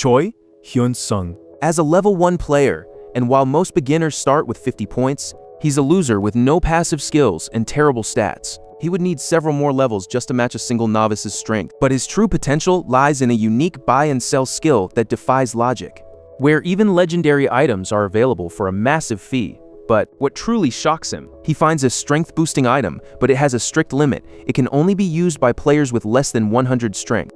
Choi Hyunseong. As a level 1 player, and while most beginners start with 50 points, he's a loser with no passive skills and terrible stats. He would need several more levels just to match a single novice's strength, but his true potential lies in a unique buy and sell skill that defies logic, where even legendary items are available for a massive fee. But what truly shocks him, he finds a strength-boosting item, but it has a strict limit. It can only be used by players with less than 100 strength.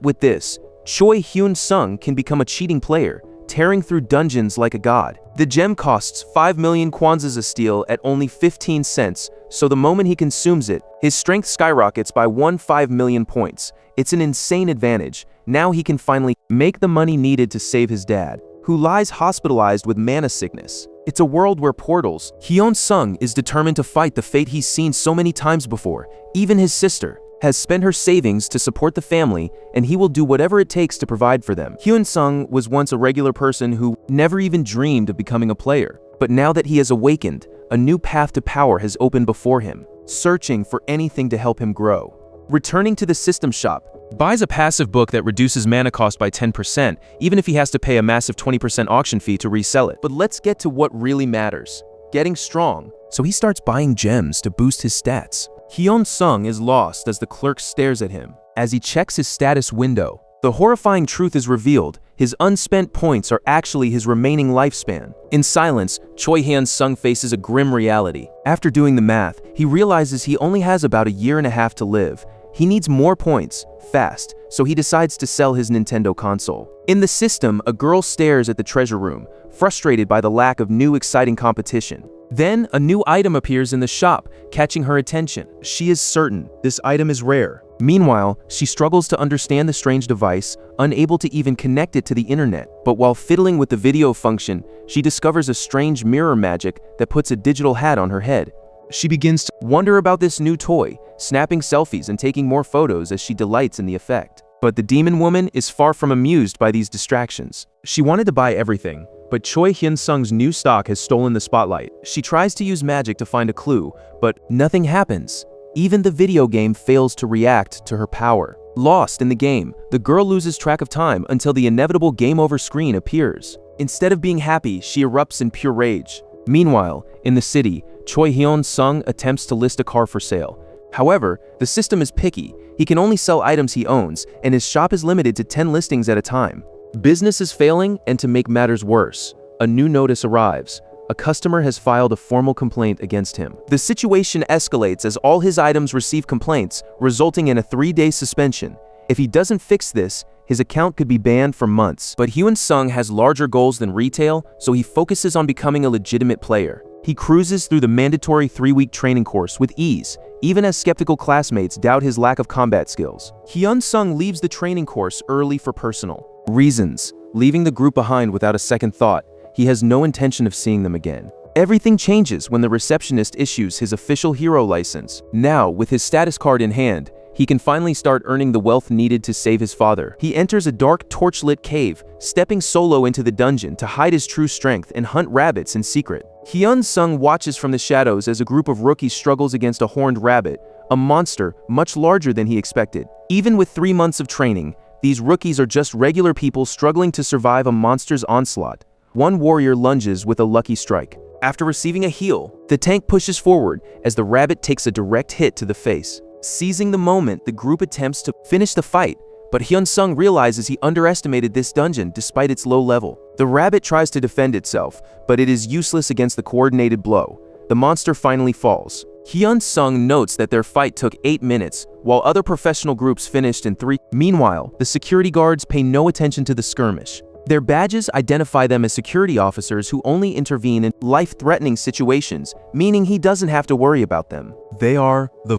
With this, Choi Hyunseong can become a cheating player, tearing through dungeons like a god. The gem costs 5 million kwanzas a steal at only 15 cents, so the moment he consumes it, his strength skyrockets by 15 million points. It's an insane advantage. Now he can finally make the money needed to save his dad, who lies hospitalized with mana sickness. It's a world where portals. Hyunseong is determined to fight the fate he's seen so many times before. Even his sister has spent her savings to support the family, and he will do whatever it takes to provide for them. Hyunseong was once a regular person who never even dreamed of becoming a player. But now that he has awakened, a new path to power has opened before him, searching for anything to help him grow. Returning to the system shop, buys a passive book that reduces mana cost by 10%, even if he has to pay a massive 20% auction fee to resell it. But let's get to what really matters, getting strong. So he starts buying gems to boost his stats. Hyunseong is lost as the clerk stares at him. As he checks his status window, the horrifying truth is revealed. His unspent points are actually his remaining lifespan. In silence, Choi Hyunseong faces a grim reality. After doing the math, he realizes he only has about a year and a half to live. He needs more points, fast, so he decides to sell his Nintendo console. In the system, a girl stares at the treasure room, frustrated by the lack of new exciting competition. Then, a new item appears in the shop, catching her attention. She is certain this item is rare. Meanwhile, she struggles to understand the strange device, unable to even connect it to the internet. But while fiddling with the video function, she discovers a strange mirror magic that puts a digital hat on her head. She begins to wonder about this new toy, snapping selfies and taking more photos as she delights in the effect. But the demon woman is far from amused by these distractions. She wanted to buy everything, but Choi Hyunseong's new stock has stolen the spotlight. She tries to use magic to find a clue, but nothing happens. Even the video game fails to react to her power. Lost in the game, the girl loses track of time until the inevitable game over screen appears. Instead of being happy, she erupts in pure rage. Meanwhile, in the city, Choi Hyunseong attempts to list a car for sale. However, the system is picky. He can only sell items he owns, and his shop is limited to 10 listings at a time. Business is failing, and to make matters worse, a new notice arrives. A customer has filed a formal complaint against him. The situation escalates as all his items receive complaints, resulting in a 3-day suspension. If he doesn't fix this, his account could be banned for months. But Hyunseong has larger goals than retail, so he focuses on becoming a legitimate player. He cruises through the mandatory 3-week training course with ease, even as skeptical classmates doubt his lack of combat skills. Hyunseong leaves the training course early for personal reasons, leaving the group behind without a second thought. He has no intention of seeing them again. Everything changes when the receptionist issues his official hero license. Now, with his status card in hand, he can finally start earning the wealth needed to save his father. He enters a dark, torch-lit cave, stepping solo into the dungeon to hide his true strength and hunt rabbits in secret. Hyunseong watches from the shadows as a group of rookies struggles against a horned rabbit, a monster much larger than he expected. Even with 3 months of training, these rookies are just regular people struggling to survive a monster's onslaught. One warrior lunges with a lucky strike. After receiving a heal, the tank pushes forward as the rabbit takes a direct hit to the face. Seizing the moment, the group attempts to finish the fight, but Hyunseong realizes he underestimated this dungeon despite its low level. The rabbit tries to defend itself, but it is useless against the coordinated blow. The monster finally falls. Hyunseong notes that their fight took 8 minutes, while other professional groups finished in 3. Meanwhile, the security guards pay no attention to the skirmish. Their badges identify them as security officers who only intervene in life-threatening situations, meaning he doesn't have to worry about them.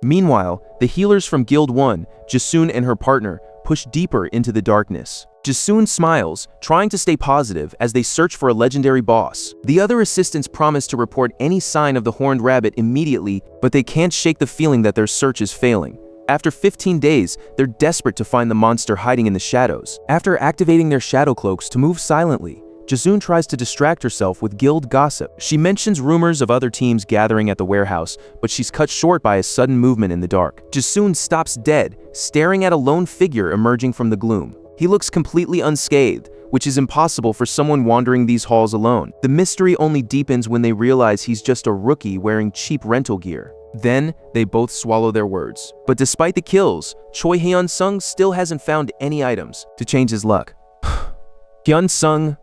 Meanwhile, the healers from Guild 1, Jisoon and her partner, push deeper into the darkness. Jisoon smiles, trying to stay positive as they search for a legendary boss. The other assistants promise to report any sign of the horned rabbit immediately, but they can't shake the feeling that their search is failing. After 15 days, they're desperate to find the monster hiding in the shadows. After activating their shadow cloaks to move silently, Jisoon tries to distract herself with guild gossip. She mentions rumors of other teams gathering at the warehouse, but she's cut short by a sudden movement in the dark. Jisoon stops dead, staring at a lone figure emerging from the gloom. He looks completely unscathed, which is impossible for someone wandering these halls alone. The mystery only deepens when they realize he's just a rookie wearing cheap rental gear. Then, they both swallow their words. But despite the kills, Choi Hyunseong still hasn't found any items to change his luck. Hyunseong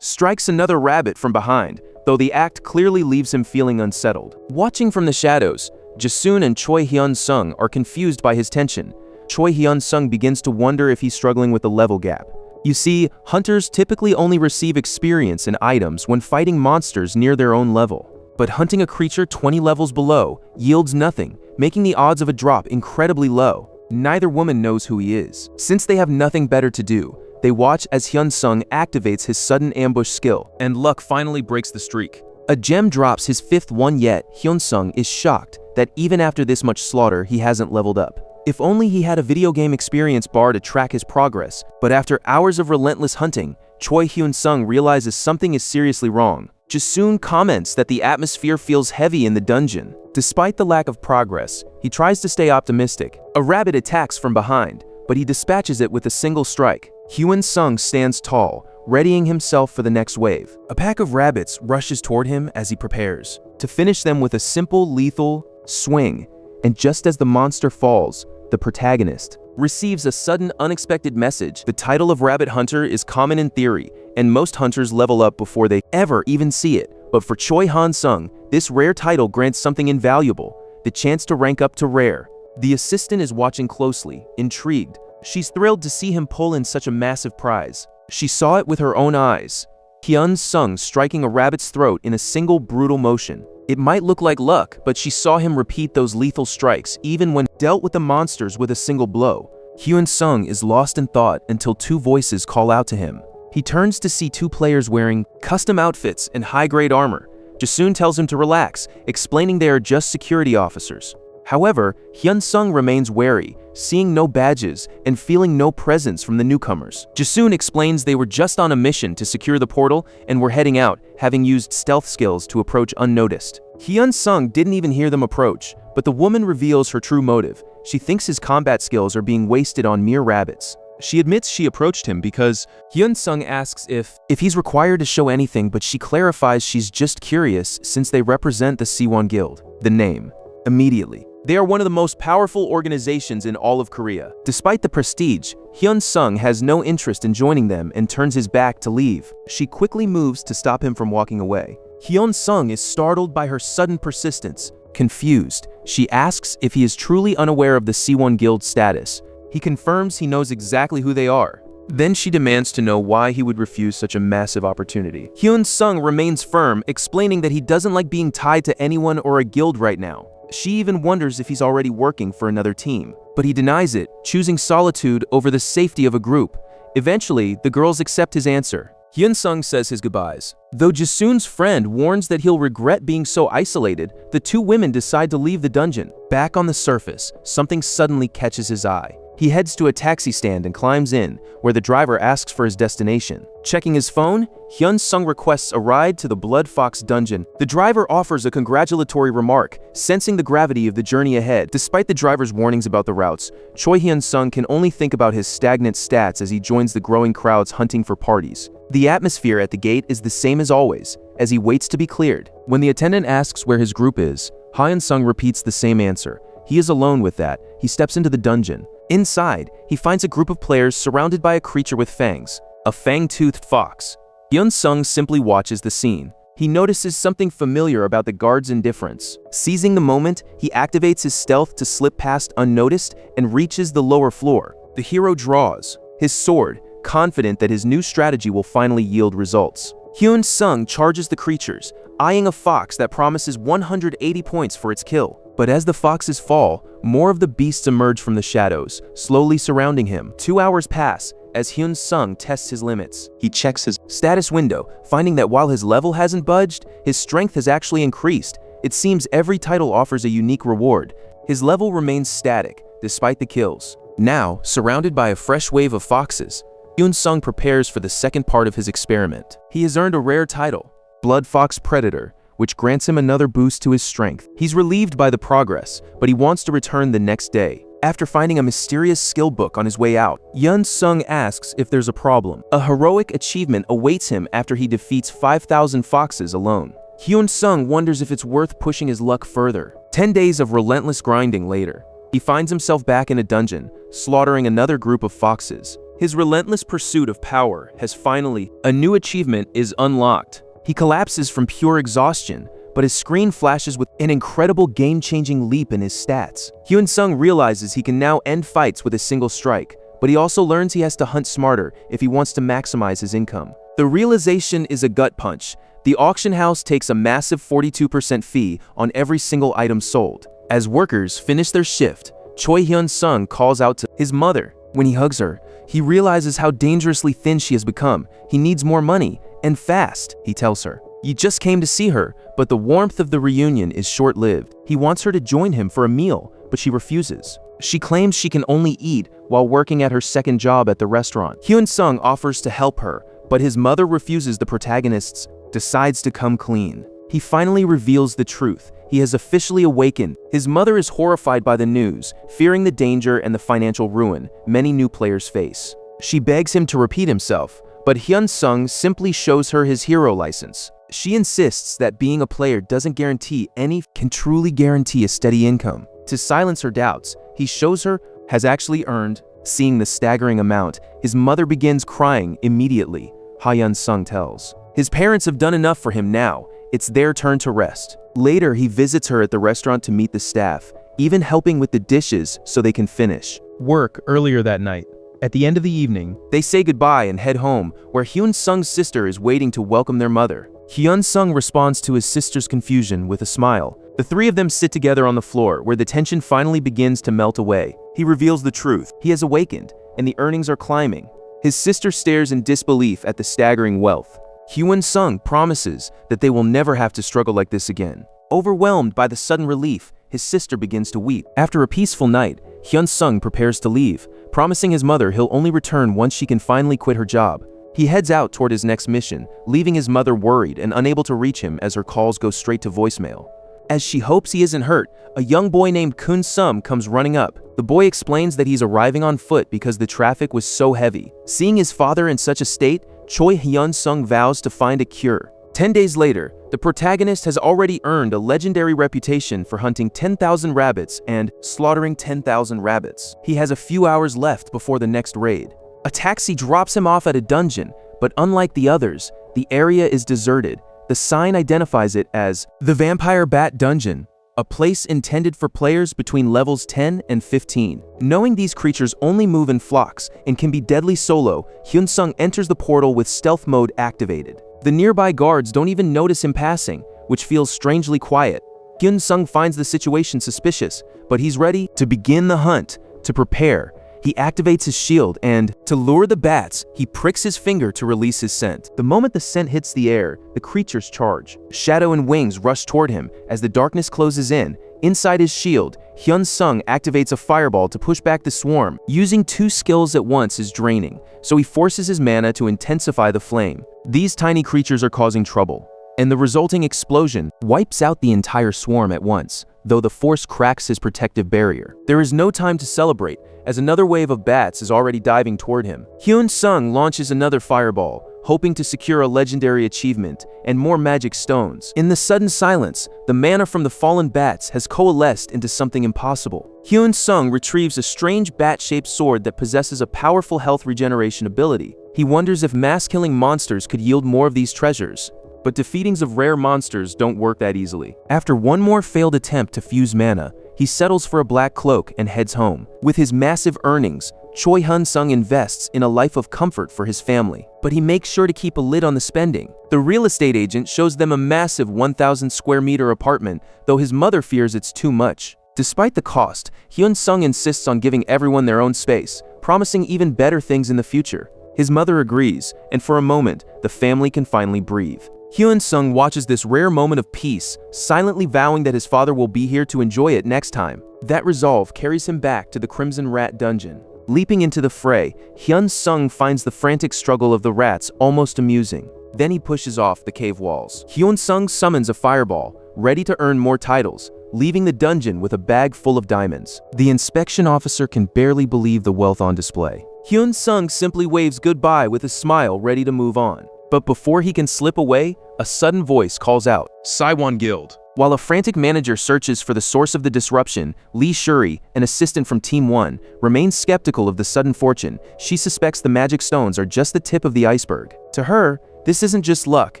strikes another rabbit from behind, though the act clearly leaves him feeling unsettled. Watching from the shadows, Jasun and Choi Hyunseong are confused by his tension. Choi Hyunseong begins to wonder if he's struggling with a level gap. You see, hunters typically only receive experience and items when fighting monsters near their own level. But hunting a creature 20 levels below yields nothing, making the odds of a drop incredibly low. Neither woman knows who he is. Since they have nothing better to do, they watch as Hyunseong activates his sudden ambush skill, and luck finally breaks the streak. A gem drops his 5th one yet. Hyunseong is shocked that even after this much slaughter, he hasn't leveled up. If only he had a video game experience bar to track his progress, but after hours of relentless hunting, Choi Hyunseong realizes something is seriously wrong. Jasun comments that the atmosphere feels heavy in the dungeon. Despite the lack of progress, he tries to stay optimistic. A rabbit attacks from behind, but he dispatches it with a single strike. Hyunseong stands tall, readying himself for the next wave. A pack of rabbits rushes toward him as he prepares to finish them with a simple, lethal swing. And just as the monster falls, the protagonist receives a sudden, unexpected message. The title of Rabbit Hunter is common in theory, and most hunters level up before they ever even see it. But for Choi Hyunseong, this rare title grants something invaluable, the chance to rank up to rare. The assistant is watching closely, intrigued. She's thrilled to see him pull in such a massive prize. She saw it with her own eyes. Hyunseong striking a rabbit's throat in a single brutal motion. It might look like luck, but she saw him repeat those lethal strikes even when dealt with the monsters with a single blow. Hyunseong is lost in thought until two voices call out to him. He turns to see two players wearing custom outfits and high-grade armor. Jasun tells him to relax, explaining they are just security officers. However, Hyunseong remains wary, seeing no badges and feeling no presence from the newcomers. Jasun explains they were just on a mission to secure the portal and were heading out, having used stealth skills to approach unnoticed. Hyunseong didn't even hear them approach, but the woman reveals her true motive. She thinks his combat skills are being wasted on mere rabbits. She admits she approached him because Hyunseong asks if he's required to show anything, but she clarifies she's just curious since they represent the C1 Guild. The name. Immediately. They are one of the most powerful organizations in all of Korea. Despite the prestige, Hyunseong has no interest in joining them and turns his back to leave. She quickly moves to stop him from walking away. Hyunseong is startled by her sudden persistence. Confused, she asks if he is truly unaware of the C1 Guild's status. He confirms he knows exactly who they are. Then she demands to know why he would refuse such a massive opportunity. Hyunseong remains firm, explaining that he doesn't like being tied to anyone or a guild right now. She even wonders if he's already working for another team. But he denies it, choosing solitude over the safety of a group. Eventually, the girls accept his answer. Hyunseong says his goodbyes. Though Jasun's friend warns that he'll regret being so isolated, the two women decide to leave the dungeon. Back on the surface, something suddenly catches his eye. He heads to a taxi stand and climbs in, where the driver asks for his destination. Checking his phone, Hyunseong requests a ride to the Blood Fox dungeon. The driver offers a congratulatory remark, sensing the gravity of the journey ahead. Despite the driver's warnings about the routes, Choi Hyunseong can only think about his stagnant stats as he joins the growing crowds hunting for parties. The atmosphere at the gate is the same as always, as he waits to be cleared. When the attendant asks where his group is, Hyunseong repeats the same answer. He is alone with that. He steps into the dungeon. Inside, he finds a group of players surrounded by a creature with fangs, a fang-toothed fox. Hyunseong simply watches the scene. He notices something familiar about the guard's indifference. Seizing the moment, he activates his stealth to slip past unnoticed and reaches the lower floor. The hero draws his sword, confident that his new strategy will finally yield results. Hyunseong charges the creatures, eyeing a fox that promises 180 points for its kill. But as the foxes fall, more of the beasts emerge from the shadows, slowly surrounding him. 2 hours pass as Hyunseong tests his limits. He checks his status window, finding that while his level hasn't budged, his strength has actually increased. It seems every title offers a unique reward. His level remains static, despite the kills. Now, surrounded by a fresh wave of foxes, Hyunseong prepares for the second part of his experiment. He has earned a rare title, Blood Fox Predator, which grants him another boost to his strength. He's relieved by the progress, but he wants to return the next day. After finding a mysterious skill book on his way out, Hyun-sung asks if there's a problem. A heroic achievement awaits him after he defeats 5,000 foxes alone. Hyun-sung wonders if it's worth pushing his luck further. 10 days of relentless grinding later, he finds himself back in a dungeon, slaughtering another group of foxes. His relentless pursuit of power has finally, a new achievement is unlocked. He collapses from pure exhaustion, but his screen flashes with an incredible game-changing leap in his stats. Hyun-sung realizes he can now end fights with a single strike, but he also learns he has to hunt smarter if he wants to maximize his income. The realization is a gut punch. The auction house takes a massive 42% fee on every single item sold. As workers finish their shift, Choi Hyun-sung calls out to his mother. When he hugs her, he realizes how dangerously thin she has become. He needs more money, and fast, he tells her. You just came to see her, but the warmth of the reunion is short-lived. He wants her to join him for a meal, but she refuses. She claims she can only eat while working at her second job at the restaurant. Hyun-sung offers to help her, but his mother refuses. The protagonist decides to come clean. He finally reveals the truth. He has officially awakened. His mother is horrified by the news, fearing the danger and the financial ruin many new players face. She begs him to repeat himself, but Hyun-sung simply shows her his hero license. She insists that being a player doesn't guarantee can truly guarantee a steady income. To silence her doubts, he shows her has actually earned. Seeing the staggering amount, his mother begins crying immediately, Hyun-sung tells. His parents have done enough for him now. It's their turn to rest. Later, he visits her at the restaurant to meet the staff, even helping with the dishes so they can finish work earlier that night. At the end of the evening, they say goodbye and head home, where Hyun-sung's sister is waiting to welcome their mother. Hyun-sung responds to his sister's confusion with a smile. The three of them sit together on the floor, where the tension finally begins to melt away. He reveals the truth. He has awakened, and the earnings are climbing. His sister stares in disbelief at the staggering wealth. Hyun-sung promises that they will never have to struggle like this again. Overwhelmed by the sudden relief, his sister begins to weep. After a peaceful night, Hyun-sung prepares to leave, promising his mother he'll only return once she can finally quit her job. He heads out toward his next mission, leaving his mother worried and unable to reach him as her calls go straight to voicemail. As she hopes he isn't hurt, a young boy named Kun-sum comes running up. The boy explains that he's arriving on foot because the traffic was so heavy. Seeing his father in such a state, Choi Hyun-sung vows to find a cure. 10 days later, the protagonist has already earned a legendary reputation for hunting 10,000 rabbits and slaughtering 10,000 rabbits. He has a few hours left before the next raid. A taxi drops him off at a dungeon, but unlike the others, the area is deserted. The sign identifies it as the Vampire Bat Dungeon, a place intended for players between levels 10 and 15. Knowing these creatures only move in flocks and can be deadly solo, Hyun-sung enters the portal with stealth mode activated. The nearby guards don't even notice him passing, which feels strangely quiet. Hyun-sung finds the situation suspicious, but he's ready to begin the hunt. To prepare, he activates his shield and, to lure the bats, he pricks his finger to release his scent. The moment the scent hits the air, the creatures charge. Shadow and wings rush toward him as the darkness closes in. Inside his shield, Hyun-sung activates a fireball to push back the swarm. Using two skills at once is draining, so he forces his mana to intensify the flame. These tiny creatures are causing trouble, and the resulting explosion wipes out the entire swarm at once, though the force cracks his protective barrier. There is no time to celebrate, as another wave of bats is already diving toward him. Hyun-sung launches another fireball, hoping to secure a legendary achievement and more magic stones. In the sudden silence, the mana from the fallen bats has coalesced into something impossible. Hyun-sung retrieves a strange bat-shaped sword that possesses a powerful health regeneration ability. He wonders if mass-killing monsters could yield more of these treasures, but defeatings of rare monsters don't work that easily. After one more failed attempt to fuse mana, he settles for a black cloak and heads home. With his massive earnings, Choi Hyunseong invests in a life of comfort for his family, but he makes sure to keep a lid on the spending. The real estate agent shows them a massive 1,000 square meter apartment, though his mother fears it's too much. Despite the cost, Hyunseong insists on giving everyone their own space, promising even better things in the future. His mother agrees, and for a moment, the family can finally breathe. Hyunseong watches this rare moment of peace, silently vowing that his father will be here to enjoy it next time. That resolve carries him back to the Crimson Rat Dungeon. Leaping into the fray, Hyunseong finds the frantic struggle of the rats almost amusing. Then he pushes off the cave walls. Hyunseong summons a fireball, ready to earn more titles, leaving the dungeon with a bag full of diamonds. The inspection officer can barely believe the wealth on display. Hyunseong simply waves goodbye with a smile, ready to move on. But before he can slip away, a sudden voice calls out, "Saiwon Guild." While a frantic manager searches for the source of the disruption, Lee Shuri, an assistant from Team 1, remains skeptical of the sudden fortune. She suspects the magic stones are just the tip of the iceberg. To her, this isn't just luck,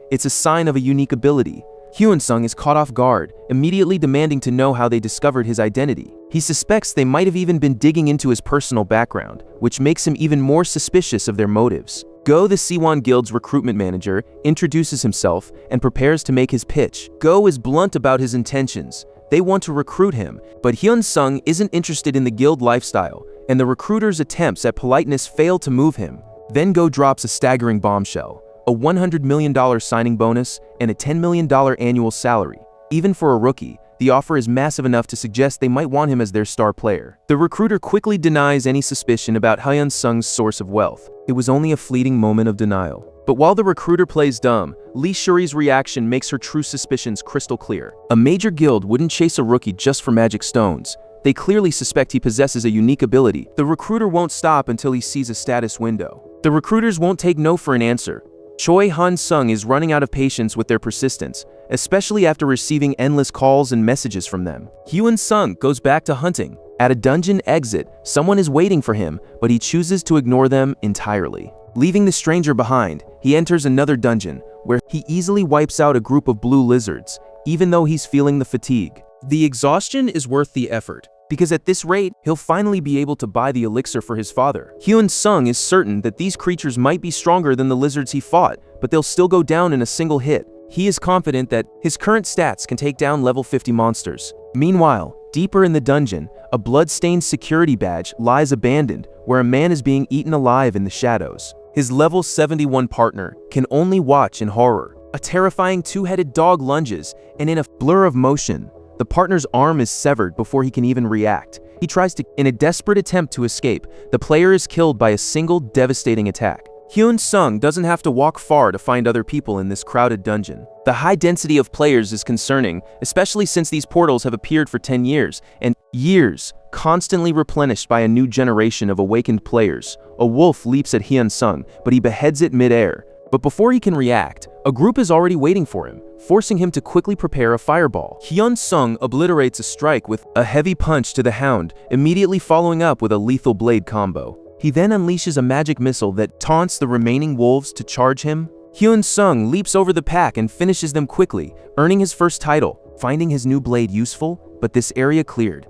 it's a sign of a unique ability. Hyunseong is caught off guard, immediately demanding to know how they discovered his identity. He suspects they might have even been digging into his personal background, which makes him even more suspicious of their motives. Go, the Saiwon Guild's recruitment manager, introduces himself and prepares to make his pitch. Go is blunt about his intentions. They want to recruit him, but Hyunseong isn't interested in the guild lifestyle, and the recruiter's attempts at politeness fail to move him. Then Go drops a staggering bombshell: a $100 million signing bonus and a $10 million annual salary. Even for a rookie, the offer is massive enough to suggest they might want him as their star player. The recruiter quickly denies any suspicion about Hyunseong's source of wealth. It was only a fleeting moment of denial. But while the recruiter plays dumb, Lee Shuri's reaction makes her true suspicions crystal clear. A major guild wouldn't chase a rookie just for magic stones. They clearly suspect he possesses a unique ability. The recruiter won't stop until he sees a status window. The recruiters won't take no for an answer. Choi Hyunseong is running out of patience with their persistence, especially after receiving endless calls and messages from them. Hyunseong goes back to hunting. At a dungeon exit, someone is waiting for him, but he chooses to ignore them entirely. Leaving the stranger behind, he enters another dungeon, where he easily wipes out a group of blue lizards, even though he's feeling the fatigue. The exhaustion is worth the effort, because at this rate, he'll finally be able to buy the elixir for his father. Hyunseong is certain that these creatures might be stronger than the lizards he fought, but they'll still go down in a single hit. He is confident that his current stats can take down level 50 monsters. Meanwhile, deeper in the dungeon, a blood-stained security badge lies abandoned, where a man is being eaten alive in the shadows. His level 71 partner can only watch in horror. A terrifying two-headed dog lunges, and in a blur of motion, the partner's arm is severed before he can even react. He tries to, in a desperate attempt to escape, the player is killed by a single devastating attack. Hyunseong doesn't have to walk far to find other people in this crowded dungeon. The high density of players is concerning, especially since these portals have appeared for 10 years, and years, constantly replenished by a new generation of awakened players. A wolf leaps at Hyunseong, but he beheads it mid-air. But before he can react, a group is already waiting for him, forcing him to quickly prepare a fireball. Hyunseong obliterates a strike with a heavy punch to the hound, immediately following up with a lethal blade combo. He then unleashes a magic missile that taunts the remaining wolves to charge him. Hyunseong leaps over the pack and finishes them quickly, earning his first title. Finding his new blade useful, but this area cleared,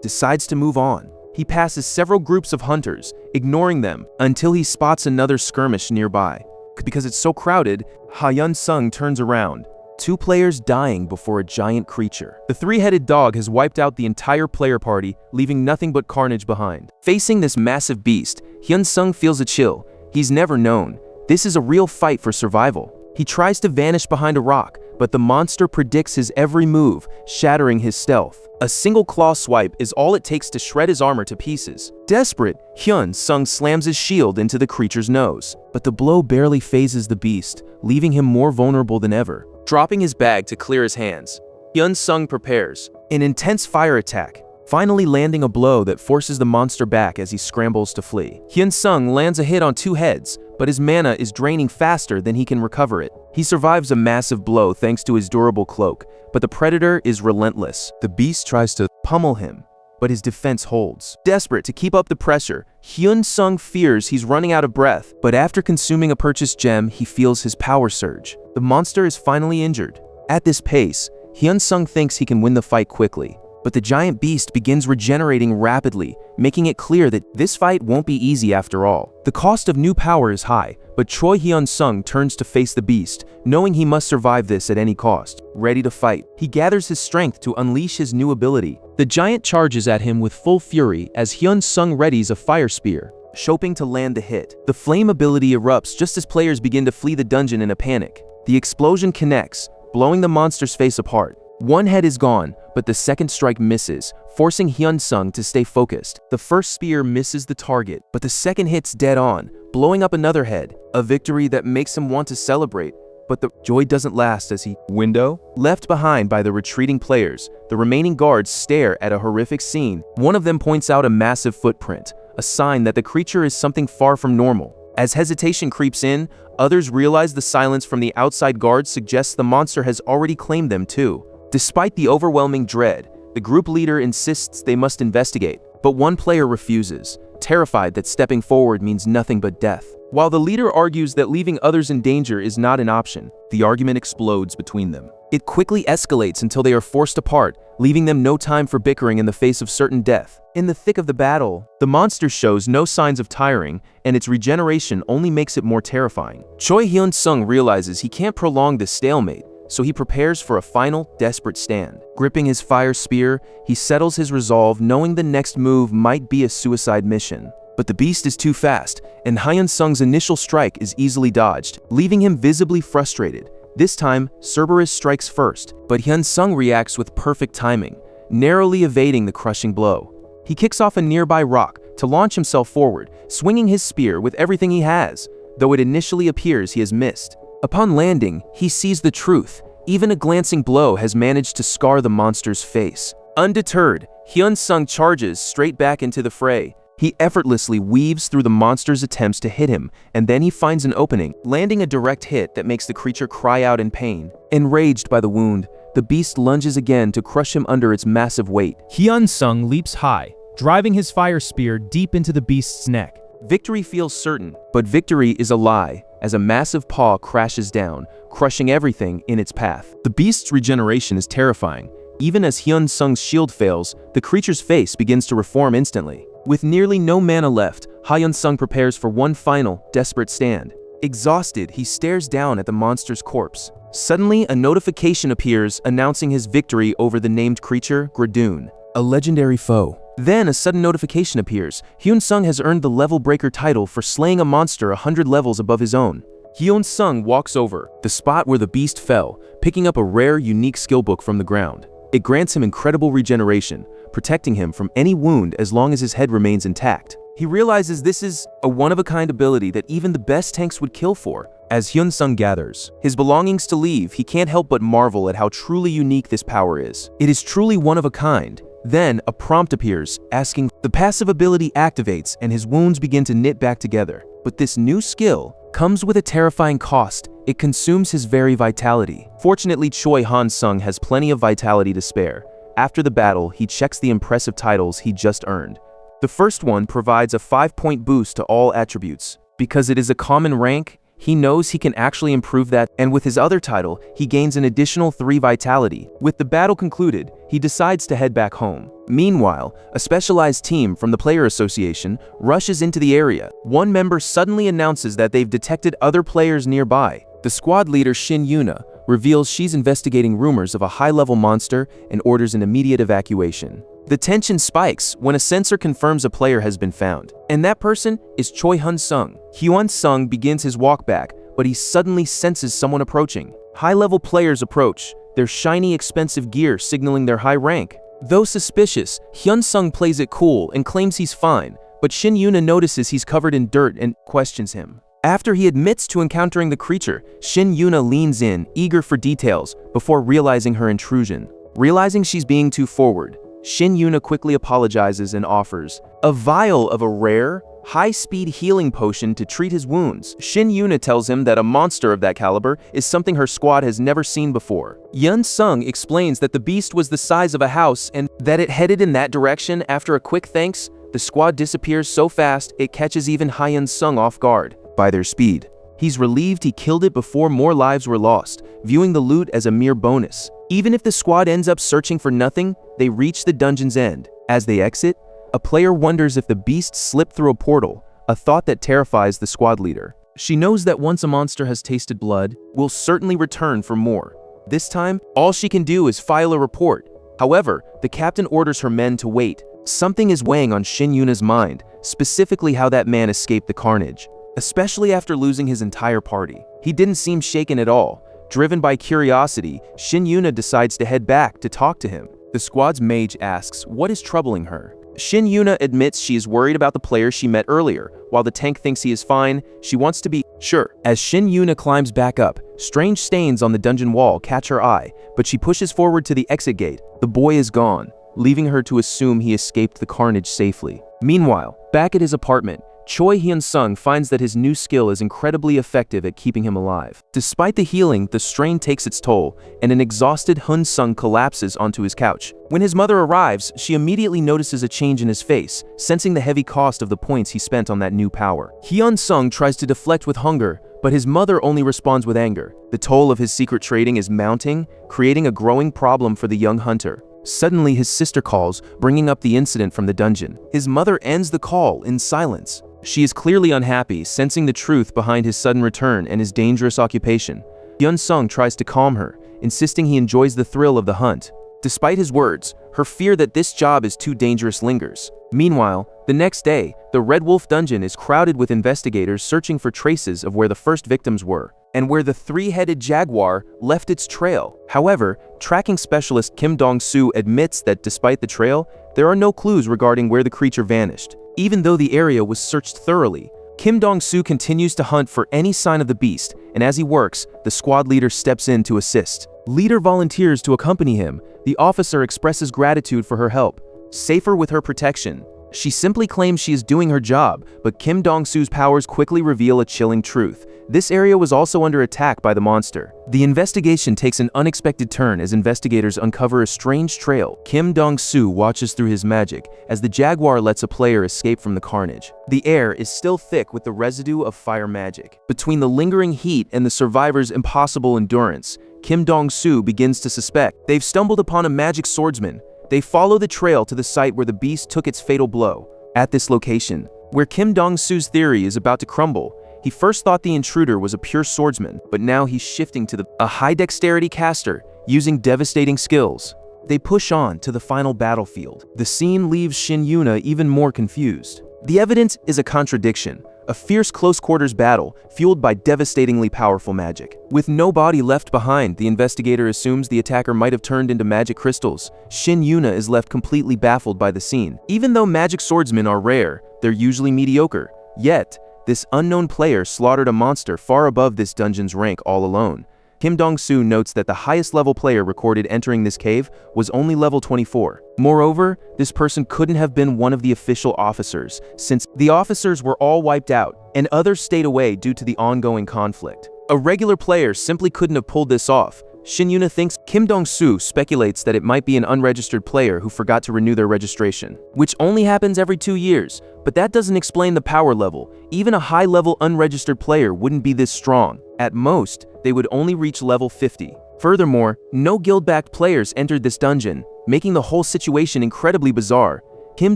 decides to move on. He passes several groups of hunters, ignoring them, until he spots another skirmish nearby. Because it's so crowded, Hyunseong turns around. Two players dying before a giant creature. The three-headed dog has wiped out the entire player party, leaving nothing but carnage behind. Facing this massive beast, Hyunseong feels a chill. He's never known. This is a real fight for survival. He tries to vanish behind a rock, but the monster predicts his every move, shattering his stealth. A single claw swipe is all it takes to shred his armor to pieces. Desperate, Hyunseong slams his shield into the creature's nose, but the blow barely phases the beast, leaving him more vulnerable than ever. Dropping his bag to clear his hands, Hyunseong prepares an intense fire attack, finally landing a blow that forces the monster back as he scrambles to flee. Hyunseong lands a hit on two heads, but his mana is draining faster than he can recover it. He survives a massive blow thanks to his durable cloak, but the predator is relentless. The beast tries to pummel him, but his defense holds. Desperate to keep up the pressure, Hyunseong fears he's running out of breath, but after consuming a purchased gem, he feels his power surge. The monster is finally injured. At this pace, Hyunseong thinks he can win the fight quickly, but the giant beast begins regenerating rapidly, making it clear that this fight won't be easy after all. The cost of new power is high, but Choi Hyunseong turns to face the beast, knowing he must survive this at any cost. Ready to fight, he gathers his strength to unleash his new ability. The giant charges at him with full fury as Hyunseong readies a fire spear, hoping to land the hit. The flame ability erupts just as players begin to flee the dungeon in a panic. The explosion connects, blowing the monster's face apart. One head is gone, but the second strike misses, forcing Hyunseong to stay focused. The first spear misses the target, but the second hits dead on, blowing up another head, a victory that makes him want to celebrate. But the joy doesn't last as he window left behind by the retreating players. The remaining guards stare at a horrific scene. One of them points out a massive footprint, a sign that the creature is something far from normal. As hesitation creeps in, others realize the silence from the outside guards suggests the monster has already claimed them too. Despite the overwhelming dread, the group leader insists they must investigate, but one player refuses, terrified that stepping forward means nothing but death. While the leader argues that leaving others in danger is not an option, the argument explodes between them. It quickly escalates until they are forced apart, leaving them no time for bickering in the face of certain death. In the thick of the battle, the monster shows no signs of tiring, and its regeneration only makes it more terrifying. Choi Hyunseong realizes he can't prolong this stalemate, so he prepares for a final, desperate stand. Gripping his fire spear, he settles his resolve knowing the next move might be a suicide mission. But the beast is too fast, and Hyunseong's initial strike is easily dodged, leaving him visibly frustrated. This time, Cerberus strikes first, but Hyunseong reacts with perfect timing, narrowly evading the crushing blow. He kicks off a nearby rock to launch himself forward, swinging his spear with everything he has, though it initially appears he has missed. Upon landing, he sees the truth. Even a glancing blow has managed to scar the monster's face. Undeterred, Hyunseong charges straight back into the fray. He effortlessly weaves through the monster's attempts to hit him, and then he finds an opening, landing a direct hit that makes the creature cry out in pain. Enraged by the wound, the beast lunges again to crush him under its massive weight. Hyunseong leaps high, driving his fire spear deep into the beast's neck. Victory feels certain, but victory is a lie, as a massive paw crashes down, crushing everything in its path. The beast's regeneration is terrifying. Even as Hyunseong's shield fails, the creature's face begins to reform instantly. With nearly no mana left, Hyunseong prepares for one final, desperate stand. Exhausted, he stares down at the monster's corpse. Suddenly, a notification appears announcing his victory over the named creature, Gradoon, a legendary foe. Then a sudden notification appears. Hyunseong has earned the Level Breaker title for slaying a monster 100 levels above his own. Hyunseong walks over, the spot where the beast fell, picking up a rare, unique skill book from the ground. It grants him incredible regeneration, protecting him from any wound as long as his head remains intact. He realizes this is a one-of-a-kind ability that even the best tanks would kill for. As Hyunseong gathers his belongings to leave, he can't help but marvel at how truly unique this power is. It is truly one of a kind. Then, a prompt appears, asking. The passive ability activates, and his wounds begin to knit back together. But this new skill comes with a terrifying cost. It consumes his very vitality. Fortunately, Choi Hyunseong has plenty of vitality to spare. After the battle, he checks the impressive titles he just earned. The first one provides a 5-point boost to all attributes. Because it is a common rank, he knows he can actually improve that, and with his other title, he gains an additional 3 vitality. With the battle concluded, he decides to head back home. Meanwhile, a specialized team from the Player Association rushes into the area. One member suddenly announces that they've detected other players nearby. The squad leader Shin Yuna reveals she's investigating rumors of a high-level monster and orders an immediate evacuation. The tension spikes when a sensor confirms a player has been found, and that person is Choi Hyunseong. Hyunseong begins his walk back, but he suddenly senses someone approaching. High-level players approach, their shiny, expensive gear signaling their high rank. Though suspicious, Hyunseong plays it cool and claims he's fine, but Shin Yuna notices he's covered in dirt and questions him. After he admits to encountering the creature, Shin Yuna leans in, eager for details, before realizing her intrusion. Realizing she's being too forward, Shin Yuna quickly apologizes and offers a vial of a rare, high-speed healing potion to treat his wounds. Shin Yuna tells him that a monster of that caliber is something her squad has never seen before. Hyunseong explains that the beast was the size of a house and that it headed in that direction. After a quick thanks, the squad disappears so fast it catches even Hyunseong off guard by their speed. He's relieved he killed it before more lives were lost, viewing the loot as a mere bonus. Even if the squad ends up searching for nothing, they reach the dungeon's end. As they exit, a player wonders if the beast slipped through a portal, a thought that terrifies the squad leader. She knows that once a monster has tasted blood, will certainly return for more. This time, all she can do is file a report. However, the captain orders her men to wait. Something is weighing on Shin Yuna's mind, specifically how that man escaped the carnage. Especially after losing his entire party. He didn't seem shaken at all. Driven by curiosity, Shin Yuna decides to head back to talk to him. The squad's mage asks what is troubling her. Shin Yuna admits she is worried about the player she met earlier. While the tank thinks he is fine, she wants to be sure. As Shin Yuna climbs back up, Strange stains on the dungeon wall catch her eye, but she pushes forward to the exit gate. The boy is gone, leaving her to assume he escaped the carnage safely. Meanwhile, back at his apartment, Choi Hyunseong finds that his new skill is incredibly effective at keeping him alive. Despite the healing, the strain takes its toll, and an exhausted Hyunseong collapses onto his couch. When his mother arrives, she immediately notices a change in his face, sensing the heavy cost of the points he spent on that new power. Hyunseong tries to deflect with hunger, but his mother only responds with anger. The toll of his secret trading is mounting, creating a growing problem for the young hunter. Suddenly, his sister calls, bringing up the incident from the dungeon. His mother ends the call in silence. She is clearly unhappy, sensing the truth behind his sudden return and his dangerous occupation. Hyunseong tries to calm her, insisting he enjoys the thrill of the hunt. Despite his words, her fear that this job is too dangerous lingers. Meanwhile, the next day, the Red Wolf dungeon is crowded with investigators searching for traces of where the first victims were, and where the three-headed jaguar left its trail. However, tracking specialist Kim Dong-soo admits that despite the trail, there are no clues regarding where the creature vanished. Even though the area was searched thoroughly, Kim Dong-soo continues to hunt for any sign of the beast, and as he works, the squad leader steps in to assist. Leader volunteers to accompany him. The officer expresses gratitude for her help. Safer with her protection, she simply claims she is doing her job, but Kim Dong-soo's powers quickly reveal a chilling truth. This area was also under attack by the monster. The investigation takes an unexpected turn as investigators uncover a strange trail. Kim Dong-soo watches through his magic as the jaguar lets a player escape from the carnage. The air is still thick with the residue of fire magic. Between the lingering heat and the survivor's impossible endurance, Kim Dong-soo begins to suspect they've stumbled upon a magic swordsman. They follow the trail to the site where the beast took its fatal blow. At this location, where Kim Dong-soo's theory is about to crumble, he first thought the intruder was a pure swordsman, but now he's shifting to a high-dexterity caster, using devastating skills. They push on to the final battlefield. The scene leaves Shin Yuna even more confused. The evidence is a contradiction. A fierce close-quarters battle, fueled by devastatingly powerful magic. With no body left behind, the investigator assumes the attacker might have turned into magic crystals. Shin Yuna is left completely baffled by the scene. Even though magic swordsmen are rare, they're usually mediocre. Yet, this unknown player slaughtered a monster far above this dungeon's rank all alone. Kim Dong-soo notes that the highest level player recorded entering this cave was only level 24. Moreover, this person couldn't have been one of the official officers, since the officers were all wiped out, and others stayed away due to the ongoing conflict. A regular player simply couldn't have pulled this off. Shin Yuna thinks Kim Dong-soo speculates that it might be an unregistered player who forgot to renew their registration, which only happens every 2 years, but that doesn't explain the power level. Even a high-level unregistered player wouldn't be this strong. At most, they would only reach level 50. Furthermore, no guild-backed players entered this dungeon, making the whole situation incredibly bizarre. Kim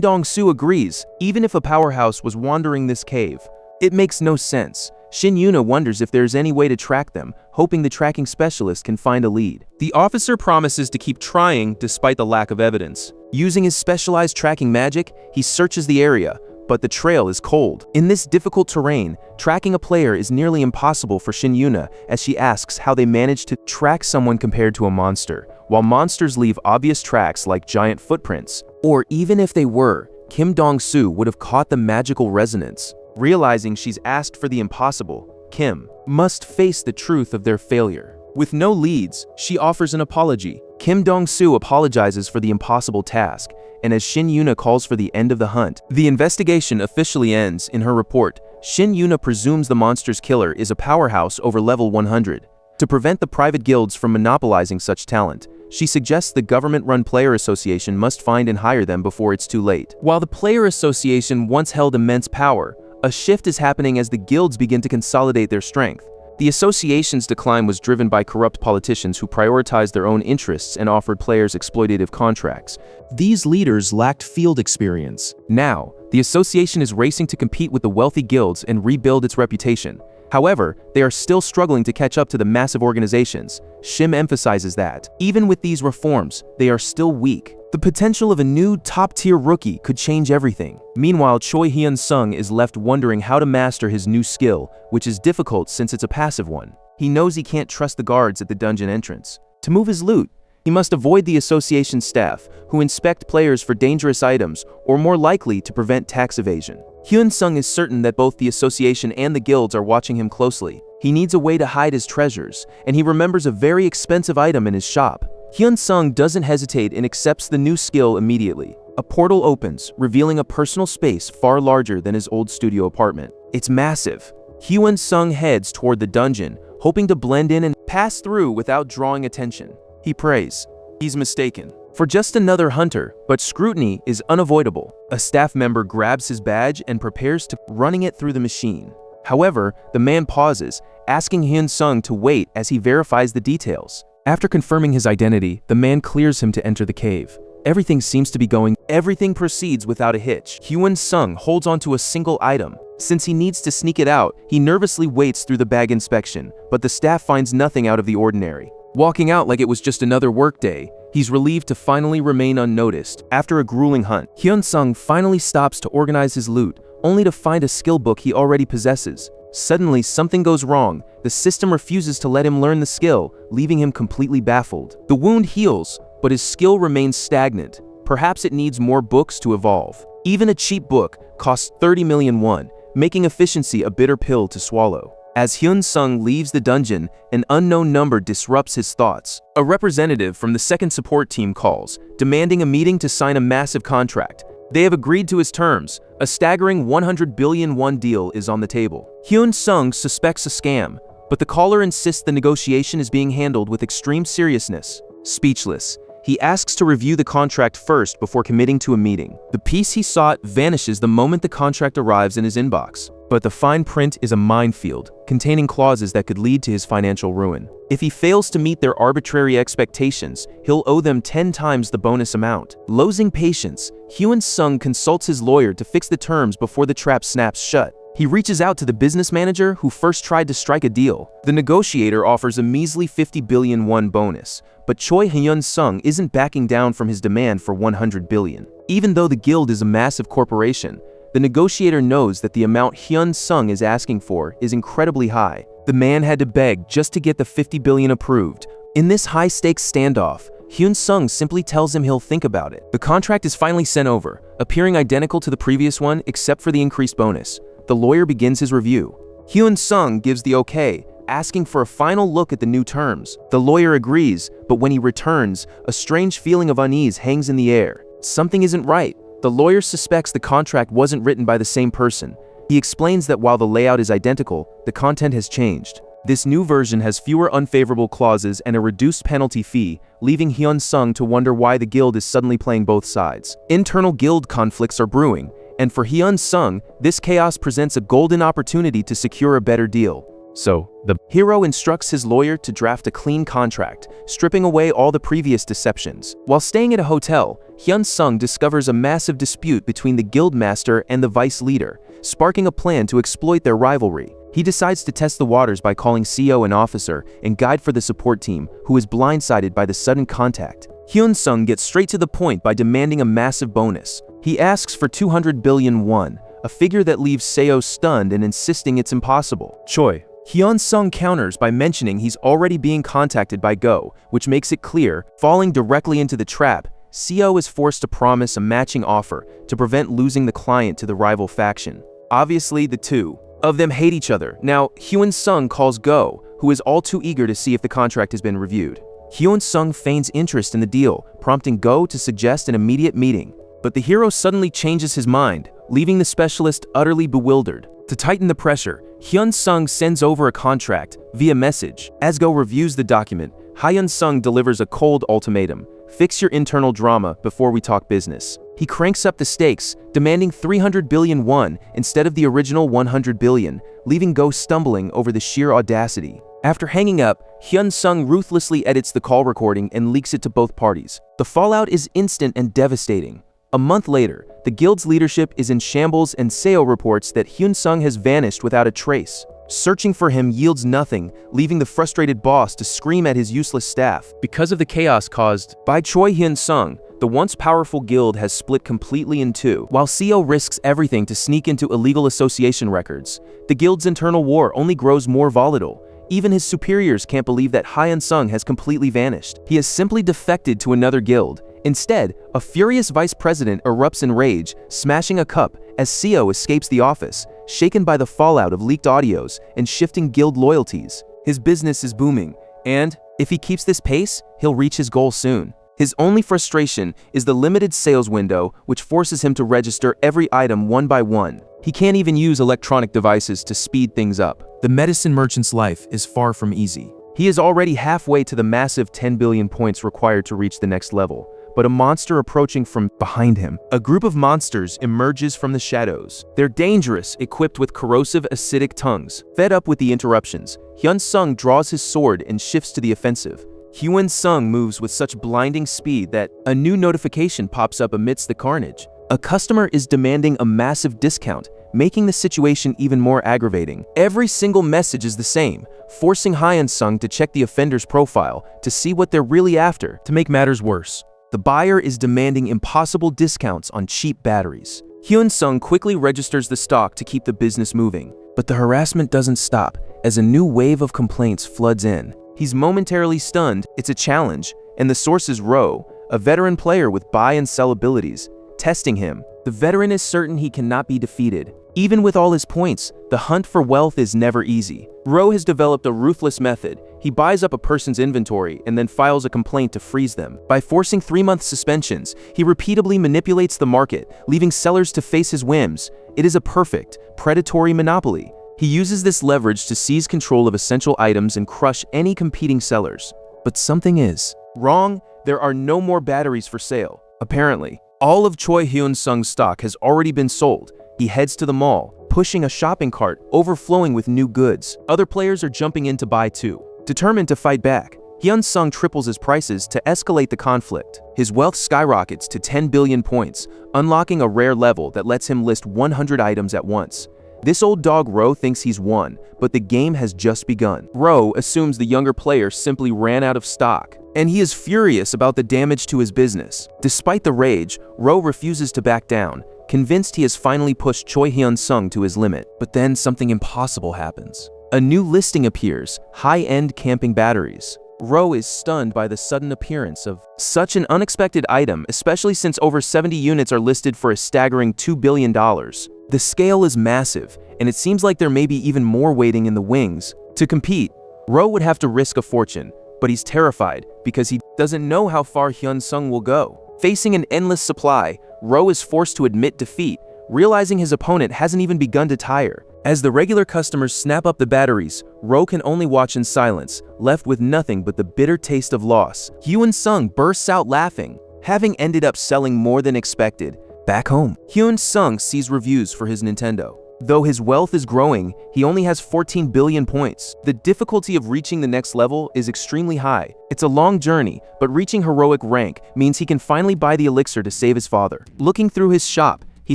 Dong-soo agrees, even if a powerhouse was wandering this cave. It makes no sense. Shin Yuna wonders if there's any way to track them, hoping the tracking specialist can find a lead. The officer promises to keep trying despite the lack of evidence. Using his specialized tracking magic, he searches the area, but the trail is cold. In this difficult terrain, tracking a player is nearly impossible for Shin Yuna, as she asks how they managed to track someone compared to a monster, while monsters leave obvious tracks like giant footprints. Or even if they were, Kim Dong-soo would have caught the magical resonance. Realizing she's asked for the impossible, Kim must face the truth of their failure. With no leads, she offers an apology. Kim Dong-soo apologizes for the impossible task, and as Shin Yuna calls for the end of the hunt, the investigation officially ends. In her report, Shin Yuna presumes the monster's killer is a powerhouse over level 100. To prevent the private guilds from monopolizing such talent, she suggests the government-run player association must find and hire them before it's too late. While the player association once held immense power, a shift is happening as the guilds begin to consolidate their strength. The association's decline was driven by corrupt politicians who prioritized their own interests and offered players exploitative contracts. These leaders lacked field experience. Now, the association is racing to compete with the wealthy guilds and rebuild its reputation. However, they are still struggling to catch up to the massive organizations. Shim emphasizes that, even with these reforms, they are still weak. The potential of a new top-tier rookie could change everything. Meanwhile, Choi Hyunseong is left wondering how to master his new skill, which is difficult since it's a passive one. He knows he can't trust the guards at the dungeon entrance. To move his loot, he must avoid the association staff, who inspect players for dangerous items or more likely to prevent tax evasion. Hyunseong is certain that both the association and the guilds are watching him closely. He needs a way to hide his treasures, and he remembers a very expensive item in his shop. Hyun-sung doesn't hesitate and accepts the new skill immediately. A portal opens, revealing a personal space far larger than his old studio apartment. It's massive. Hyun-sung heads toward the dungeon, hoping to blend in and pass through without drawing attention. He prays. He's mistaken for just another hunter, but scrutiny is unavoidable. A staff member grabs his badge and prepares to running it through the machine. However, the man pauses, asking Hyun-sung to wait as he verifies the details. After confirming his identity, the man clears him to enter the cave. Everything seems to be going. Everything proceeds without a hitch. Hyun-sung holds onto a single item. Since he needs to sneak it out, he nervously waits through the bag inspection, but the staff finds nothing out of the ordinary. Walking out like it was just another workday, he's relieved to finally remain unnoticed. After a grueling hunt, Hyun-sung finally stops to organize his loot, only to find a skill book he already possesses. Suddenly, something goes wrong. The system refuses to let him learn the skill, leaving him completely baffled. The wound heals, but his skill remains stagnant. Perhaps it needs more books to evolve. Even a cheap book costs 30 million won, making efficiency a bitter pill to swallow. As Hyun-sung leaves the dungeon, an unknown number disrupts his thoughts. A representative from the second support team calls, demanding a meeting to sign a massive contract. They have agreed to his terms. A staggering 100 billion won deal is on the table. Hyun-sung suspects a scam, but the caller insists the negotiation is being handled with extreme seriousness. Speechless, he asks to review the contract first before committing to a meeting. The piece he sought vanishes the moment the contract arrives in his inbox. But the fine print is a minefield, containing clauses that could lead to his financial ruin. If he fails to meet their arbitrary expectations, he'll owe them 10 times the bonus amount. Losing patience, Hyun-sung consults his lawyer to fix the terms before the trap snaps shut. He reaches out to the business manager who first tried to strike a deal. The negotiator offers a measly 50 billion won bonus, but Choi Hyunseong isn't backing down from his demand for 100 billion. Even though the guild is a massive corporation, the negotiator knows that the amount Hyun-sung is asking for is incredibly high. The man had to beg just to get the 50 billion approved. In this high-stakes standoff, Hyun-sung simply tells him he'll think about it. The contract is finally sent over, appearing identical to the previous one except for the increased bonus. The lawyer begins his review. Hyun-sung gives the okay, asking for a final look at the new terms. The lawyer agrees, but when he returns, a strange feeling of unease hangs in the air. Something isn't right. The lawyer suspects the contract wasn't written by the same person. He explains that while the layout is identical, the content has changed. This new version has fewer unfavorable clauses and a reduced penalty fee, leaving Hyun-sung to wonder why the guild is suddenly playing both sides. Internal guild conflicts are brewing, and for Hyun-sung, this chaos presents a golden opportunity to secure a better deal. So, the hero instructs his lawyer to draft a clean contract, stripping away all the previous deceptions. While staying at a hotel, Hyun-sung discovers a massive dispute between the guild master and the vice leader, sparking a plan to exploit their rivalry. He decides to test the waters by calling CO an officer and guide for the support team, who is blindsided by the sudden contact. Hyun-sung gets straight to the point by demanding a massive bonus. He asks for 200 billion won, a figure that leaves Seo stunned and insisting it's impossible. Choi Hyun-sung counters by mentioning he's already being contacted by Go, which makes it clear, falling directly into the trap, Seo is forced to promise a matching offer to prevent losing the client to the rival faction. Obviously, the two of them hate each other. Now, Hyun-sung calls Go, who is all too eager to see if the contract has been reviewed. Hyun-sung feigns interest in the deal, prompting Go to suggest an immediate meeting. But the hero suddenly changes his mind, leaving the specialist utterly bewildered. To tighten the pressure, Hyun-sung sends over a contract via message. As Go reviews the document, Hyun-sung delivers a cold ultimatum: fix your internal drama before we talk business. He cranks up the stakes, demanding 300 billion won instead of the original 100 billion, leaving Go stumbling over the sheer audacity. After hanging up, Hyun-sung ruthlessly edits the call recording and leaks it to both parties. The fallout is instant and devastating. A month later, the guild's leadership is in shambles and Seo reports that Hyun-sung has vanished without a trace. Searching for him yields nothing, leaving the frustrated boss to scream at his useless staff. Because of the chaos caused by Choi Hyun-sung, the once powerful guild has split completely in two. While Seo risks everything to sneak into illegal association records, the guild's internal war only grows more volatile. Even his superiors can't believe that Hyun-sung has completely vanished. He has simply defected to another guild. Instead, a furious vice president erupts in rage, smashing a cup as Seo escapes the office, shaken by the fallout of leaked audios and shifting guild loyalties. His business is booming, and if he keeps this pace, he'll reach his goal soon. His only frustration is the limited sales window, which forces him to register every item one by one. He can't even use electronic devices to speed things up. The medicine merchant's life is far from easy. He is already halfway to the massive 10 billion points required to reach the next level, but a monster approaching from behind him. A group of monsters emerges from the shadows. They're dangerous, equipped with corrosive acidic tongues. Fed up with the interruptions, Hyunsung draws his sword and shifts to the offensive. Hyunsung moves with such blinding speed that a new notification pops up amidst the carnage. A customer is demanding a massive discount, making the situation even more aggravating. Every single message is the same, forcing Hyunsung to check the offender's profile to see what they're really after. To make matters worse, the buyer is demanding impossible discounts on cheap batteries. Hyunsung quickly registers the stock to keep the business moving, but the harassment doesn't stop as a new wave of complaints floods in. He's momentarily stunned. It's a challenge, and the source is Ro, a veteran player with buy and sell abilities. Testing him, the veteran is certain he cannot be defeated. Even with all his points, the hunt for wealth is never easy. Ro has developed a ruthless method. He buys up a person's inventory and then files a complaint to freeze them. By forcing 3-month suspensions, he repeatedly manipulates the market, leaving sellers to face his whims. It is a perfect, predatory monopoly. He uses this leverage to seize control of essential items and crush any competing sellers. But something is wrong. There are no more batteries for sale. Apparently, all of Choi Hyunsung's stock has already been sold. He heads to the mall, pushing a shopping cart overflowing with new goods. Other players are jumping in to buy too. Determined to fight back, Hyunsung triples his prices to escalate the conflict. His wealth skyrockets to 10 billion points, unlocking a rare level that lets him list 100 items at once. This old dog Ro thinks he's won, but the game has just begun. Ro assumes the younger player simply ran out of stock, and he is furious about the damage to his business. Despite the rage, Ro refuses to back down, convinced he has finally pushed Choi Hyunsung to his limit. But then something impossible happens. A new listing appears: high-end camping batteries. Ro is stunned by the sudden appearance of such an unexpected item, especially since over 70 units are listed for a staggering $2 billion. The scale is massive, and it seems like there may be even more waiting in the wings. To compete, Ro would have to risk a fortune, but he's terrified because he doesn't know how far Hyunsung will go. Facing an endless supply, Ro is forced to admit defeat, realizing his opponent hasn't even begun to tire. As the regular customers snap up the batteries, Ro can only watch in silence, left with nothing but the bitter taste of loss. Hyunsung bursts out laughing, having ended up selling more than expected. Back home, Hyunsung sees reviews for his Nintendo. Though his wealth is growing, he only has 14 billion points. The difficulty of reaching the next level is extremely high. It's a long journey, but reaching heroic rank means he can finally buy the elixir to save his father. Looking through his shop, he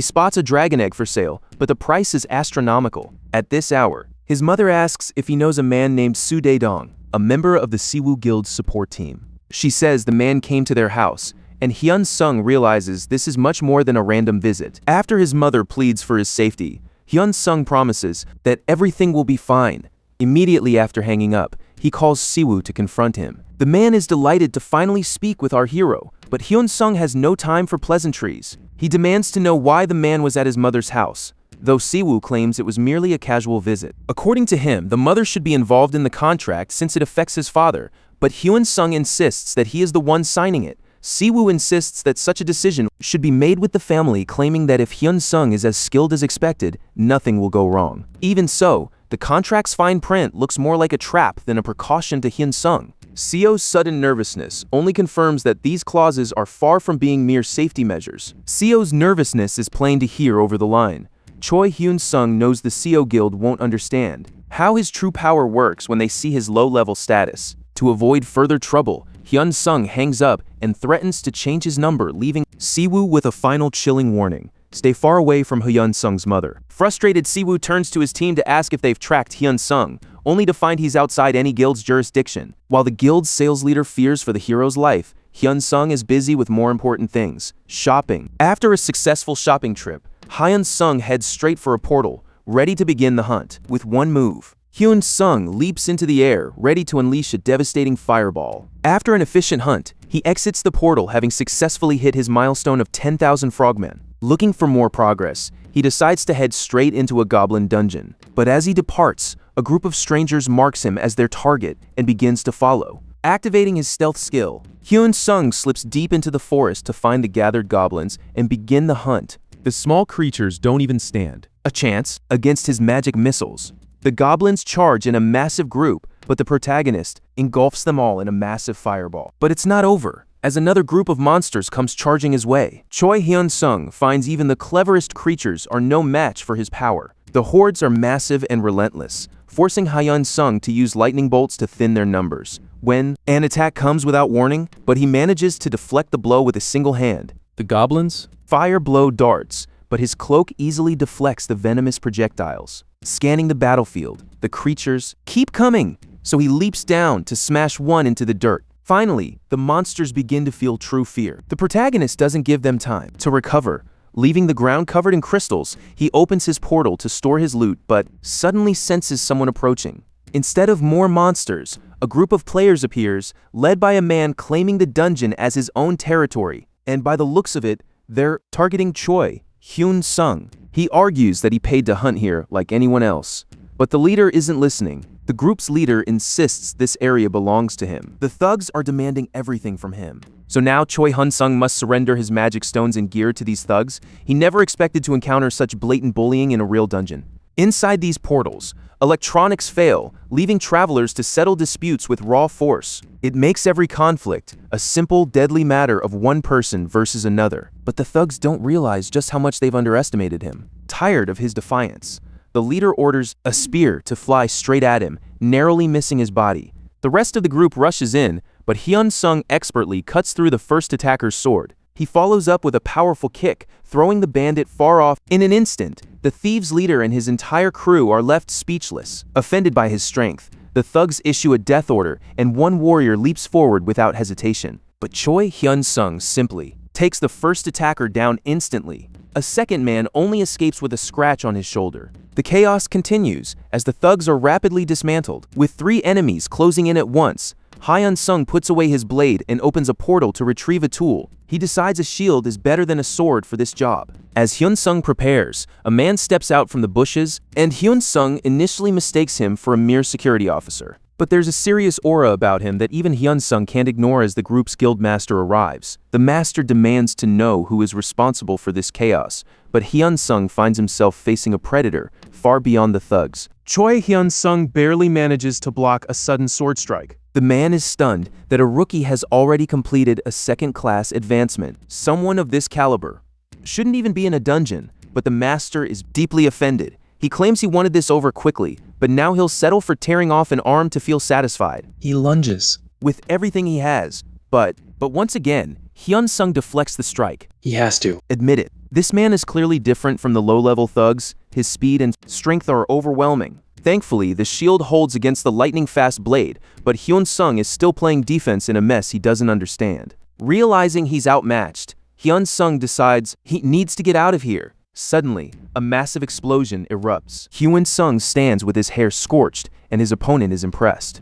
spots a dragon egg for sale, but the price is astronomical. At this hour, his mother asks if he knows a man named Su Daedong, a member of the Siwoo Guild's support team. She says the man came to their house, and Hyunsung realizes this is much more than a random visit. After his mother pleads for his safety, Hyunsung promises that everything will be fine. Immediately after hanging up, he calls Siwoo to confront him. The man is delighted to finally speak with our hero, but Hyunsung has no time for pleasantries. He demands to know why the man was at his mother's house, though Siwoo claims it was merely a casual visit. According to him, the mother should be involved in the contract since it affects his father, but Hyunsung insists that he is the one signing it. Siwoo insists that such a decision should be made with the family, claiming that if Hyunsung is as skilled as expected, nothing will go wrong. Even so, the contract's fine print looks more like a trap than a precaution to Hyunsung. Seo's sudden nervousness only confirms that these clauses are far from being mere safety measures. Seo's nervousness is plain to hear over the line. Choi Hyunsung knows the Seo Guild won't understand how his true power works when they see his low-level status. To avoid further trouble, Hyunsung hangs up and threatens to change his number, leaving Siwoo with a final chilling warning: stay far away from Hyunsung's mother. Frustrated, Siwoo turns to his team to ask if they've tracked Hyunsung, only to find he's outside any guild's jurisdiction. While the guild's sales leader fears for the hero's life, Hyunsung is busy with more important things: shopping. After a successful shopping trip, Hyunsung heads straight for a portal, ready to begin the hunt. With one move, Hyunsung leaps into the air, ready to unleash a devastating fireball. After an efficient hunt, he exits the portal, having successfully hit his milestone of 10,000 frogmen. Looking for more progress, he decides to head straight into a goblin dungeon. But as he departs, a group of strangers marks him as their target and begins to follow. Activating his stealth skill, Hyunseong slips deep into the forest to find the gathered goblins and begin the hunt. The small creatures don't even stand a chance against his magic missiles. The goblins charge in a massive group, but the protagonist engulfs them all in a massive fireball. But it's not over, as another group of monsters comes charging his way. Choi Hyunseong finds even the cleverest creatures are no match for his power. The hordes are massive and relentless, forcing Hyunseong to use lightning bolts to thin their numbers. When an attack comes without warning, but he manages to deflect the blow with a single hand. The goblins fire blow darts, but his cloak easily deflects the venomous projectiles. Scanning the battlefield, the creatures keep coming, so he leaps down to smash one into the dirt. Finally, the monsters begin to feel true fear. The protagonist doesn't give them time to recover. Leaving the ground covered in crystals, he opens his portal to store his loot, but suddenly senses someone approaching. Instead of more monsters, a group of players appears, led by a man claiming the dungeon as his own territory. And by the looks of it, they're targeting Choi Hyunseong. He argues that he paid to hunt here like anyone else. But the leader isn't listening. The group's leader insists this area belongs to him. The thugs are demanding everything from him. So now Choi Hyunseong must surrender his magic stones and gear to these thugs. He never expected to encounter such blatant bullying in a real dungeon. Inside these portals, electronics fail, leaving travelers to settle disputes with raw force. It makes every conflict a simple, deadly matter of one person versus another. But the thugs don't realize just how much they've underestimated him. Tired of his defiance, the leader orders a spear to fly straight at him, narrowly missing his body. The rest of the group rushes in, but Hyunseong expertly cuts through the first attacker's sword. He follows up with a powerful kick, throwing the bandit far off. In an instant, the thieves' leader and his entire crew are left speechless. Offended by his strength, the thugs issue a death order, and one warrior leaps forward without hesitation. But Choi Hyunseong simply takes the first attacker down instantly. A second man only escapes with a scratch on his shoulder. The chaos continues as the thugs are rapidly dismantled. With 3 enemies closing in at once, Hyunseong puts away his blade and opens a portal to retrieve a tool. He decides a shield is better than a sword for this job. As Hyunseong prepares, a man steps out from the bushes, and Hyunseong initially mistakes him for a mere security officer. But there's a serious aura about him that even Hyunseong can't ignore as the group's guild master arrives. The master demands to know who is responsible for this chaos, but Hyunseong finds himself facing a predator far beyond the thugs. Choi Hyunseong barely manages to block a sudden sword strike. The man is stunned that a rookie has already completed a second-class advancement. Someone of this caliber shouldn't even be in a dungeon, but the master is deeply offended. He claims he wanted this over quickly, but now he'll settle for tearing off an arm to feel satisfied. He lunges with everything he has, but once again, Hyunseong deflects the strike. He has to admit it. This man is clearly different from the low-level thugs. His speed and strength are overwhelming. Thankfully, the shield holds against the lightning-fast blade, but Hyunseong is still playing defense in a mess he doesn't understand. Realizing he's outmatched, Hyunseong decides he needs to get out of here. Suddenly, a massive explosion erupts. Hyunseong stands with his hair scorched, and his opponent is impressed.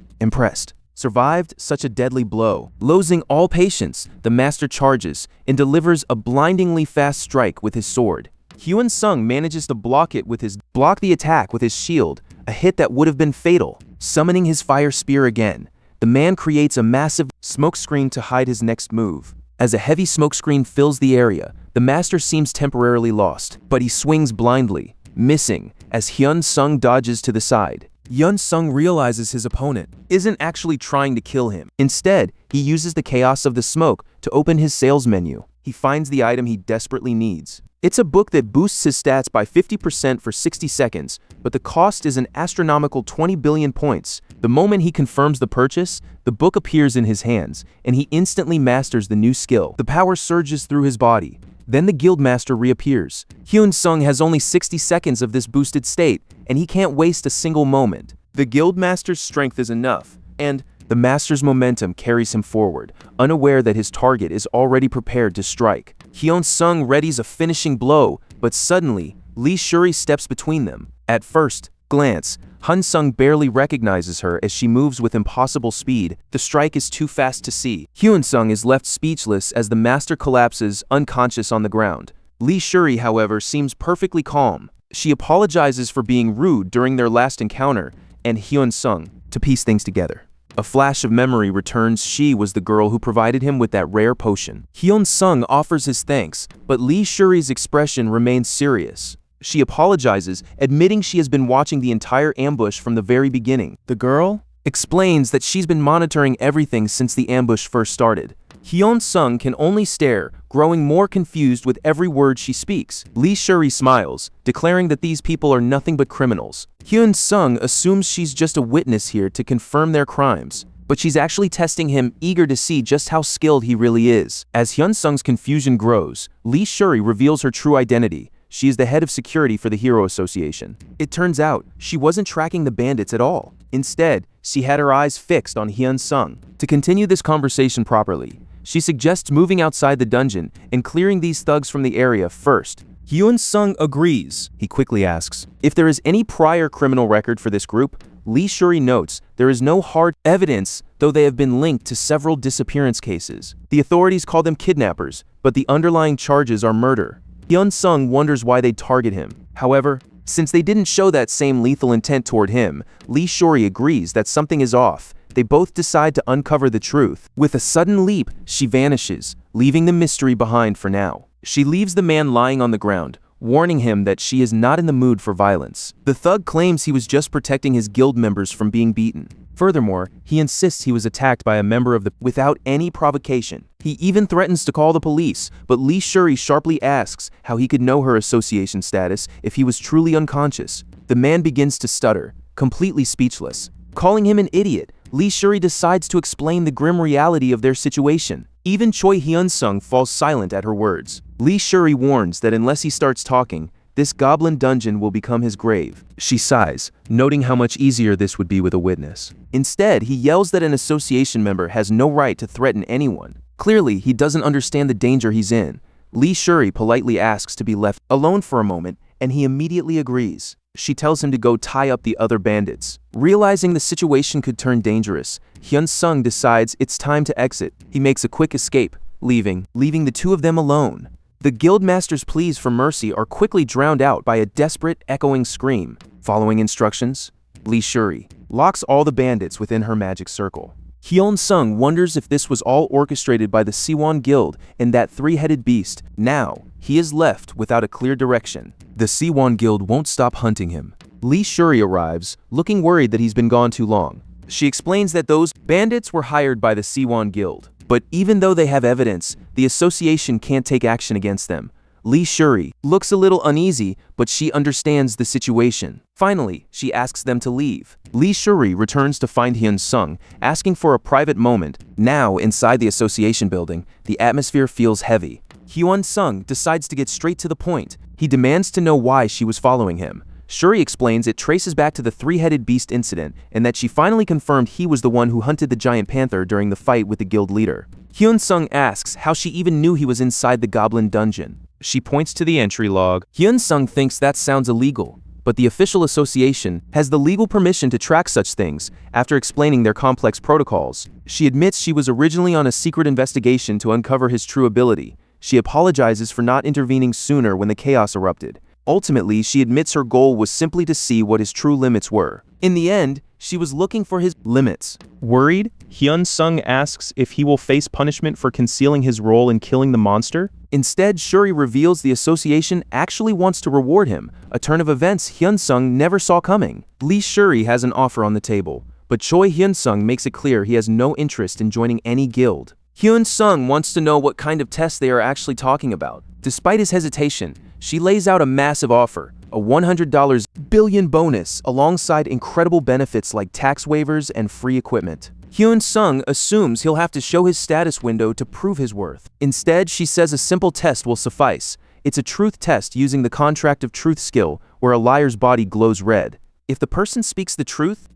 Survived such a deadly blow. Losing all patience, the master charges and delivers a blindingly fast strike with his sword. Hyunseong manages to block the attack with his shield, a hit that would have been fatal. Summoning his fire spear again, the man creates a massive smokescreen to hide his next move. As a heavy smokescreen fills the area, the master seems temporarily lost, but he swings blindly, missing as Hyunseong dodges to the side. Hyunseong realizes his opponent isn't actually trying to kill him. Instead, he uses the chaos of the smoke to open his sales menu. He finds the item he desperately needs. It's a book that boosts his stats by 50% for 60 seconds, but the cost is an astronomical 20 billion points. The moment he confirms the purchase, the book appears in his hands, and he instantly masters the new skill. The power surges through his body. Then the guildmaster reappears. Hyunseong has only 60 seconds of this boosted state, and he can't waste a single moment. The guildmaster's strength is enough, and the master's momentum carries him forward, unaware that his target is already prepared to strike. Hyunseong readies a finishing blow, but suddenly, Lee Shuri steps between them. At first glance, Hyunseong barely recognizes her as she moves with impossible speed. The strike is too fast to see. Hyunseong is left speechless as the master collapses unconscious on the ground. Lee Shuri, however, seems perfectly calm. She apologizes for being rude during their last encounter, and Hyun-sung to piece things together. A flash of memory returns. She was the girl who provided him with that rare potion. Hyun-sung offers his thanks, but Lee Shuri's expression remains serious. She apologizes, admitting she has been watching the entire ambush from the very beginning. The girl explains that she's been monitoring everything since the ambush first started. Hyun-sung can only stare, growing more confused with every word she speaks. Lee Shuri smiles, declaring that these people are nothing but criminals. Hyun-sung assumes she's just a witness here to confirm their crimes, but she's actually testing him, eager to see just how skilled he really is. As Hyun-sung's confusion grows, Lee Shuri reveals her true identity. She is the head of security for the Hero Association. It turns out, she wasn't tracking the bandits at all. Instead, she had her eyes fixed on Hyun-sung. To continue this conversation properly, she suggests moving outside the dungeon and clearing these thugs from the area first. Hyun-sung agrees. He quickly asks if there is any prior criminal record for this group. Lee Shuri notes there is no hard evidence, though they have been linked to several disappearance cases. The authorities call them kidnappers, but the underlying charges are murder. Hyun-sung wonders why they'd target him. However, since they didn't show that same lethal intent toward him, Lee Shuri agrees that something is off. They both decide to uncover the truth. With a sudden leap, she vanishes, leaving the mystery behind for now. She leaves the man lying on the ground, warning him that she is not in the mood for violence. The thug claims he was just protecting his guild members from being beaten. Furthermore, he insists he was attacked by a member of the without any provocation. He even threatens to call the police, but Lee Shuri sharply asks how he could know her association status if he was truly unconscious. The man begins to stutter, completely speechless. Calling him an idiot, Lee Shuri decides to explain the grim reality of their situation. Even Choi Hyunseong falls silent at her words. Lee Shuri warns that unless he starts talking, this goblin dungeon will become his grave. She sighs, noting how much easier this would be with a witness. Instead, he yells that an association member has no right to threaten anyone. Clearly, he doesn't understand the danger he's in. Lee Shuri politely asks to be left alone for a moment, and he immediately agrees. She tells him to go tie up the other bandits. Realizing the situation could turn dangerous, Hyun-sung decides it's time to exit. He makes a quick escape, leaving the two of them alone. The guildmaster's pleas for mercy are quickly drowned out by a desperate, echoing scream. Following instructions, Lee Shuri locks all the bandits within her magic circle. Hyun-sung wonders if this was all orchestrated by the Siwon Guild and that three-headed beast. Now, he is left without a clear direction. The Siwon Guild won't stop hunting him. Lee Shuri arrives, looking worried that he's been gone too long. She explains that those bandits were hired by the Siwon Guild, but even though they have evidence, the association can't take action against them. Lee Shuri looks a little uneasy, but she understands the situation. Finally, she asks them to leave. Lee Shuri returns to find Hyun-sung, asking for a private moment. Now, inside the association building, the atmosphere feels heavy. Hyun-sung decides to get straight to the point. He demands to know why she was following him. Shuri explains it traces back to the three-headed beast incident and that she finally confirmed he was the one who hunted the giant panther during the fight with the guild leader. Hyun-sung asks how she even knew he was inside the goblin dungeon. She points to the entry log. Hyun-sung thinks that sounds illegal, but the official association has the legal permission to track such things. After explaining their complex protocols, she admits she was originally on a secret investigation to uncover his true ability. She apologizes for not intervening sooner when the chaos erupted. Ultimately, she admits her goal was simply to see what his true limits were. In the end, she was looking for his limits. Worried, Hyun-sung asks if he will face punishment for concealing his role in killing the monster. Instead, Shuri reveals the association actually wants to reward him, a turn of events Hyun-sung never saw coming. Lee Shuri has an offer on the table, but Choi Hyunseong makes it clear he has no interest in joining any guild. Hyun-sung wants to know what kind of test they are actually talking about. Despite his hesitation, she lays out a massive offer, a $100 billion bonus alongside incredible benefits like tax waivers and free equipment. Hyun-sung assumes he'll have to show his status window to prove his worth. Instead, she says a simple test will suffice. It's a truth test using the contract of truth skill, where a liar's body glows red. If the person speaks the truth,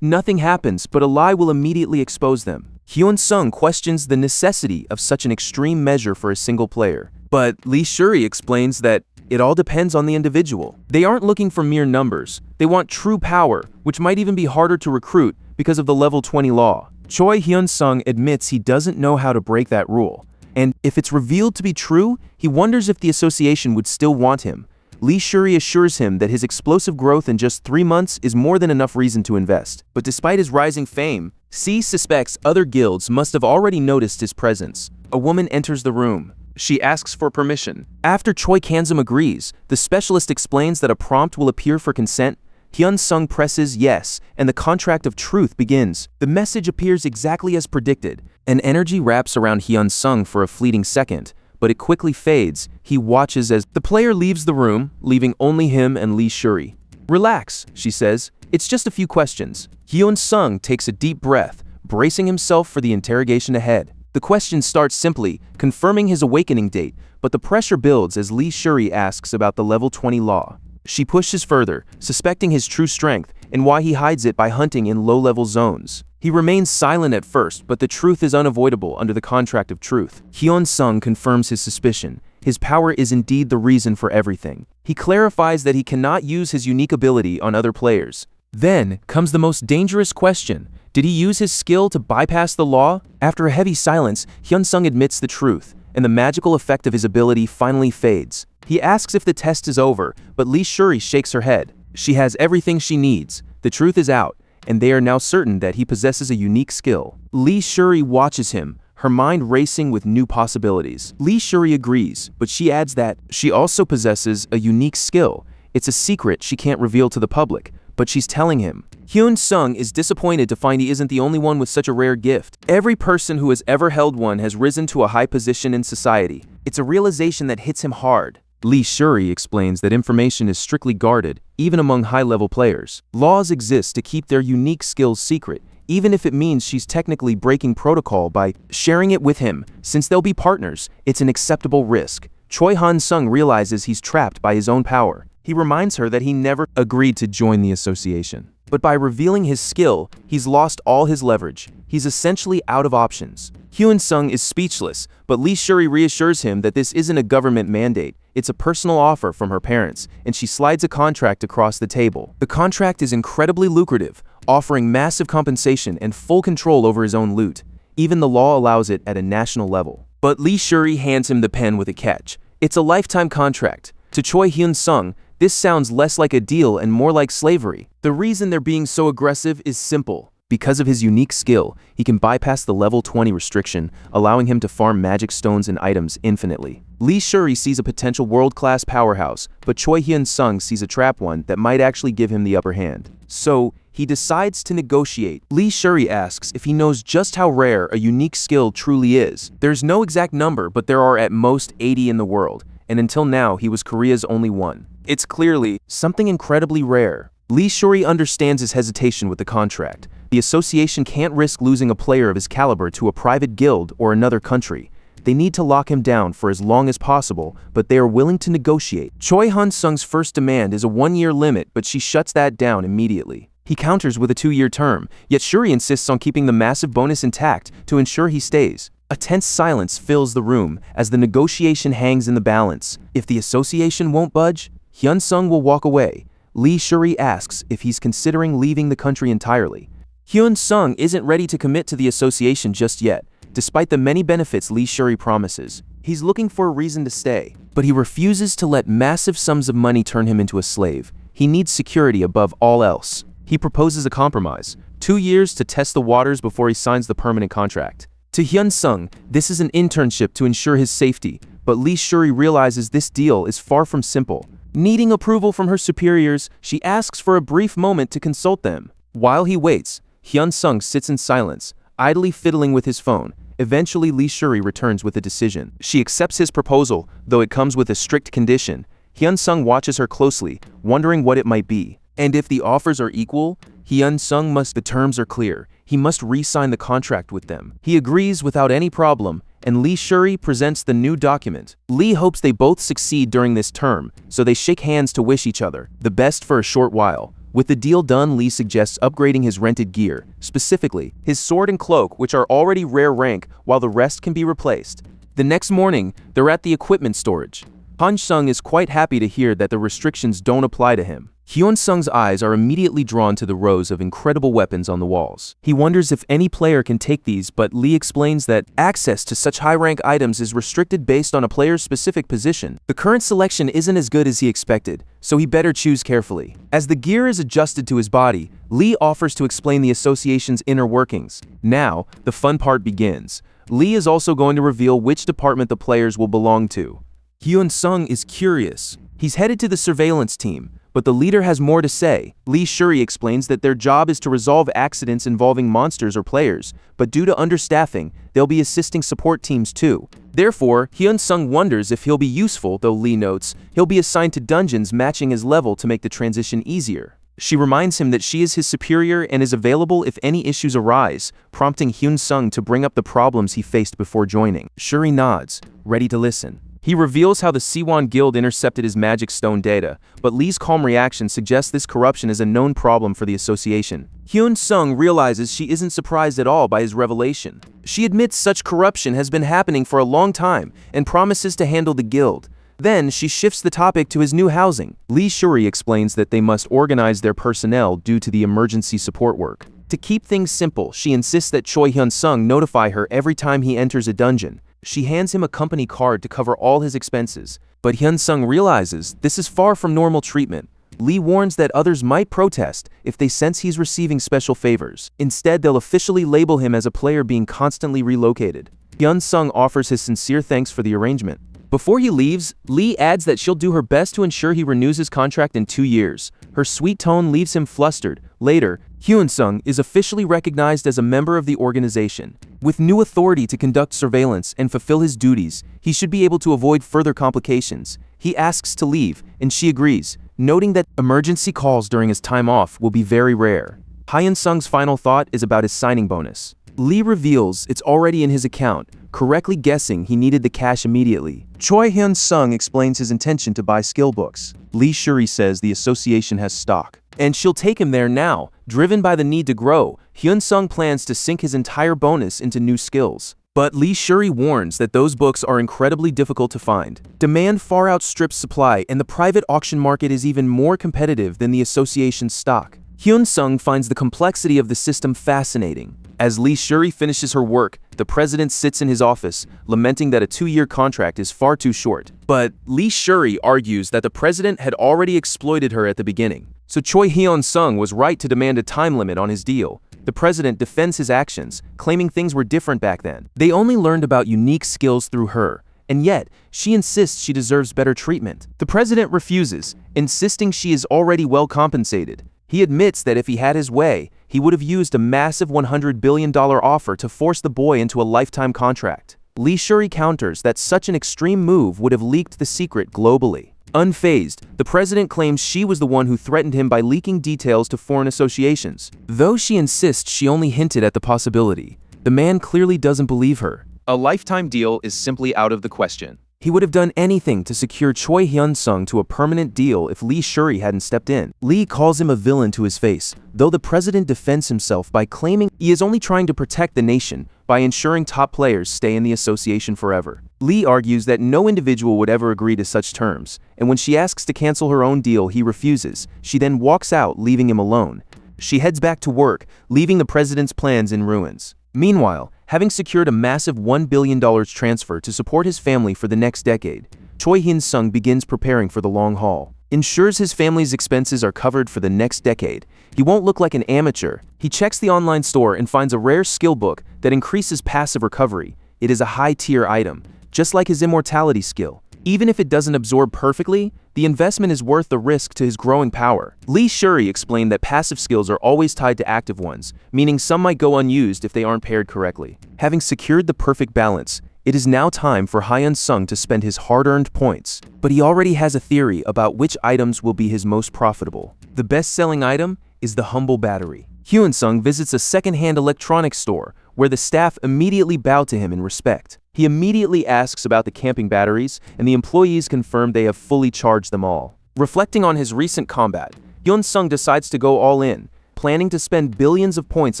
nothing happens, but a lie will immediately expose them. Hyun-sung questions the necessity of such an extreme measure for a single player. But Lee Shuri explains that it all depends on the individual. They aren't looking for mere numbers. They want true power, which might even be harder to recruit because of the level 20 law. Choi Hyun-sung admits he doesn't know how to break that rule. And if it's revealed to be true, he wonders if the association would still want him. Lee Shuri assures him that his explosive growth in just 3 months is more than enough reason to invest. But despite his rising fame, C suspects other guilds must have already noticed his presence. A woman enters the room. She asks for permission. After Choi Hyunseong agrees, the specialist explains that a prompt will appear for consent. Hyunseong presses yes, and the contract of truth begins. The message appears exactly as predicted. An energy wraps around Hyunseong for a fleeting second, but it quickly fades. He watches as the player leaves the room, leaving only him and Lee Shuri. "Relax," she says. "It's just a few questions." Hyunseong takes a deep breath, bracing himself for the interrogation ahead. The question starts simply, confirming his awakening date, but the pressure builds as Lee Shuri asks about the level 20 law. She pushes further, suspecting his true strength and why he hides it by hunting in low-level zones. He remains silent at first, but the truth is unavoidable under the contract of truth. Hyunseong confirms his suspicion. His power is indeed the reason for everything. He clarifies that he cannot use his unique ability on other players. Then comes the most dangerous question. Did he use his skill to bypass the law? After a heavy silence, Hyunseong admits the truth, and the magical effect of his ability finally fades. He asks if the test is over, but Lee Shuri shakes her head. She has everything she needs. The truth is out, and they are now certain that he possesses a unique skill. Lee Shuri watches him, her mind racing with new possibilities. Lee Shuri agrees, but she adds that she also possesses a unique skill. It's a secret she can't reveal to the public, but she's telling him. Hyunseong is disappointed to find he isn't the only one with such a rare gift. Every person who has ever held one has risen to a high position in society. It's a realization that hits him hard. Lee Shuri explains that information is strictly guarded, even among high-level players. Laws exist to keep their unique skills secret, even if it means she's technically breaking protocol by sharing it with him. Since they'll be partners, it's an acceptable risk. Choi Hyunseong realizes he's trapped by his own power. He reminds her that he never agreed to join the association. But by revealing his skill, he's lost all his leverage. He's essentially out of options. Hyunseong is speechless, but Lee Shuri reassures him that this isn't a government mandate. It's a personal offer from her parents, and she slides a contract across the table. The contract is incredibly lucrative, offering massive compensation and full control over his own loot. Even the law allows it at a national level. But Lee Shuri hands him the pen with a catch. It's a lifetime contract. To Choi Hyunseong, this sounds less like a deal and more like slavery. The reason they're being so aggressive is simple. Because of his unique skill, he can bypass the level 20 restriction, allowing him to farm magic stones and items infinitely. Lee Shuri sees a potential world-class powerhouse, but Choi Hyunseong sees a trap one that might actually give him the upper hand. So, he decides to negotiate. Lee Shuri asks if he knows just how rare a unique skill truly is. There's no exact number, but there are at most 80 in the world, and until now he was Korea's only one. It's clearly something incredibly rare. Lee Shuri understands his hesitation with the contract. The association can't risk losing a player of his caliber to a private guild or another country. They need to lock him down for as long as possible, but they are willing to negotiate. Choi Hyunseong's first demand is a 1-year limit, but she shuts that down immediately. He counters with a 2-year term, yet Shuri insists on keeping the massive bonus intact to ensure he stays. A tense silence fills the room as the negotiation hangs in the balance. If the association won't budge, Hyunseong will walk away. Lee Shuri asks if he's considering leaving the country entirely. Hyunseong isn't ready to commit to the association just yet, despite the many benefits Lee Shuri promises. He's looking for a reason to stay, but he refuses to let massive sums of money turn him into a slave. He needs security above all else. He proposes a compromise, 2 years to test the waters before he signs the permanent contract. To Hyunseong, this is an internship to ensure his safety, but Lee Shuri realizes this deal is far from simple. Needing approval from her superiors, she asks for a brief moment to consult them. While he waits, Hyunseong sits in silence, idly fiddling with his phone. Eventually, Lee Shuri returns with a decision. She accepts his proposal, though it comes with a strict condition. Hyunseong watches her closely, wondering what it might be. And if the offers are equal, Hyunseong must. The terms are clear. He must re-sign the contract with them. He agrees without any problem, and Lee Shuri presents the new document. Lee hopes they both succeed during this term, so they shake hands to wish each other the best for a short while. With the deal done, Lee suggests upgrading his rented gear, specifically his sword and cloak, which are already rare rank, while the rest can be replaced. The next morning, they're at the equipment storage. Hyunseong is quite happy to hear that the restrictions don't apply to him. Hyun-sung's eyes are immediately drawn to the rows of incredible weapons on the walls. He wonders if any player can take these, but Lee explains that access to such high-rank items is restricted based on a player's specific position. The current selection isn't as good as he expected, so he better choose carefully. As the gear is adjusted to his body, Lee offers to explain the association's inner workings. Now, the fun part begins. Lee is also going to reveal which department the players will belong to. Hyun-sung is curious. He's headed to the surveillance team, but the leader has more to say. Lee Shuri explains that their job is to resolve accidents involving monsters or players, but due to understaffing, they'll be assisting support teams too. Therefore, Hyun-sung wonders if he'll be useful, though Lee notes he'll be assigned to dungeons matching his level to make the transition easier. She reminds him that she is his superior and is available if any issues arise, prompting Hyun-sung to bring up the problems he faced before joining. Shuri nods, ready to listen. He reveals how the Siwon Guild intercepted his magic stone data, but Lee's calm reaction suggests this corruption is a known problem for the association. Hyun-sung realizes she isn't surprised at all by his revelation. She admits such corruption has been happening for a long time and promises to handle the guild. Then she shifts the topic to his new housing. Lee Shuri explains that they must organize their personnel due to the emergency support work. To keep things simple, she insists that Choi Hyun-sung notify her every time he enters a dungeon. She hands him a company card to cover all his expenses, but Hyun-sung realizes this is far from normal treatment. Lee warns that others might protest if they sense he's receiving special favors. Instead, they'll officially label him as a player being constantly relocated. Hyun-sung offers his sincere thanks for the arrangement. Before he leaves, Lee adds that she'll do her best to ensure he renews his contract in 2 years. Her sweet tone leaves him flustered. Later, Hyun-sung is officially recognized as a member of the organization. With new authority to conduct surveillance and fulfill his duties, he should be able to avoid further complications. He asks to leave, and she agrees, noting that emergency calls during his time off will be very rare. Hyun-sung's final thought is about his signing bonus. Lee reveals it's already in his account, correctly guessing he needed the cash immediately. Choi Hyun-sung explains his intention to buy skill books. Lee Shuri says the association has stock, and she'll take him there now. Driven by the need to grow, Hyun-sung plans to sink his entire bonus into new skills. But Lee Shuri warns that those books are incredibly difficult to find. Demand far outstrips supply, and the private auction market is even more competitive than the association's stock. Hyun-sung finds the complexity of the system fascinating. As Lee Shuri finishes her work, the president sits in his office, lamenting that a 2-year contract is far too short. But Lee Shuri argues that the president had already exploited her at the beginning, so Choi Hyun-sung was right to demand a time limit on his deal. The president defends his actions, claiming things were different back then. They only learned about unique skills through her, and yet she insists she deserves better treatment. The president refuses, insisting she is already well compensated. He admits that if he had his way, he would have used a massive $100 billion offer to force the boy into a lifetime contract. Lee Shuri counters that such an extreme move would have leaked the secret globally. Unfazed, the president claims she was the one who threatened him by leaking details to foreign associations. Though she insists she only hinted at the possibility, the man clearly doesn't believe her. A lifetime deal is simply out of the question. He would have done anything to secure Choi Hyun-sung to a permanent deal if Lee Shuri hadn't stepped in. Lee calls him a villain to his face, though the president defends himself by claiming he is only trying to protect the nation by ensuring top players stay in the association forever. Lee argues that no individual would ever agree to such terms, and when she asks to cancel her own deal, he refuses. She then walks out, leaving him alone. She heads back to work, leaving the president's plans in ruins. Meanwhile, having secured a massive $1 billion transfer to support his family for the next decade, Choi Hyun-sung begins preparing for the long haul. Ensures his family's expenses are covered for the next decade. He won't look like an amateur. He checks the online store and finds a rare skill book that increases passive recovery. It is a high-tier item, just like his immortality skill. Even if it doesn't absorb perfectly, the investment is worth the risk to his growing power. Lee Shuri explained that passive skills are always tied to active ones, meaning some might go unused if they aren't paired correctly. Having secured the perfect balance, it is now time for Hyun-sung to spend his hard-earned points, but he already has a theory about which items will be his most profitable. The best-selling item is the humble battery. Hyun-sung visits a second-hand electronics store, where the staff immediately bow to him in respect. He immediately asks about the camping batteries, and the employees confirm they have fully charged them all. Reflecting on his recent combat, Hyun-sung decides to go all in, planning to spend billions of points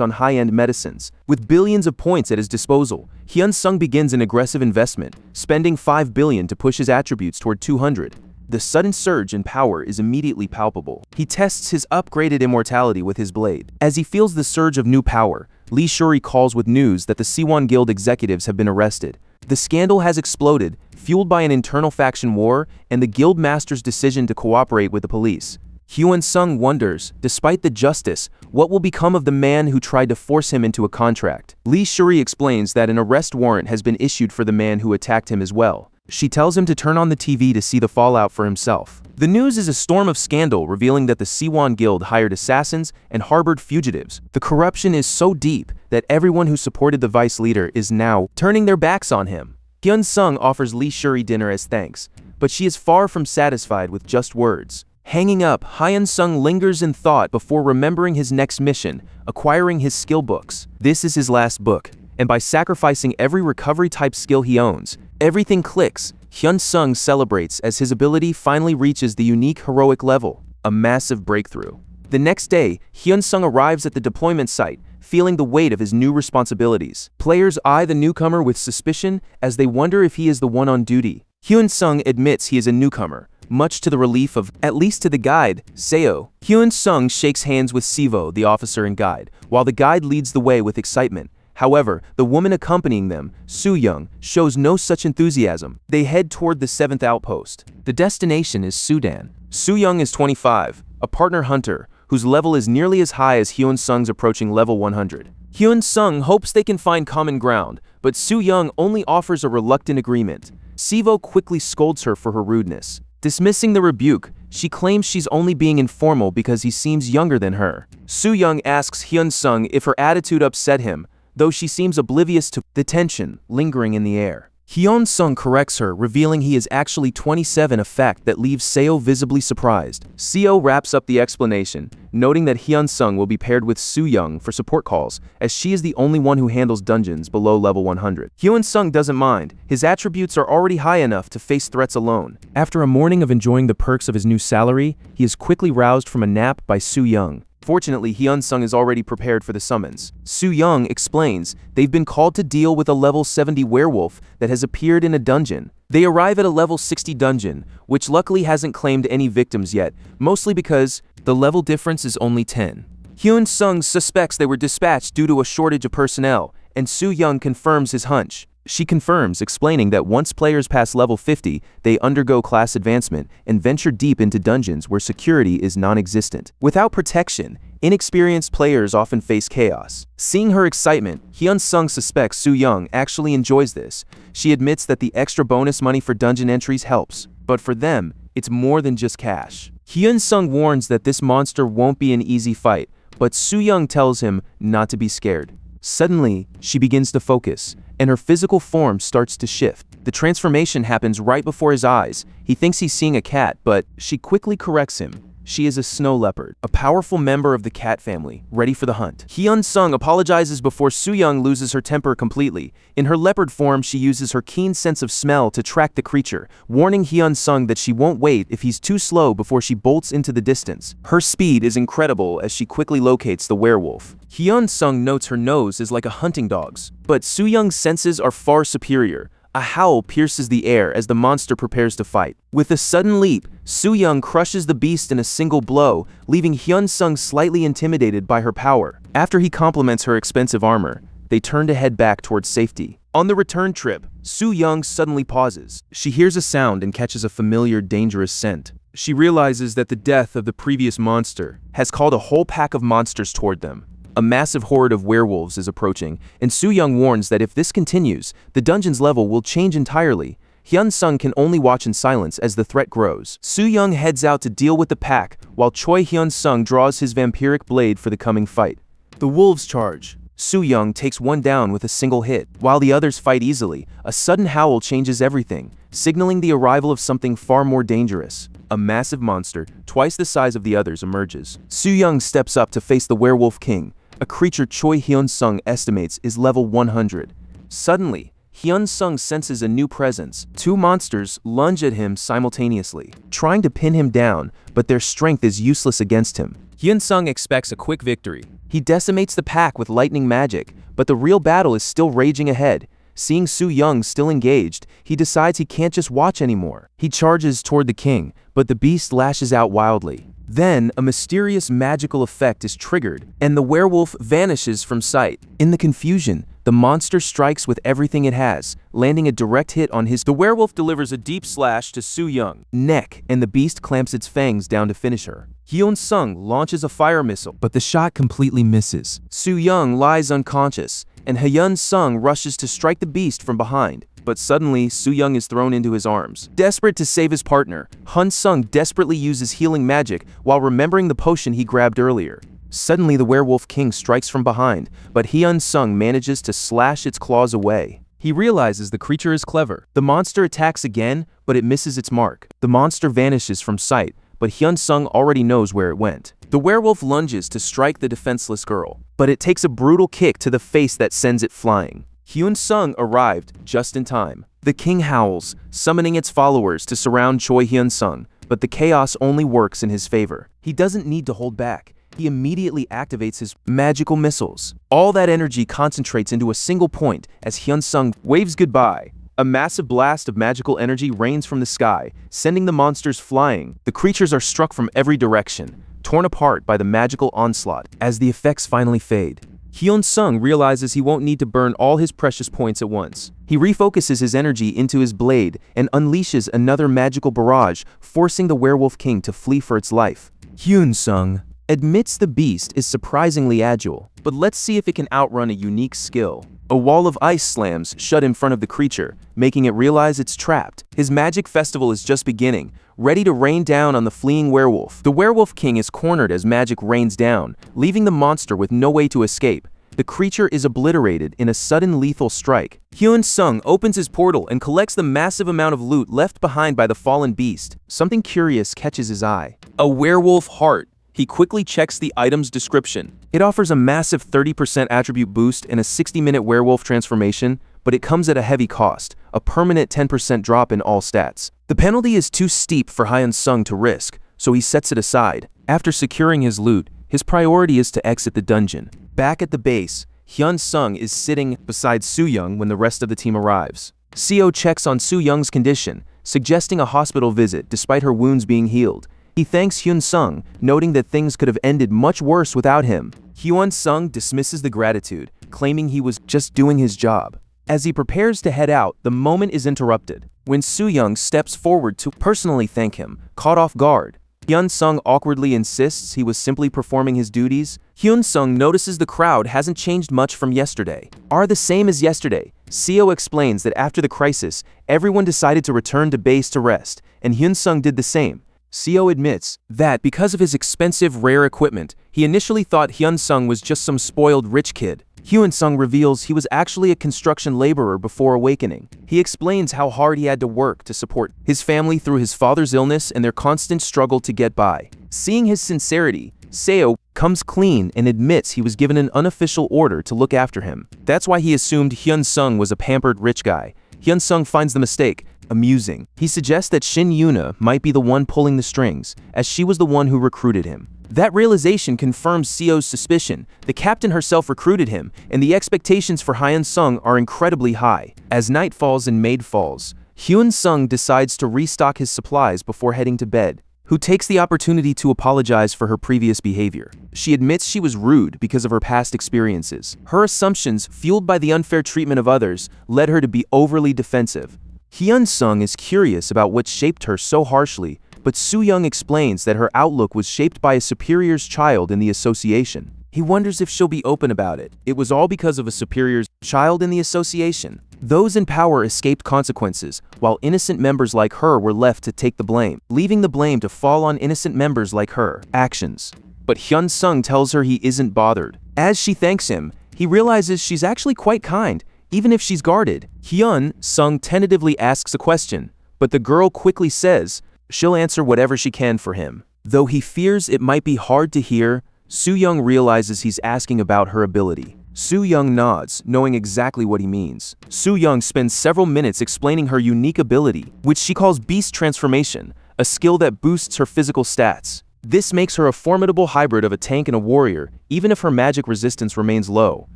on high-end medicines. With billions of points at his disposal, Hyun-sung begins an aggressive investment, spending $5 billion to push his attributes toward 200. The sudden surge in power is immediately palpable. He tests his upgraded immortality with his blade. As he feels the surge of new power, Lee Shuri calls with news that the Siwon Guild executives have been arrested. The scandal has exploded, fueled by an internal faction war and the guild master's decision to cooperate with the police. Hyunseong wonders, despite the justice, what will become of the man who tried to force him into a contract. Lee Shuri explains that an arrest warrant has been issued for the man who attacked him as well. She tells him to turn on the TV to see the fallout for himself. The news is a storm of scandal revealing that the Siwon Guild hired assassins and harbored fugitives. The corruption is so deep that everyone who supported the vice leader is now turning their backs on him. Hyunseong offers Lee Shuri dinner as thanks, but she is far from satisfied with just words. Hanging up, Hyunseong lingers in thought before remembering his next mission, acquiring his skill books. This is his last book, and by sacrificing every recovery-type skill he owns, everything clicks. Hyunseong celebrates as his ability finally reaches the unique heroic level, a massive breakthrough. The next day, Hyunseong arrives at the deployment site, feeling the weight of his new responsibilities. Players eye the newcomer with suspicion as they wonder if he is the one on duty. Hyunseong admits he is a newcomer, much to the relief of, at least to the guide, Seo. Hyunseong shakes hands with Sivo, the officer and guide, while the guide leads the way with excitement. However, the woman accompanying them, Soo-young, shows no such enthusiasm. They head toward the 7th outpost. The destination is Sudan. Soo-young is 25, a partner hunter, whose level is nearly as high as Hyunseong's approaching level 100. Hyunseong hopes they can find common ground, but Soo-young only offers a reluctant agreement. Sivo quickly scolds her for her rudeness. Dismissing the rebuke, she claims she's only being informal because he seems younger than her. Soo-young asks Hyunseong if her attitude upset him, though she seems oblivious to the tension lingering in the air. Hyunseong corrects her, revealing he is actually 27, a fact that leaves Seo visibly surprised. Seo wraps up the explanation, noting that Hyunseong will be paired with Soo-young for support calls, as she is the only one who handles dungeons below level 100. Hyunseong doesn't mind. His attributes are already high enough to face threats alone. After a morning of enjoying the perks of his new salary, he is quickly roused from a nap by Soo-young. Fortunately, Hyunseong is already prepared for the summons. Soo-young explains they've been called to deal with a level 70 werewolf that has appeared in a dungeon. They arrive at a level 60 dungeon, which luckily hasn't claimed any victims yet, mostly because the level difference is only 10. Hyunseong suspects they were dispatched due to a shortage of personnel, and Soo-young confirms his hunch. She confirms, explaining that once players pass level 50, they undergo class advancement and venture deep into dungeons where security is non-existent. Without protection, inexperienced players often face chaos. Seeing her excitement, Hyunseong suspects Soo-young actually enjoys this. She admits that the extra bonus money for dungeon entries helps, but for them, it's more than just cash. Hyunseong warns that this monster won't be an easy fight, but Soo-young tells him not to be scared. Suddenly, she begins to focus, and her physical form starts to shift. The transformation happens right before his eyes. He thinks he's seeing a cat, but she quickly corrects him. She is a snow leopard, a powerful member of the cat family, ready for the hunt. Hyunseong apologizes before Soo-young loses her temper completely. In her leopard form, she uses her keen sense of smell to track the creature, warning Hyunseong that she won't wait if he's too slow before she bolts into the distance. Her speed is incredible as she quickly locates the werewolf. Hyunseong notes her nose is like a hunting dog's, but Soo-young's senses are far superior. A howl pierces the air as the monster prepares to fight. With a sudden leap, Soo-young crushes the beast in a single blow, leaving Hyunseong slightly intimidated by her power. After he compliments her expensive armor, they turn to head back towards safety. On the return trip, Soo-young suddenly pauses. She hears a sound and catches a familiar, dangerous scent. She realizes that the death of the previous monster has called a whole pack of monsters toward them. A massive horde of werewolves is approaching, and Soo-young warns that if this continues, the dungeon's level will change entirely. Hyunseong can only watch in silence as the threat grows. Soo-young heads out to deal with the pack, while Choi Hyunseong draws his vampiric blade for the coming fight. The wolves charge. Soo-young takes one down with a single hit. While the others fight easily, a sudden howl changes everything, signaling the arrival of something far more dangerous. A massive monster, twice the size of the others, emerges. Soo-young steps up to face the werewolf king, a creature Choi Hyunseong estimates is level 100. Suddenly, Hyunseong senses a new presence. Two monsters lunge at him simultaneously, trying to pin him down, but their strength is useless against him. Hyunseong expects a quick victory. He decimates the pack with lightning magic, but the real battle is still raging ahead. Seeing Soo Young still engaged, he decides he can't just watch anymore. He charges toward the king, but the beast lashes out wildly. Then, a mysterious magical effect is triggered, and the werewolf vanishes from sight. In the confusion, the monster strikes with everything it has, landing a direct hit on his. The werewolf delivers a deep slash to Soo Young's neck, and the beast clamps its fangs down to finish her. Hyun-sung launches a fire missile, but the shot completely misses. Soo Young lies unconscious, and Hyun-sung rushes to strike the beast from behind. But suddenly, Soo Young is thrown into his arms. Desperate to save his partner, Hyun-sung desperately uses healing magic while remembering the potion he grabbed earlier. Suddenly, the werewolf king strikes from behind, but Hyun-sung manages to slash its claws away. He realizes the creature is clever. The monster attacks again, but it misses its mark. The monster vanishes from sight, but Hyun-sung already knows where it went. The werewolf lunges to strike the defenseless girl, but it takes a brutal kick to the face that sends it flying. Hyun-sung arrived just in time. The king howls, summoning its followers to surround Choi Hyunseong, but the chaos only works in his favor. He doesn't need to hold back. He immediately activates his magical missiles. All that energy concentrates into a single point as Hyun-sung waves goodbye. A massive blast of magical energy rains from the sky, sending the monsters flying. The creatures are struck from every direction, torn apart by the magical onslaught. As the effects finally fade, Hyun-sung realizes he won't need to burn all his precious points at once. He refocuses his energy into his blade and unleashes another magical barrage, forcing the werewolf king to flee for its life. Hyun-sung admits the beast is surprisingly agile, but let's see if it can outrun a unique skill. A wall of ice slams shut in front of the creature, making it realize it's trapped. His magic festival is just beginning, ready to rain down on the fleeing werewolf. The werewolf king is cornered as magic rains down, leaving the monster with no way to escape. The creature is obliterated in a sudden lethal strike. Hyun-sung opens his portal and collects the massive amount of loot left behind by the fallen beast. Something curious catches his eye. A werewolf heart. He quickly checks the item's description. It offers a massive 30% attribute boost and a 60-minute werewolf transformation, but it comes at a heavy cost, a permanent 10% drop in all stats. The penalty is too steep for Hyun-sung to risk, so he sets it aside. After securing his loot, his priority is to exit the dungeon. Back at the base, Hyun-sung is sitting beside Soo Young when the rest of the team arrives. Seo checks on Soo Young's condition, suggesting a hospital visit despite her wounds being healed. He thanks Hyun-sung, noting that things could have ended much worse without him. Hyun-sung dismisses the gratitude, claiming he was just doing his job. As he prepares to head out, the moment is interrupted when Soo Young steps forward to personally thank him, caught off guard. Hyun-sung awkwardly insists he was simply performing his duties. Hyun-sung notices the crowd hasn't changed much from yesterday. Are the same as yesterday. Seo explains that after the crisis, everyone decided to return to base to rest, and Hyun-sung did the same. Seo admits that because of his expensive, rare equipment, he initially thought Hyun-sung was just some spoiled rich kid. Hyun-sung reveals he was actually a construction laborer before awakening. He explains how hard he had to work to support his family through his father's illness and their constant struggle to get by. Seeing his sincerity, Seo comes clean and admits he was given an unofficial order to look after him. That's why he assumed Hyun-sung was a pampered rich guy. Hyun-sung finds the mistake amusing. He suggests that Shin Yuna might be the one pulling the strings, as she was the one who recruited him. That realization confirms Seo's suspicion. The captain herself recruited him, and the expectations for Hyun-sung are incredibly high. As night falls and maid falls, Hyun-sung decides to restock his supplies before heading to bed. Who takes the opportunity to apologize for her previous behavior. She admits she was rude because of her past experiences. Her assumptions, fueled by the unfair treatment of others, led her to be overly defensive. Hyun-sung is curious about what shaped her so harshly, but Soo Young explains that her outlook was shaped by a superior's child in the association. He wonders if she'll be open about it. It was all because of a superior's child in the association. Those in power escaped consequences, while innocent members like her were left to take the blame, leaving the blame to fall on innocent members like her actions. But Hyun-sung tells her he isn't bothered. As she thanks him, he realizes she's actually quite kind, even if she's guarded. Hyun-sung tentatively asks a question, but the girl quickly says she'll answer whatever she can for him. Though he fears it might be hard to hear, Soo Young realizes he's asking about her ability. Soo Young nods, knowing exactly what he means. Soo Young spends several minutes explaining her unique ability, which she calls Beast Transformation, a skill that boosts her physical stats. This makes her a formidable hybrid of a tank and a warrior, even if her magic resistance remains low.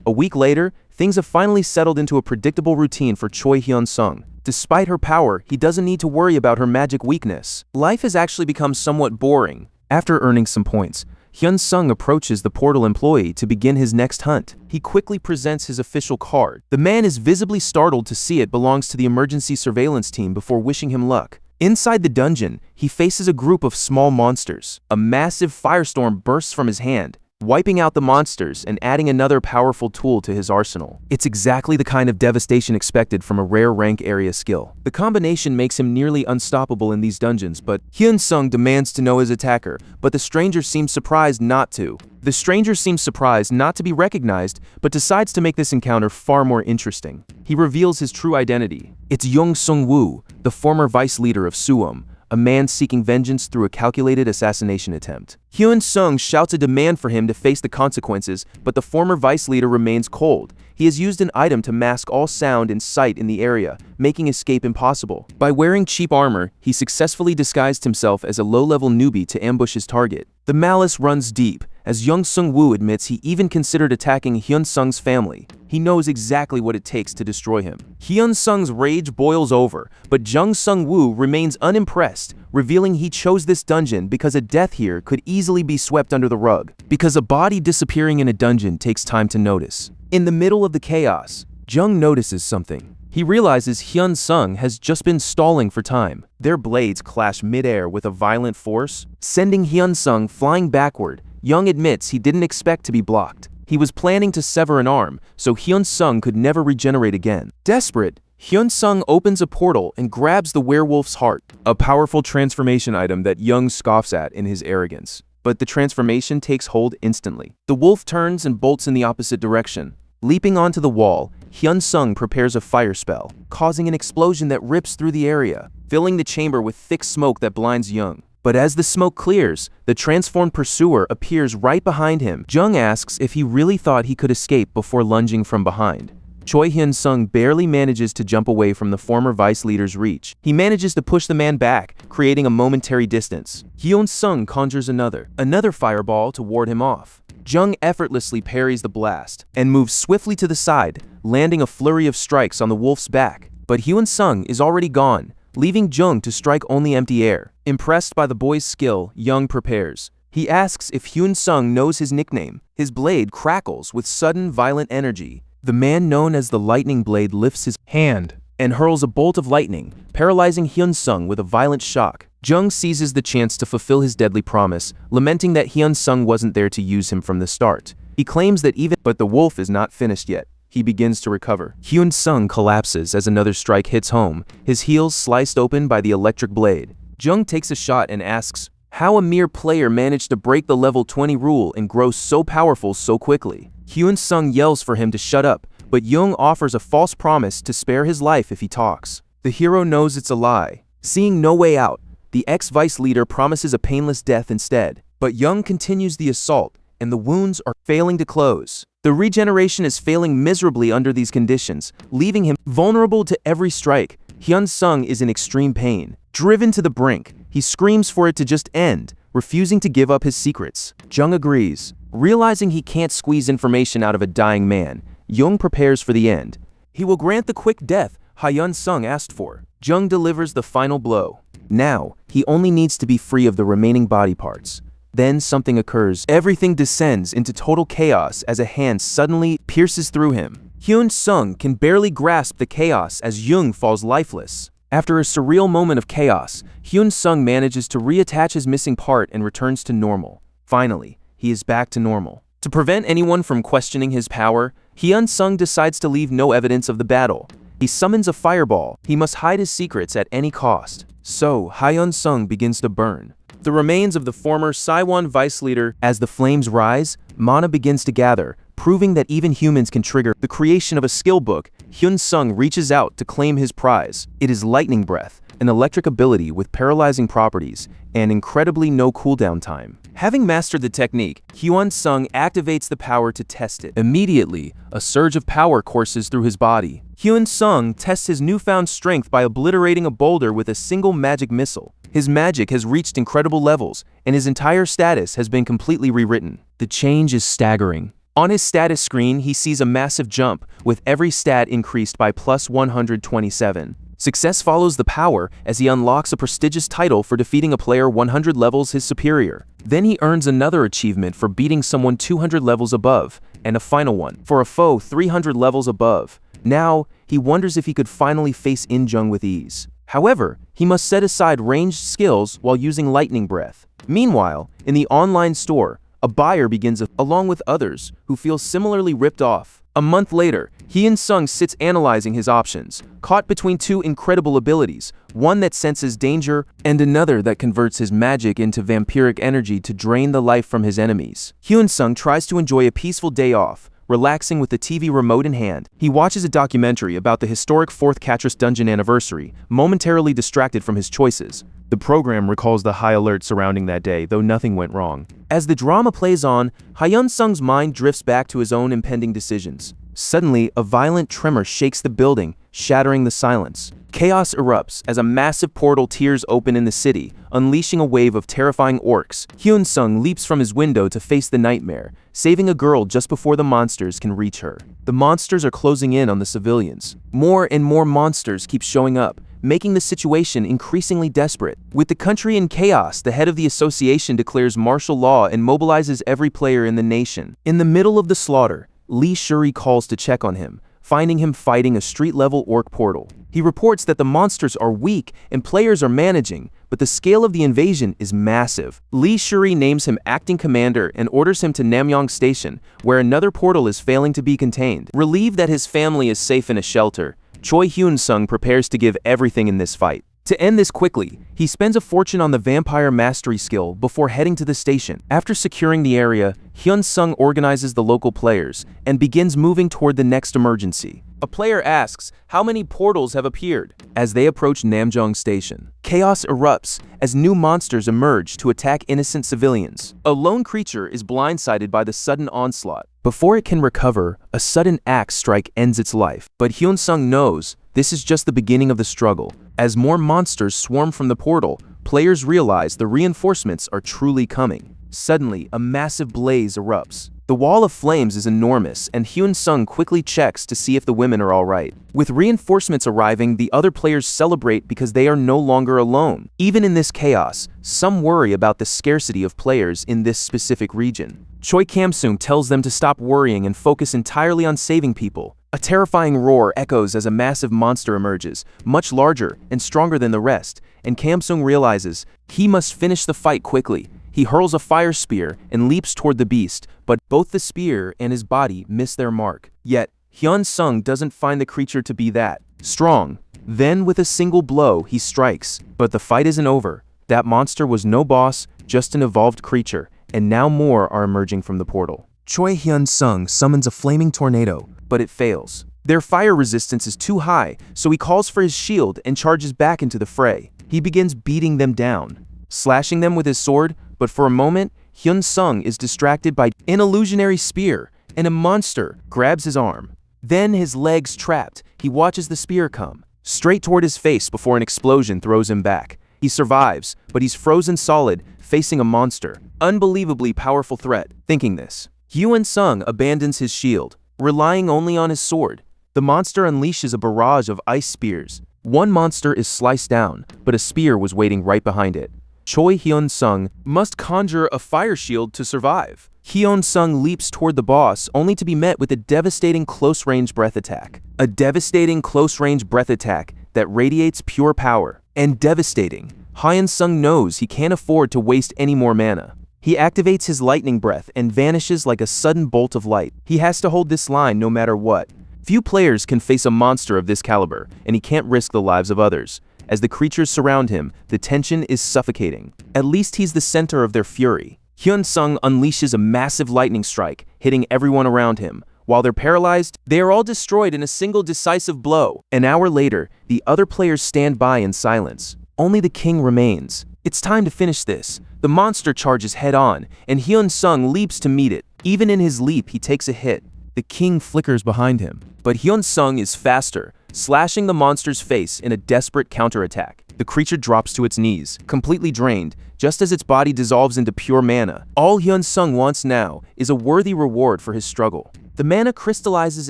A week later, things have finally settled into a predictable routine for Choi Hyunseong. Despite her power, he doesn't need to worry about her magic weakness. Life has actually become somewhat boring. After earning some points, Hyun-sung approaches the portal employee to begin his next hunt. He quickly presents his official card. The man is visibly startled to see it belongs to the emergency surveillance team before wishing him luck. Inside the dungeon, he faces a group of small monsters. A massive firestorm bursts from his hand, wiping out the monsters and adding another powerful tool to his arsenal. It's exactly the kind of devastation expected from a rare rank area skill. The combination makes him nearly unstoppable in these dungeons, but Hyun-sung demands to know his attacker, but the stranger seems surprised not to. The stranger seems surprised not to be recognized, but decides to make this encounter far more interesting. He reveals his true identity. It's Young Sung-woo, the former vice leader of Suwon, a man seeking vengeance through a calculated assassination attempt. Hyun-sung shouts a demand for him to face the consequences, but the former vice leader remains cold. He has used an item to mask all sound and sight in the area, making escape impossible. By wearing cheap armor, he successfully disguised himself as a low-level newbie to ambush his target. The malice runs deep, as Young Sung-woo admits he even considered attacking Hyun-sung's family. He knows exactly what it takes to destroy him. Hyun-sung's rage boils over, but Jung Sung-woo remains unimpressed, revealing he chose this dungeon because a death here could easily be swept under the rug. Because a body disappearing in a dungeon takes time to notice. In the middle of the chaos, Jung notices something. He realizes Hyun-sung has just been stalling for time. Their blades clash mid-air with a violent force, sending Hyun-sung flying backward. Jung admits he didn't expect to be blocked. He was planning to sever an arm, so Hyun-sung could never regenerate again. Desperate, Hyun-sung opens a portal and grabs the werewolf's heart, a powerful transformation item that Jung scoffs at in his arrogance. But the transformation takes hold instantly. The wolf turns and bolts in the opposite direction. Leaping onto the wall, Hyun-sung prepares a fire spell, causing an explosion that rips through the area, filling the chamber with thick smoke that blinds Jung. But as the smoke clears, the transformed pursuer appears right behind him. Jung asks if he really thought he could escape before lunging from behind. Choi Hyun-sung barely manages to jump away from the former vice leader's reach. He manages to push the man back, creating a momentary distance. Hyun-sung conjures another fireball to ward him off. Jung effortlessly parries the blast and moves swiftly to the side, landing a flurry of strikes on the wolf's back. But Hyun-sung is already gone, leaving Jung to strike only empty air. Impressed by the boy's skill, Jung prepares. He asks if Hyun-sung knows his nickname. His blade crackles with sudden violent energy. The man known as the Lightning Blade lifts his hand and hurls a bolt of lightning, paralyzing Hyun-sung with a violent shock. Jung seizes the chance to fulfill his deadly promise, lamenting that Hyun-sung wasn't there to use him from the start. He claims that but the wolf is not finished yet. He begins to recover. Hyun-sung collapses as another strike hits home, his heels sliced open by the electric blade. Jung takes a shot and asks how a mere player managed to break the level 20 rule and grow so powerful so quickly. Hyun-sung yells for him to shut up, but Jung offers a false promise to spare his life if he talks. The hero knows it's a lie. Seeing no way out, the ex-vice leader promises a painless death instead. But Jung continues the assault, and the wounds are failing to close. The regeneration is failing miserably under these conditions, leaving him vulnerable to every strike. Hyun-sung is in extreme pain. Driven to the brink, he screams for it to just end, refusing to give up his secrets. Jung agrees. Realizing he can't squeeze information out of a dying man, Jung prepares for the end. He will grant the quick death Hyun-sung asked for. Jung delivers the final blow. Now, he only needs to be free of the remaining body parts. Then something occurs. Everything descends into total chaos as a hand suddenly pierces through him. Hyun-sung can barely grasp the chaos as Jung falls lifeless. After a surreal moment of chaos, Hyun-sung manages to reattach his missing part and returns to normal. Finally, he is back to normal. To prevent anyone from questioning his power, Hyun-sung decides to leave no evidence of the battle. He summons a fireball. He must hide his secrets at any cost. So, Hyun-sung begins to burn. The remains of the former Saiwon vice leader. As the flames rise, mana begins to gather, proving that even humans can trigger the creation of a skill book. Hyun-sung reaches out to claim his prize. It is Lightning Breath, an electric ability with paralyzing properties and incredibly no cooldown time. Having mastered the technique, Hyun-sung activates the power to test it. Immediately, a surge of power courses through his body. Hyun-sung tests his newfound strength by obliterating a boulder with a single magic missile. His magic has reached incredible levels, and his entire status has been completely rewritten. The change is staggering. On his status screen, he sees a massive jump, with every stat increased by plus 127. Success follows the power as he unlocks a prestigious title for defeating a player 100 levels his superior. Then he earns another achievement for beating someone 200 levels above, and a final one for a foe 300 levels above. Now, he wonders if he could finally face In-jung with ease. However, he must set aside ranged skills while using lightning breath. Meanwhile, in the online store, a buyer begins along with others who feel similarly ripped off. A month later, Hyun-sung sits analyzing his options, caught between two incredible abilities, one that senses danger and another that converts his magic into vampiric energy to drain the life from his enemies. Hyun-sung tries to enjoy a peaceful day off, relaxing with the TV remote in hand. He watches a documentary about the historic 4th Catrus Dungeon anniversary, momentarily distracted from his choices. The program recalls the high alert surrounding that day, though nothing went wrong. As the drama plays on, Hyun-sung's mind drifts back to his own impending decisions. Suddenly, a violent tremor shakes the building, shattering the silence. Chaos erupts as a massive portal tears open in the city, unleashing a wave of terrifying orcs. Hyun-sung leaps from his window to face the nightmare, saving a girl just before the monsters can reach her. The monsters are closing in on the civilians. More and more monsters keep showing up, making the situation increasingly desperate. With the country in chaos, the head of the association declares martial law and mobilizes every player in the nation. In the middle of the slaughter, Lee Shuri calls to check on him, finding him fighting a street-level orc portal. He reports that the monsters are weak and players are managing, but the scale of the invasion is massive. Lee Shuri names him acting commander and orders him to Namyang Station, where another portal is failing to be contained. Relieved that his family is safe in a shelter, Choi Hyunseong prepares to give everything in this fight. To end this quickly, he spends a fortune on the vampire mastery skill before heading to the station. After securing the area, Hyun-sung organizes the local players and begins moving toward the next emergency. A player asks how many portals have appeared. As they approach Namjong Station, chaos erupts as new monsters emerge to attack innocent civilians. A lone creature is blindsided by the sudden onslaught. Before it can recover, a sudden axe strike ends its life. But Hyun-sung knows this is just the beginning of the struggle. As more monsters swarm from the portal, players realize the reinforcements are truly coming. Suddenly, a massive blaze erupts. The wall of flames is enormous, and Hyun-sung quickly checks to see if the women are all right. With reinforcements arriving, the other players celebrate because they are no longer alone. Even in this chaos, some worry about the scarcity of players in this specific region. Choi Hyunseong tells them to stop worrying and focus entirely on saving people. A terrifying roar echoes as a massive monster emerges, much larger and stronger than the rest, and Hyunseong realizes he must finish the fight quickly. He hurls a fire spear and leaps toward the beast, but both the spear and his body miss their mark. Yet, Hyun-sung doesn't find the creature to be that strong. Then, with a single blow, he strikes. But the fight isn't over. That monster was no boss, just an evolved creature, and now more are emerging from the portal. Choi Hyun-sung summons a flaming tornado, but it fails. Their fire resistance is too high, so he calls for his shield and charges back into the fray. He begins beating them down, slashing them with his sword, but for a moment, Hyun-sung is distracted by an illusionary spear, and a monster grabs his arm. Then, his legs trapped, he watches the spear come straight toward his face before an explosion throws him back. He survives, but he's frozen solid, facing a monster. Unbelievably powerful threat. Thinking this, Hyun-sung abandons his shield, relying only on his sword. The monster unleashes a barrage of ice spears. One monster is sliced down, but a spear was waiting right behind it. Choi Hyun-sung must conjure a fire shield to survive. Hyun-sung leaps toward the boss, only to be met with a devastating close-range breath attack. A devastating close-range breath attack that radiates pure power. And devastating. Hyun-sung knows he can't afford to waste any more mana. He activates his lightning breath and vanishes like a sudden bolt of light. He has to hold this line no matter what. Few players can face a monster of this caliber, and he can't risk the lives of others. As the creatures surround him, the tension is suffocating. At least he's the center of their fury. Hyun-sung unleashes a massive lightning strike, hitting everyone around him. While they're paralyzed, they are all destroyed in a single decisive blow. An hour later, the other players stand by in silence. Only the king remains. It's time to finish this. The monster charges head-on, and Hyun-sung leaps to meet it. Even in his leap, he takes a hit. The king flickers behind him. But Hyun-sung is faster. slashing the monster's face in a desperate counterattack. The creature drops to its knees, completely drained, just as its body dissolves into pure mana. All Hyunsung wants now is a worthy reward for his struggle. The mana crystallizes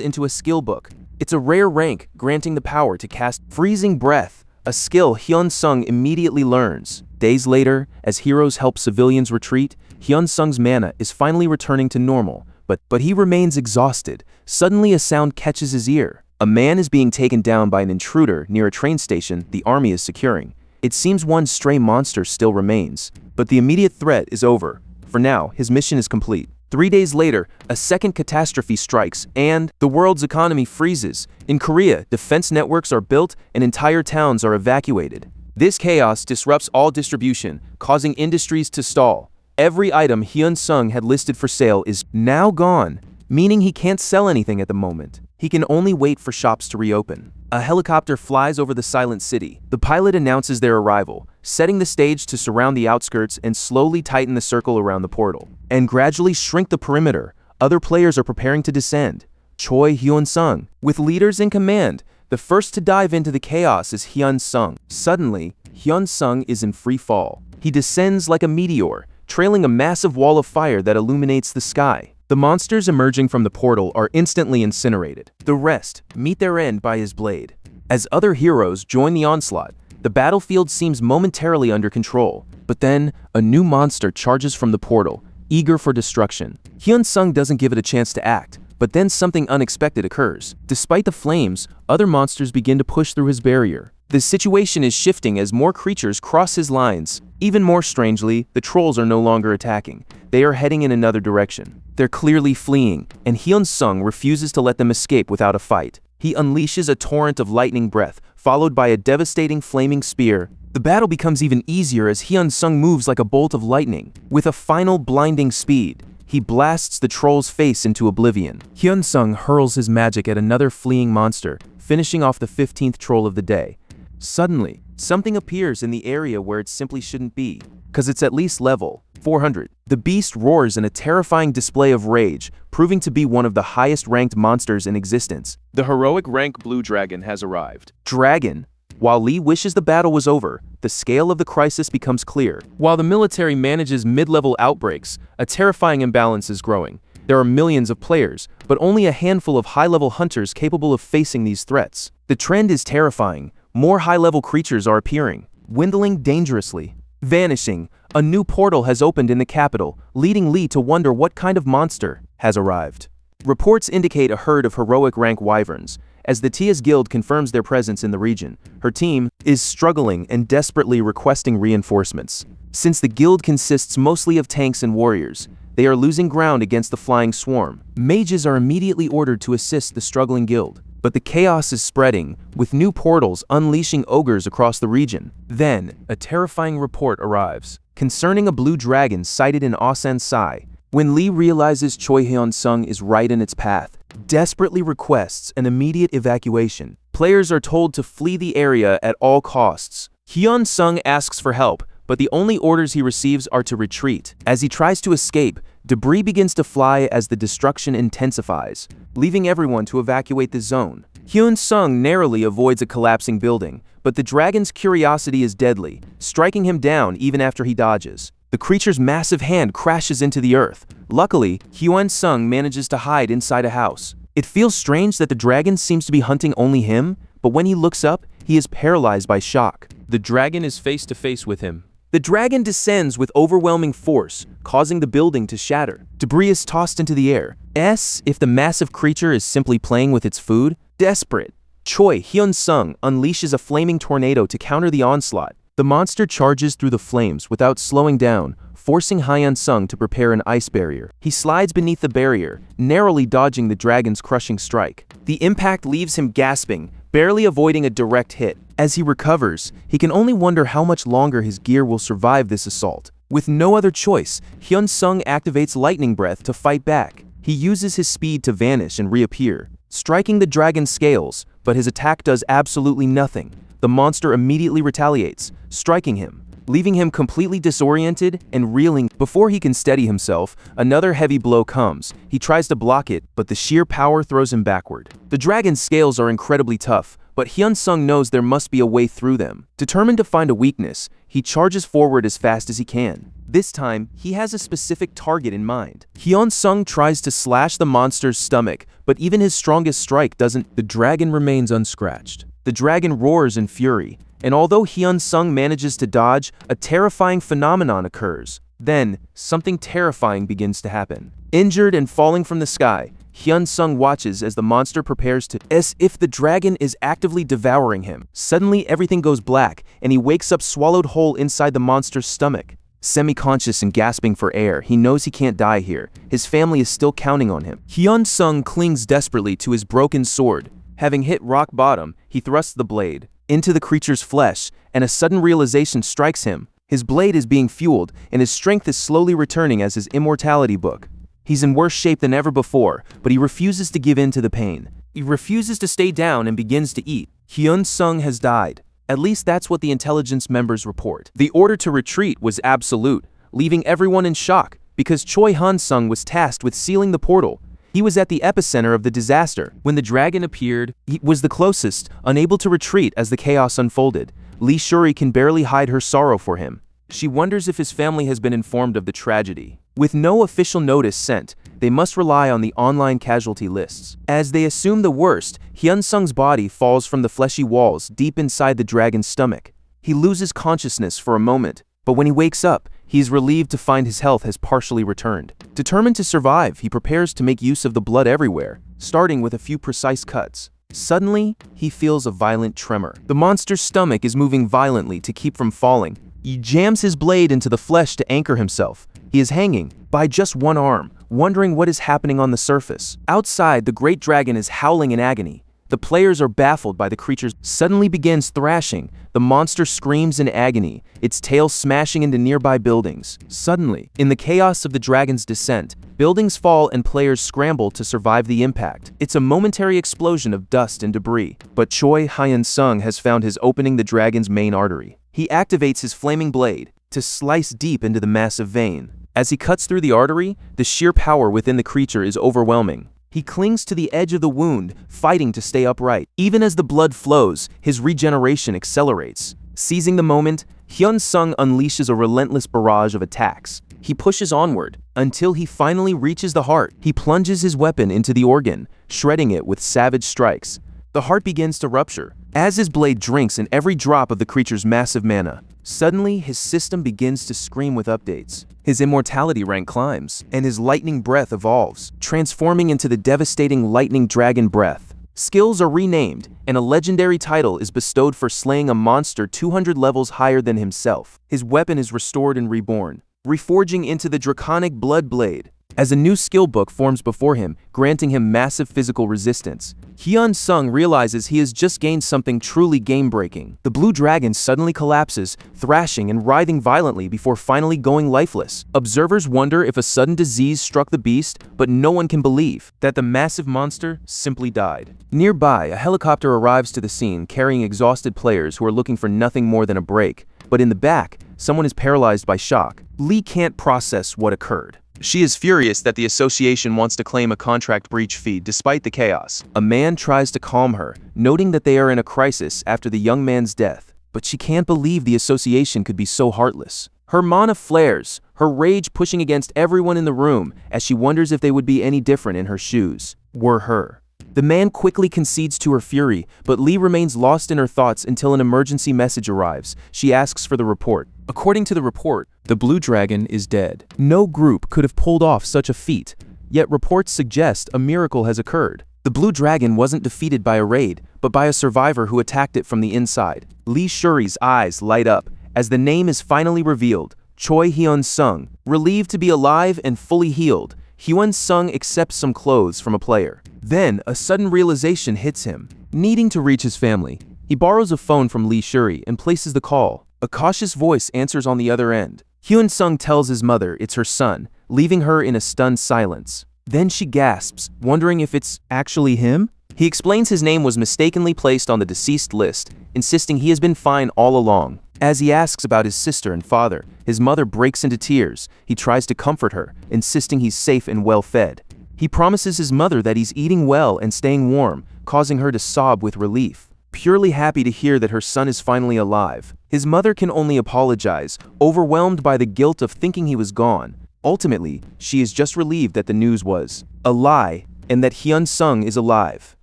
into a skill book. It's a rare rank, granting the power to cast Freezing Breath, a skill Hyunsung immediately learns. Days later, as heroes help civilians retreat, Hyunsung's mana is finally returning to normal, but he remains exhausted. Suddenly a sound catches his ear. A man is being taken down by an intruder near a train station the army is securing. It seems one stray monster still remains, but the immediate threat is over. For now, his mission is complete. 3 days later, a second catastrophe strikes, and the world's economy freezes. In Korea, defense networks are built and entire towns are evacuated. This chaos disrupts all distribution, causing industries to stall. Every item Hyunsung had listed for sale is now gone, meaning he can't sell anything at the moment. He can only wait for shops to reopen. A helicopter flies over the silent city. The pilot announces their arrival, setting the stage to surround the outskirts and slowly tighten the circle around the portal, and gradually shrink the perimeter. Other players are preparing to descend. Choi Hyunseong, with leaders in command, the first to dive into the chaos is Hyunsung. Suddenly, Hyunsung is in free fall. He descends like a meteor, trailing a massive wall of fire that illuminates the sky. The monsters emerging from the portal are instantly incinerated. The rest meet their end by his blade. As other heroes join the onslaught, the battlefield seems momentarily under control. But then, a new monster charges from the portal, eager for destruction. Hyunsung doesn't give it a chance to act, but then something unexpected occurs. Despite the flames, other monsters begin to push through his barrier. The situation is shifting as more creatures cross his lines. Even more strangely, the trolls are no longer attacking. They are heading in another direction. They're clearly fleeing, and Hyunsung refuses to let them escape without a fight. He unleashes a torrent of lightning breath, followed by a devastating flaming spear. The battle becomes even easier as Hyunsung moves like a bolt of lightning. With a final blinding speed, he blasts the troll's face into oblivion. Hyunsung hurls his magic at another fleeing monster, finishing off the 15th troll of the day. Suddenly, something appears in the area where it simply shouldn't be, because it's at least level 400. The beast roars in a terrifying display of rage, proving to be one of the highest ranked monsters in existence. The heroic rank Blue Dragon has arrived. Dragon. While Lee wishes the battle was over, the scale of the crisis becomes clear. While the military manages mid-level outbreaks, a terrifying imbalance is growing. There are millions of players, but only a handful of high-level hunters capable of facing these threats. The trend is terrifying. More high-level creatures are appearing, dwindling dangerously. Vanishing, a new portal has opened in the capital, leading Lee to wonder what kind of monster has arrived. Reports indicate a herd of heroic rank wyverns. As the Tia's Guild confirms their presence in the region, her team is struggling and desperately requesting reinforcements. Since the guild consists mostly of tanks and warriors, they are losing ground against the flying swarm. Mages are immediately ordered to assist the struggling guild. But the chaos is spreading, with new portals unleashing ogres across the region. Then, a terrifying report arrives, concerning a blue dragon sighted in Osansai. When Lee realizes Choi Hyunsung is right in its path, desperately requests an immediate evacuation. Players are told to flee the area at all costs. Hyunsung asks for help, but the only orders he receives are to retreat. As he tries to escape, debris begins to fly as the destruction intensifies, leaving everyone to evacuate the zone. Hyunsung narrowly avoids a collapsing building, but the dragon's curiosity is deadly, striking him down even after he dodges. The creature's massive hand crashes into the earth. Luckily, Hyunsung manages to hide inside a house. It feels strange that the dragon seems to be hunting only him, but when he looks up, he is paralyzed by shock. The dragon is face to face with him. The dragon descends with overwhelming force, causing the building to shatter. Debris is tossed into the air. If the massive creature is simply playing with its food? Desperate, Choi Hyunsung unleashes a flaming tornado to counter the onslaught. The monster charges through the flames without slowing down, forcing Hyunsung to prepare an ice barrier. He slides beneath the barrier, narrowly dodging the dragon's crushing strike. The impact leaves him gasping, barely avoiding a direct hit. As he recovers, he can only wonder how much longer his gear will survive this assault. With no other choice, Hyunsung activates Lightning Breath to fight back. He uses his speed to vanish and reappear, striking the dragon's scales, but his attack does absolutely nothing. The monster immediately retaliates, striking him, leaving him completely disoriented and reeling. Before he can steady himself, another heavy blow comes. He tries to block it, but the sheer power throws him backward. The dragon's scales are incredibly tough, but Hyunsung knows there must be a way through them. Determined to find a weakness, he charges forward as fast as he can. This time, he has a specific target in mind. Hyunsung tries to slash the monster's stomach, but even his strongest strike doesn't. The dragon remains unscratched. The dragon roars in fury, and although Hyunsung manages to dodge, a terrifying phenomenon occurs. Then, something terrifying begins to happen. Injured and falling from the sky, Hyunsung watches as the monster prepares to, as if the dragon is actively devouring him. Suddenly, everything goes black, and he wakes up swallowed whole inside the monster's stomach. Semi-conscious and gasping for air, he knows he can't die here. His family is still counting on him. Hyunsung clings desperately to his broken sword. Having hit rock bottom, he thrusts the blade into the creature's flesh, and a sudden realization strikes him. His blade is being fueled, and his strength is slowly returning as his immortality book. He's in worse shape than ever before, but he refuses to give in to the pain. He refuses to stay down and begins to eat. Hyunsung has died. At least that's what the intelligence members report. The order to retreat was absolute, leaving everyone in shock, because Choi Hyunseong was tasked with sealing the portal. He was at the epicenter of the disaster. When the dragon appeared, he was the closest, unable to retreat as the chaos unfolded. Lee Shuri can barely hide her sorrow for him. She wonders if his family has been informed of the tragedy. With no official notice sent, they must rely on the online casualty lists. As they assume the worst, Hyunsung's body falls from the fleshy walls deep inside the dragon's stomach. He loses consciousness for a moment, but when he wakes up, he is relieved to find his health has partially returned. Determined to survive, he prepares to make use of the blood everywhere, starting with a few precise cuts. Suddenly, he feels a violent tremor. The monster's stomach is moving violently to keep from falling. He jams his blade into the flesh to anchor himself. He is hanging by just one arm, wondering what is happening on the surface. Outside, the great dragon is howling in agony. The players are baffled by the creature's suddenly begins thrashing. The monster screams in agony, its tail smashing into nearby buildings. Suddenly, in the chaos of the dragon's descent, buildings fall and players scramble to survive the impact. It's a momentary explosion of dust and debris, but Choi Hyunseong has found his opening the dragon's main artery. He activates his flaming blade to slice deep into the massive vein. As he cuts through the artery, the sheer power within the creature is overwhelming. He clings to the edge of the wound, fighting to stay upright. Even as the blood flows, his regeneration accelerates. Seizing the moment, Hyunsung unleashes a relentless barrage of attacks. He pushes onward until he finally reaches the heart. He plunges his weapon into the organ, shredding it with savage strikes. The heart begins to rupture, as his blade drinks in every drop of the creature's massive mana. Suddenly, his system begins to scream with updates. His immortality rank climbs, and his lightning breath evolves, transforming into the devastating lightning dragon breath. Skills are renamed, and a legendary title is bestowed for slaying a monster 200 levels higher than himself. His weapon is restored and reborn, reforging into the draconic blood blade, as a new skill book forms before him, granting him massive physical resistance. Hyunsung realizes he has just gained something truly game-breaking. The blue dragon suddenly collapses, thrashing and writhing violently before finally going lifeless. Observers wonder if a sudden disease struck the beast, but no one can believe that the massive monster simply died. Nearby, a helicopter arrives to the scene carrying exhausted players who are looking for nothing more than a break. But in the back, someone is paralyzed by shock. Lee can't process what occurred. She is furious that the association wants to claim a contract breach fee despite the chaos. A man tries to calm her, noting that they are in a crisis after the young man's death, but she can't believe the association could be so heartless. Her mana flares, her rage pushing against everyone in the room as she wonders if they would be any different in her shoes. Were her. The man quickly concedes to her fury, but Lee remains lost in her thoughts until an emergency message arrives. She asks for the report. According to the report, the blue dragon is dead. No group could have pulled off such a feat, yet reports suggest a miracle has occurred. The blue dragon wasn't defeated by a raid, but by a survivor who attacked it from the inside. Lee Shuri's eyes light up as the name is finally revealed, Choi Hyunseong. Relieved to be alive and fully healed, Hyunsung accepts some clothes from a player. Then, a sudden realization hits him. Needing to reach his family, he borrows a phone from Lee Shuri and places the call. A cautious voice answers on the other end. Hyunsung tells his mother it's her son, leaving her in a stunned silence. Then she gasps, wondering if it's actually him? He explains his name was mistakenly placed on the deceased list, insisting he has been fine all along. As he asks about his sister and father, his mother breaks into tears. He tries to comfort her, insisting he's safe and well-fed. He promises his mother that he's eating well and staying warm, causing her to sob with relief. purely happy to hear that her son is finally alive. His mother can only apologize, overwhelmed by the guilt of thinking he was gone. Ultimately, she is just relieved that the news was a lie and that Hyunsung is alive.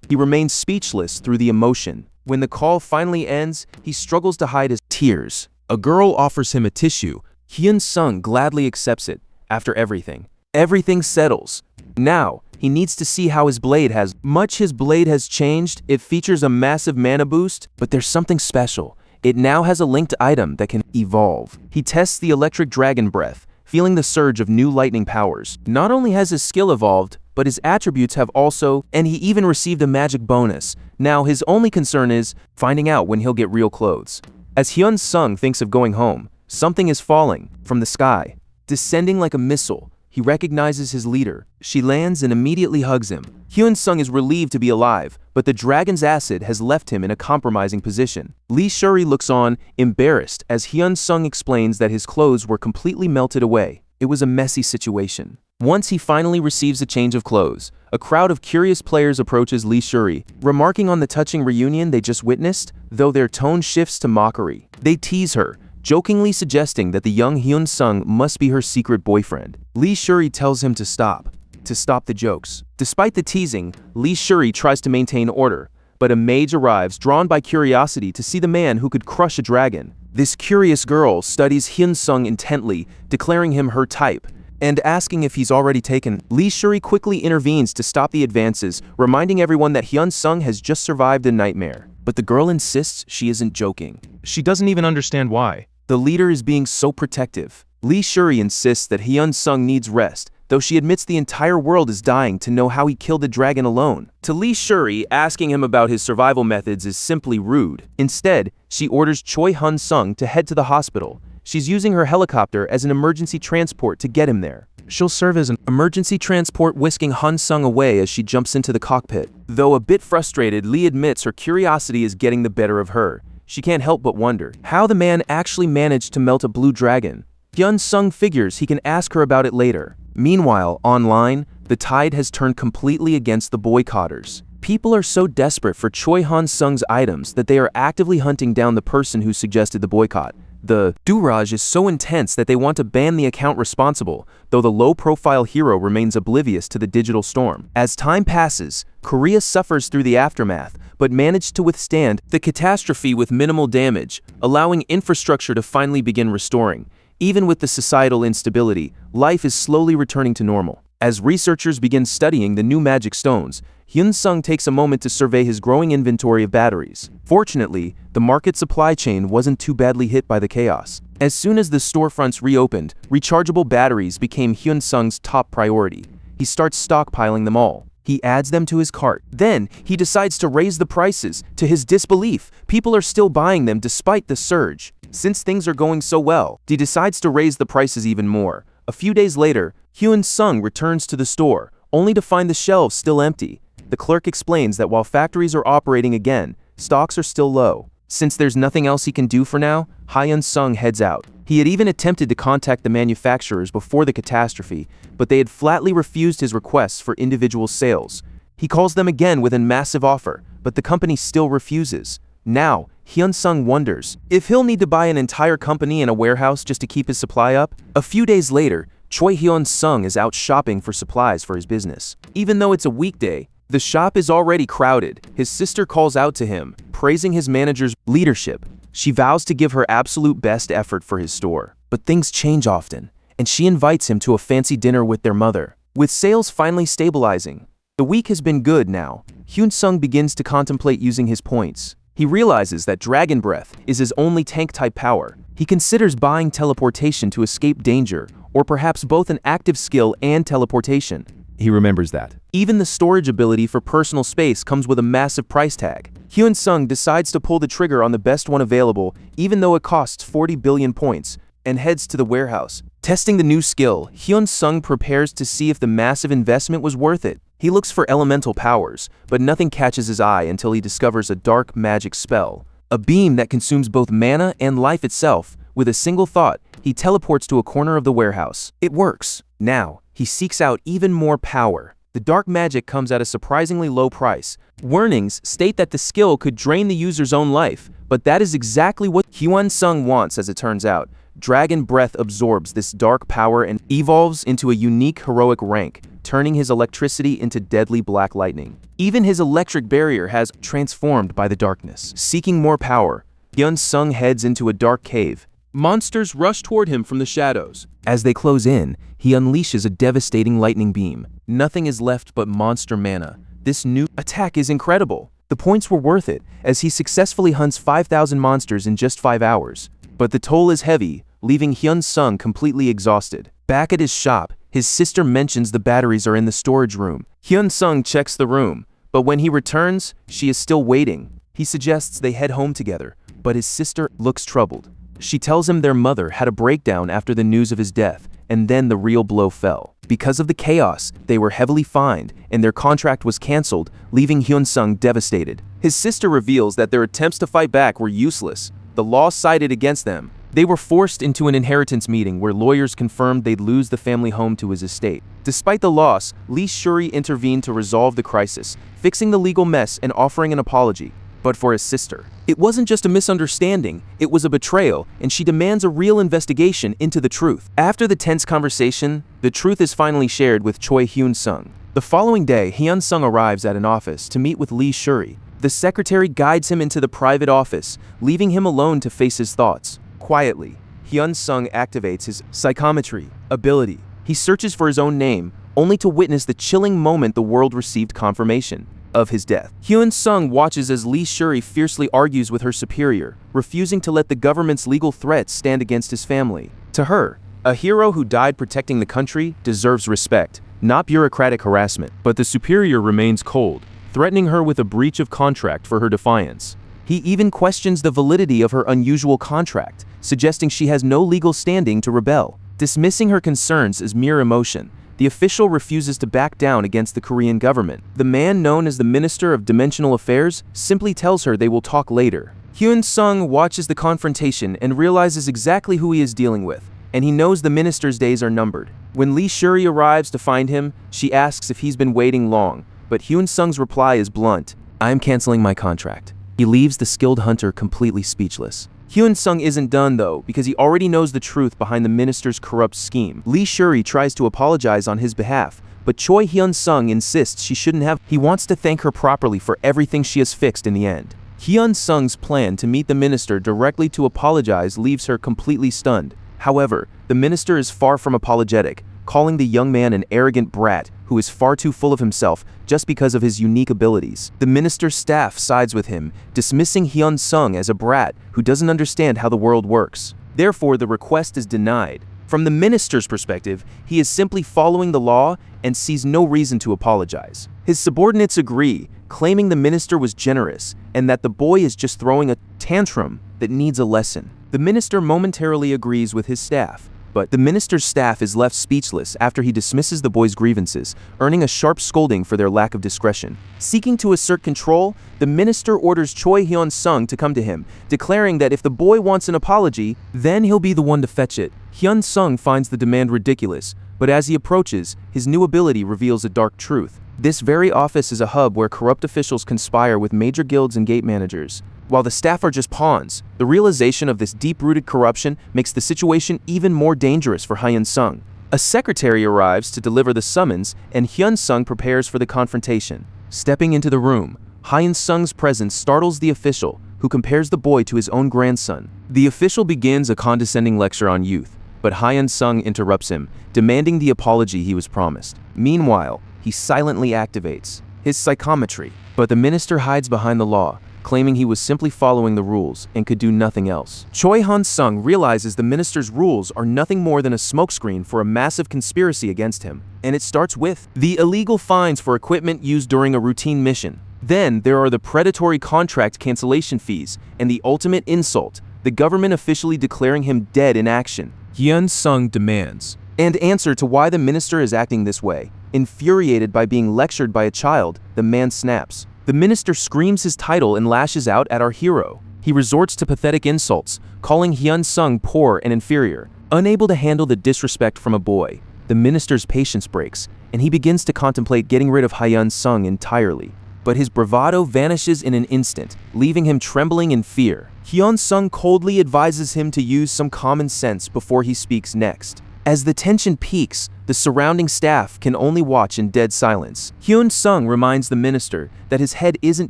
He remains speechless through the emotion. When the call finally ends, he struggles to hide his tears. A girl offers him a tissue. Hyunsung gladly accepts it. After everything settles. Now, he needs to see how his blade has changed. It features a massive mana boost, but there's something special. It now has a linked item that can evolve. He tests the electric dragon breath, feeling the surge of new lightning powers. Not only has his skill evolved, but his attributes have also, and he even received a magic bonus. Now his only concern is finding out when he'll get real clothes. As Hyunsung thinks of going home, something is falling from the sky. Descending like a missile, he recognizes his leader. She lands and immediately hugs him. Hyunsung is relieved to be alive, but the dragon's acid has left him in a compromising position. Lee Shuri looks on, embarrassed, as Hyunsung explains that his clothes were completely melted away. It was a messy situation. Once he finally receives a change of clothes, a crowd of curious players approaches Lee Shuri, remarking on the touching reunion they just witnessed, though their tone shifts to mockery. They tease her, jokingly suggesting that the young Hyunsung must be her secret boyfriend. Lee Shuri tells him to stop the jokes. Despite the teasing, Lee Shuri tries to maintain order, but a mage arrives drawn by curiosity to see the man who could crush a dragon. This curious girl studies Hyunsung intently, declaring him her type, and asking if he's already taken. Lee Shuri quickly intervenes to stop the advances, reminding everyone that Hyunsung has just survived a nightmare. But the girl insists she isn't joking. She doesn't even understand why. The leader is being so protective. Lee Shuri insists that Hyunsung needs rest, though she admits the entire world is dying to know how he killed the dragon alone. To Lee Shuri, asking him about his survival methods is simply rude. Instead, she orders Choi Hyunseong to head to the hospital. She's using her helicopter as an emergency transport to get him there. She'll serve as an emergency transport, whisking Hyunsung away as she jumps into the cockpit. Though a bit frustrated, Lee admits her curiosity is getting the better of her. She can't help but wonder how the man actually managed to melt a blue dragon. Hyunsung figures he can ask her about it later. Meanwhile, online, the tide has turned completely against the boycotters. People are so desperate for Choi Hyunsung's items that they are actively hunting down the person who suggested the boycott. The dourage is so intense that they want to ban the account responsible, though the low-profile hero remains oblivious to the digital storm. As time passes, Korea suffers through the aftermath, but managed to withstand the catastrophe with minimal damage, allowing infrastructure to finally begin restoring. Even with the societal instability, life is slowly returning to normal. As researchers begin studying the new magic stones, Hyunsung takes a moment to survey his growing inventory of batteries. Fortunately, the market supply chain wasn't too badly hit by the chaos. As soon as the storefronts reopened, rechargeable batteries became Hyunsung's top priority. He starts stockpiling them all. He adds them to his cart. Then, he decides to raise the prices. To his disbelief, people are still buying them despite the surge. Since things are going so well, he decides to raise the prices even more. A few days later, Hyunsung returns to the store, only to find the shelves still empty. The clerk explains that while factories are operating again, stocks are still low. Since there's nothing else he can do for now, Hyunsung heads out. He had even attempted to contact the manufacturers before the catastrophe, but they had flatly refused his requests for individual sales. He calls them again with a massive offer, but the company still refuses. Now, Hyunsung wonders if he'll need to buy an entire company and a warehouse just to keep his supply up. A few days later, Choi Hyunsung is out shopping for supplies for his business. Even though it's a weekday, the shop is already crowded. His sister calls out to him, praising his manager's leadership. She vows to give her absolute best effort for his store. But things change often, and she invites him to a fancy dinner with their mother. With sales finally stabilizing, the week has been good now. Hyunsung begins to contemplate using his points. He realizes that Dragon Breath is his only tank-type power. He considers buying teleportation to escape danger, or perhaps both an active skill and teleportation. He remembers that. Even the storage ability for personal space comes with a massive price tag. Hyunsung decides to pull the trigger on the best one available, even though it costs 40 billion points, and heads to the warehouse. Testing the new skill, Hyunsung prepares to see if the massive investment was worth it. He looks for elemental powers, but nothing catches his eye until he discovers a dark magic spell. A beam that consumes both mana and life itself. With a single thought, he teleports to a corner of the warehouse. It works. Now, he seeks out even more power. The dark magic comes at a surprisingly low price. Warnings state that the skill could drain the user's own life, but that is exactly what Hyunseong wants as it turns out. Dragon Breath absorbs this dark power and evolves into a unique heroic rank, turning his electricity into deadly black lightning. Even his electric barrier has transformed by the darkness. Seeking more power, Hyunseong heads into a dark cave. Monsters rush toward him from the shadows. As they close in, he unleashes a devastating lightning beam. Nothing is left but monster mana. This new attack is incredible. The points were worth it, as he successfully hunts 5,000 monsters in just 5 hours. But the toll is heavy, leaving Hyunseong completely exhausted. Back at his shop, his sister mentions the batteries are in the storage room. Hyunseong checks the room, but when he returns, she is still waiting. He suggests they head home together, but his sister looks troubled. She tells him their mother had a breakdown after the news of his death, and then the real blow fell. Because of the chaos, they were heavily fined, and their contract was cancelled, leaving Hyunseong devastated. His sister reveals that their attempts to fight back were useless. The law sided against them. They were forced into an inheritance meeting where lawyers confirmed they'd lose the family home to his estate. Despite the loss, Lee Shuri intervened to resolve the crisis, fixing the legal mess and offering an apology. But for his sister, it wasn't just a misunderstanding, it was a betrayal, and she demands a real investigation into the truth. After the tense conversation, the truth is finally shared with Choi Hyunseong. The following day, Hyunseong arrives at an office to meet with Lee Shuri. The secretary guides him into the private office, leaving him alone to face his thoughts. Quietly, Hyunseong activates his psychometry ability. He searches for his own name, only to witness the chilling moment the world received confirmation of his death. Hyunseong watches as Lee Shuri fiercely argues with her superior, refusing to let the government's legal threats stand against his family. To her, a hero who died protecting the country deserves respect, not bureaucratic harassment. But the superior remains cold, threatening her with a breach of contract for her defiance. He even questions the validity of her unusual contract, suggesting she has no legal standing to rebel. Dismissing her concerns as mere emotion, the official refuses to back down against the Korean government. The man known as the Minister of Dimensional Affairs simply tells her they will talk later. Hyunseong watches the confrontation and realizes exactly who he is dealing with, and he knows the minister's days are numbered. When Lee Shuri arrives to find him, she asks if he's been waiting long, but Hyunseong's reply is blunt. "I'm canceling my contract." He leaves the skilled hunter completely speechless. Hyunseong isn't done though, because he already knows the truth behind the minister's corrupt scheme. Lee Shuri tries to apologize on his behalf, but Choi Hyunseong insists she shouldn't have. He wants to thank her properly for everything she has fixed in the end. Hyunseong's plan to meet the minister directly to apologize leaves her completely stunned. However, the minister is far from apologetic, calling the young man an arrogant brat who is far too full of himself just because of his unique abilities. The minister's staff sides with him, dismissing Hyunseong as a brat who doesn't understand how the world works. Therefore, the request is denied. From the minister's perspective, he is simply following the law and sees no reason to apologize. His subordinates agree, claiming the minister was generous and that the boy is just throwing a tantrum that needs a lesson. The minister momentarily agrees with his staff, but the minister's staff is left speechless after he dismisses the boy's grievances, earning a sharp scolding for their lack of discretion. Seeking to assert control, the minister orders Choi Hyunseong to come to him, declaring that if the boy wants an apology, then he'll be the one to fetch it. Hyunseong finds the demand ridiculous, but as he approaches, his new ability reveals a dark truth. This very office is a hub where corrupt officials conspire with major guilds and gate managers, while the staff are just pawns. The realization of this deep-rooted corruption makes the situation even more dangerous for Hyunseong. A secretary arrives to deliver the summons, and Hyunseong prepares for the confrontation. Stepping into the room, Hyunseong's presence startles the official, who compares the boy to his own grandson. The official begins a condescending lecture on youth, but Hyunseong interrupts him, demanding the apology he was promised. Meanwhile, he silently activates his psychometry, but the minister hides behind the law, claiming he was simply following the rules and could do nothing else. Choi Hyunseong realizes the minister's rules are nothing more than a smokescreen for a massive conspiracy against him, and it starts with the illegal fines for equipment used during a routine mission. Then there are the predatory contract cancellation fees, and the ultimate insult, the government officially declaring him dead in action. Hyunseong demands an answer to why the minister is acting this way. Infuriated by being lectured by a child, the man snaps. The minister screams his title and lashes out at our hero. He resorts to pathetic insults, calling Hyunseong poor and inferior. Unable to handle the disrespect from a boy, the minister's patience breaks, and he begins to contemplate getting rid of Hyun-sung entirely. But his bravado vanishes in an instant, leaving him trembling in fear. Hyun-sung coldly advises him to use some common sense before he speaks next. As the tension peaks, the surrounding staff can only watch in dead silence. Hyun-sung reminds the minister that his head isn't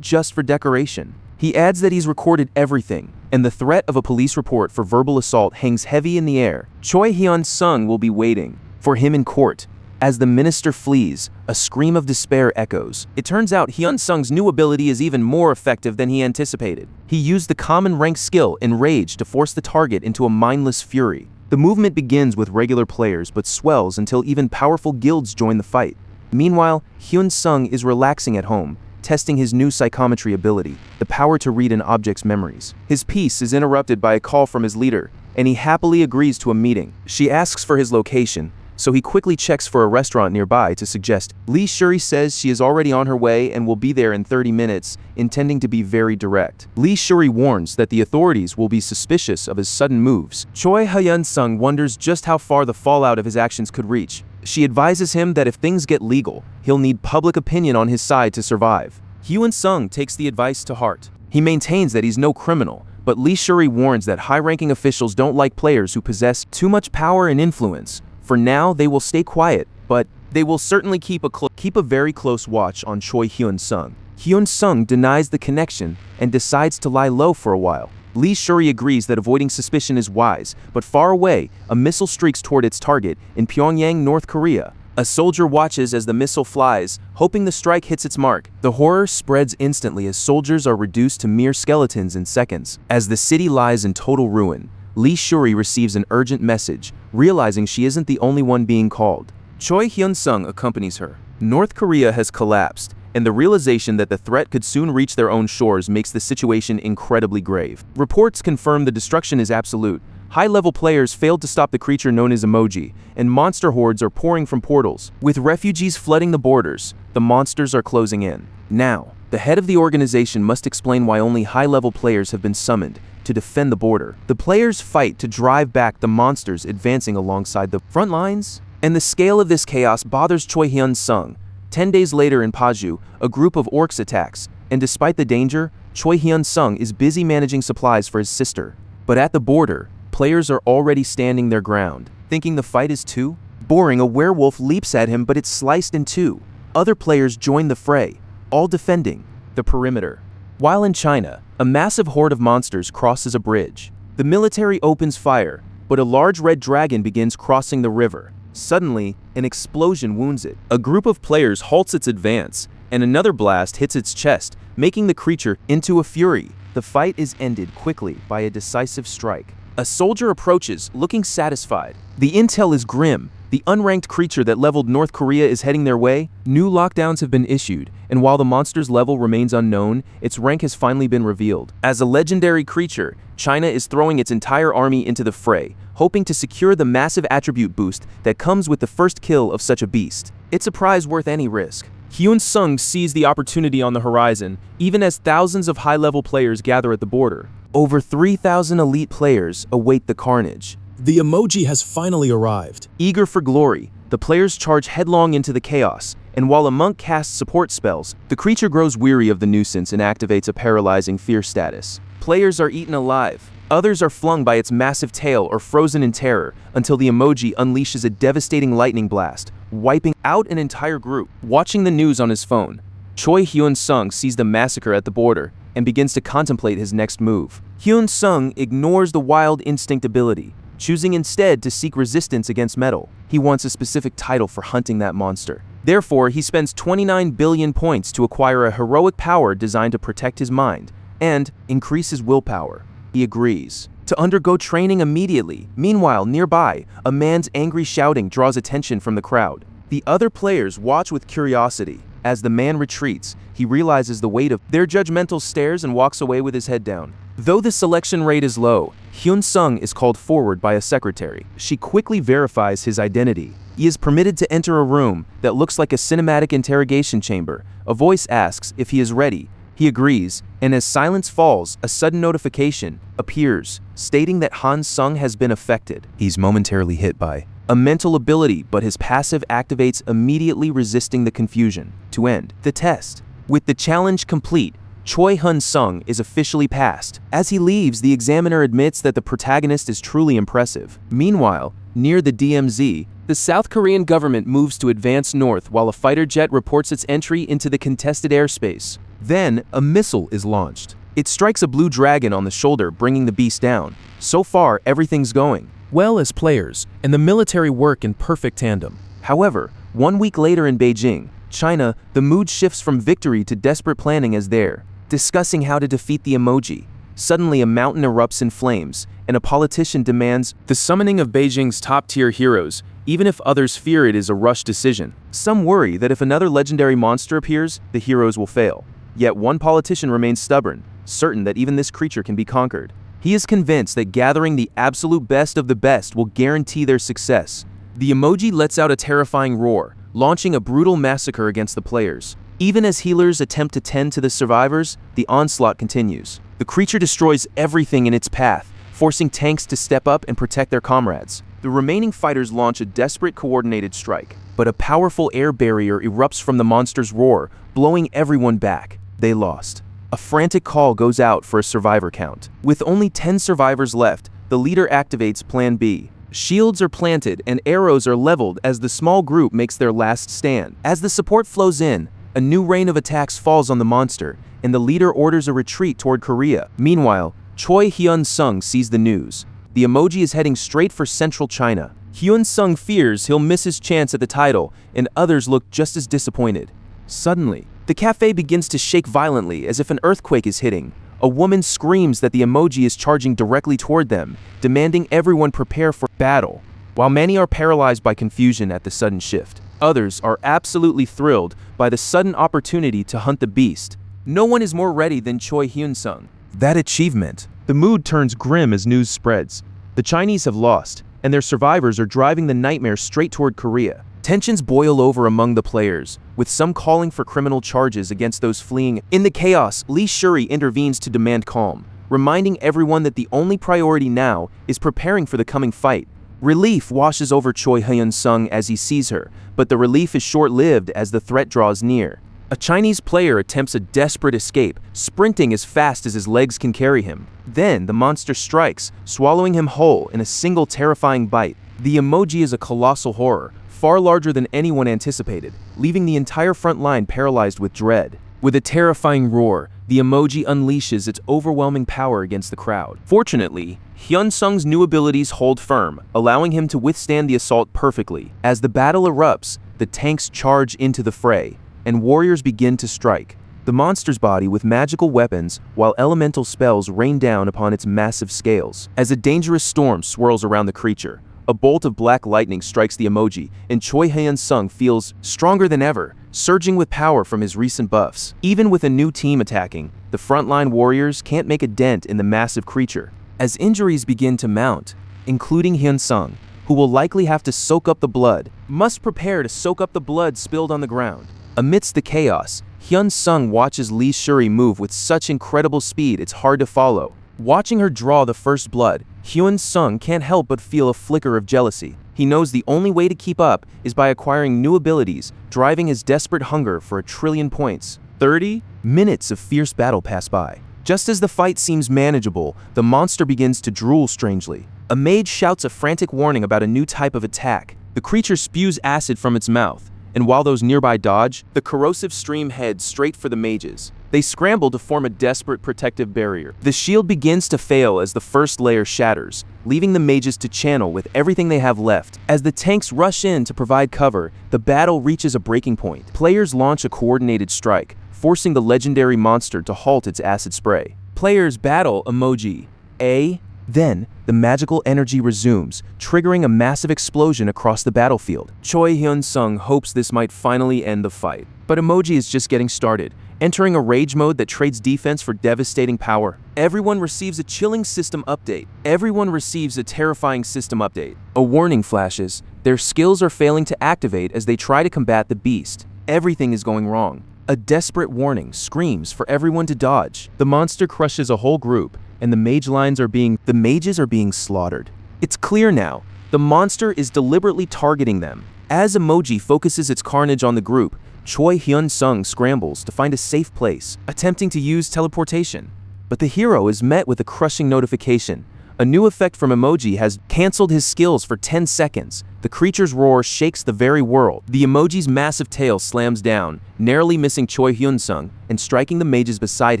just for decoration. He adds that he's recorded everything, and the threat of a police report for verbal assault hangs heavy in the air. Choi Hyun-sung will be waiting for him in court. As the minister flees, a scream of despair echoes. It turns out Hyun-sung's new ability is even more effective than he anticipated. He used the common rank skill, Enrage, to force the target into a mindless fury. The movement begins with regular players but swells until even powerful guilds join the fight. Meanwhile, Hyun-sung is relaxing at home, testing his new psychometry ability, the power to read an object's memories. His peace is interrupted by a call from his leader, and he happily agrees to a meeting. She asks for his location, so he quickly checks for a restaurant nearby to suggest. Lee Shuri says she is already on her way and will be there in 30 minutes, intending to be very direct. Lee Shuri warns that the authorities will be suspicious of his sudden moves. Choi Hyun-sung wonders just how far the fallout of his actions could reach. She advises him that if things get legal, he'll need public opinion on his side to survive. Hyun-sung takes the advice to heart. He maintains that he's no criminal, but Lee Shuri warns that high-ranking officials don't like players who possess too much power and influence. For now, they will stay quiet, but they will certainly keep a very close watch on Choi Hyun-sung. Hyun-sung denies the connection and decides to lie low for a while. Lee Shuri agrees that avoiding suspicion is wise, but far away, a missile streaks toward its target in Pyongyang, North Korea. A soldier watches as the missile flies, hoping the strike hits its mark. The horror spreads instantly as soldiers are reduced to mere skeletons in seconds. As the city lies in total ruin, Lee Shuri receives an urgent message, realizing she isn't the only one being called. Choi Hyun-sung accompanies her. North Korea has collapsed, and the realization that the threat could soon reach their own shores makes the situation incredibly grave. Reports confirm the destruction is absolute. High-level players failed to stop the creature known as Emoji, and monster hordes are pouring from portals. With refugees flooding the borders, the monsters are closing in. Now, the head of the organization must explain why only high-level players have been summoned to defend the border. The players fight to drive back the monsters advancing alongside the front lines, and the scale of this chaos bothers Choi Hyun-sung. 10 days later in Paju, a group of orcs attacks, and despite the danger, Choi Hyun-sung is busy managing supplies for his sister. But at the border, players are already standing their ground. Thinking the fight is too boring, a werewolf leaps at him, but it's sliced in two. Other players join the fray, all defending the perimeter. While in China, a massive horde of monsters crosses a bridge. The military opens fire, but a large red dragon begins crossing the river. Suddenly, an explosion wounds it. A group of players halts its advance, and another blast hits its chest, making the creature into a fury. The fight is ended quickly by a decisive strike. A soldier approaches, looking satisfied. The intel is grim. The unranked creature that leveled North Korea is heading their way. New lockdowns have been issued, and while the monster's level remains unknown, its rank has finally been revealed. As a legendary creature, China is throwing its entire army into the fray, hoping to secure the massive attribute boost that comes with the first kill of such a beast. It's a prize worth any risk. Hyun-sung sees the opportunity on the horizon, even as thousands of high-level players gather at the border. Over 3,000 elite players await the carnage. The emoji has finally arrived. Eager for glory, the players charge headlong into the chaos, and while a monk casts support spells, the creature grows weary of the nuisance and activates a paralyzing fear status. Players are eaten alive. Others are flung by its massive tail or frozen in terror until the emoji unleashes a devastating lightning blast, wiping out an entire group. Watching the news on his phone, Choi Hyun-sung sees the massacre at the border and begins to contemplate his next move. Hyun-sung ignores the wild instinct ability, choosing instead to seek resistance against metal. He wants a specific title for hunting that monster. Therefore, he spends 29 billion points to acquire a heroic power designed to protect his mind and increase his willpower. He agrees to undergo training immediately. Meanwhile, nearby, a man's angry shouting draws attention from the crowd. The other players watch with curiosity. As the man retreats, he realizes the weight of their judgmental stares and walks away with his head down. Though the selection rate is low, Hyun-sung is called forward by a secretary. She quickly verifies his identity. He is permitted to enter a room that looks like a cinematic interrogation chamber. A voice asks if he is ready. He agrees, and as silence falls, a sudden notification appears, stating that Han-sung has been affected. He's momentarily hit by a mental ability, but his passive activates immediately, resisting the confusion. To end the test, with the challenge complete, Choi Hyunseong is officially passed. As he leaves, the examiner admits that the protagonist is truly impressive. Meanwhile, near the DMZ, the South Korean government moves to advance north while a fighter jet reports its entry into the contested airspace. Then, a missile is launched. It strikes a blue dragon on the shoulder, bringing the beast down. So far, everything's going well as players, and the military work in perfect tandem. However, 1 week later in Beijing, China, the mood shifts from victory to desperate planning as they're discussing how to defeat the emoji. Suddenly, a mountain erupts in flames, and a politician demands the summoning of Beijing's top-tier heroes, even if others fear it is a rushed decision. Some worry that if another legendary monster appears, the heroes will fail. Yet one politician remains stubborn, certain that even this creature can be conquered. He is convinced that gathering the absolute best of the best will guarantee their success. The emoji lets out a terrifying roar, launching a brutal massacre against the players. Even as healers attempt to tend to the survivors, the onslaught continues. The creature destroys everything in its path, forcing tanks to step up and protect their comrades. The remaining fighters launch a desperate coordinated strike, but a powerful air barrier erupts from the monster's roar, blowing everyone back. They lost. A frantic call goes out for a survivor count. With only 10 survivors left, the leader activates Plan B. Shields are planted and arrows are leveled as the small group makes their last stand. As the support flows in, a new rain of attacks falls on the monster, and the leader orders a retreat toward Korea. Meanwhile, Choi Hyunseong sees the news. The emoji is heading straight for central China. Hyunseong fears he'll miss his chance at the title, and others look just as disappointed. Suddenly, the cafe begins to shake violently as if an earthquake is hitting. A woman screams that the emoji is charging directly toward them, demanding everyone prepare for battle. While many are paralyzed by confusion at the sudden shift, others are absolutely thrilled by the sudden opportunity to hunt the beast. No one is more ready than Choi Hyunseong. That achievement. The mood turns grim as news spreads. The Chinese have lost, and their survivors are driving the nightmare straight toward Korea. Tensions boil over among the players, with some calling for criminal charges against those fleeing. In the chaos, Lee Shuri intervenes to demand calm, reminding everyone that the only priority now is preparing for the coming fight. Relief washes over Choi Hyunseong as he sees her, but the relief is short-lived as the threat draws near. A Chinese player attempts a desperate escape, sprinting as fast as his legs can carry him. Then the monster strikes, swallowing him whole in a single terrifying bite. The emoji is a colossal horror, far larger than anyone anticipated, leaving the entire front line paralyzed with dread. With a terrifying roar, the emoji unleashes its overwhelming power against the crowd. Fortunately, Hyunseong's new abilities hold firm, allowing him to withstand the assault perfectly. As the battle erupts, the tanks charge into the fray, and warriors begin to strike the monster's body with magical weapons, while elemental spells rain down upon its massive scales. As a dangerous storm swirls around the creature, a bolt of black lightning strikes the emoji, and Choi Hyunseong feels stronger than ever, surging with power from his recent buffs. Even with a new team attacking, the frontline warriors can't make a dent in the massive creature. As injuries begin to mount, including Hyunseong, who will likely have to soak up the blood, must prepare to soak up the blood spilled on the ground. Amidst the chaos, Hyunseong watches Lee Shuri move with such incredible speed it's hard to follow. Watching her draw the first blood, Hyunseong can't help but feel a flicker of jealousy. He knows the only way to keep up is by acquiring new abilities, driving his desperate hunger for 1,000,000,000 points. 30 minutes of fierce battle pass by. Just as the fight seems manageable, the monster begins to drool strangely. A mage shouts a frantic warning about a new type of attack. The creature spews acid from its mouth, and while those nearby dodge, the corrosive stream heads straight for the mages. They scramble to form a desperate protective barrier. The shield begins to fail as the first layer shatters, leaving the mages to channel with everything they have left. As the tanks rush in to provide cover, the battle reaches a breaking point. Players launch a coordinated strike, forcing the legendary monster to halt its acid spray. Players battle emoji A. Then, the magical energy resumes, triggering a massive explosion across the battlefield. Choi Hyunseong hopes this might finally end the fight. But emoji is just getting started, entering a rage mode that trades defense for devastating power. Everyone receives a chilling system update. Everyone receives a terrifying system update. A warning flashes. Their skills are failing to activate as they try to combat the beast. Everything is going wrong. A desperate warning screams for everyone to dodge. The monster crushes a whole group, and the mages are being slaughtered. It's clear now, The monster is deliberately targeting them. As Emoji focuses its carnage on the group, Choi Hyunseong scrambles to find a safe place, attempting to use teleportation. But the hero is met with a crushing notification. A new effect from Emoji has cancelled his skills for 10 seconds. The creature's roar shakes the very world. The Emoji's massive tail slams down, narrowly missing Choi Hyunseong and striking the mages beside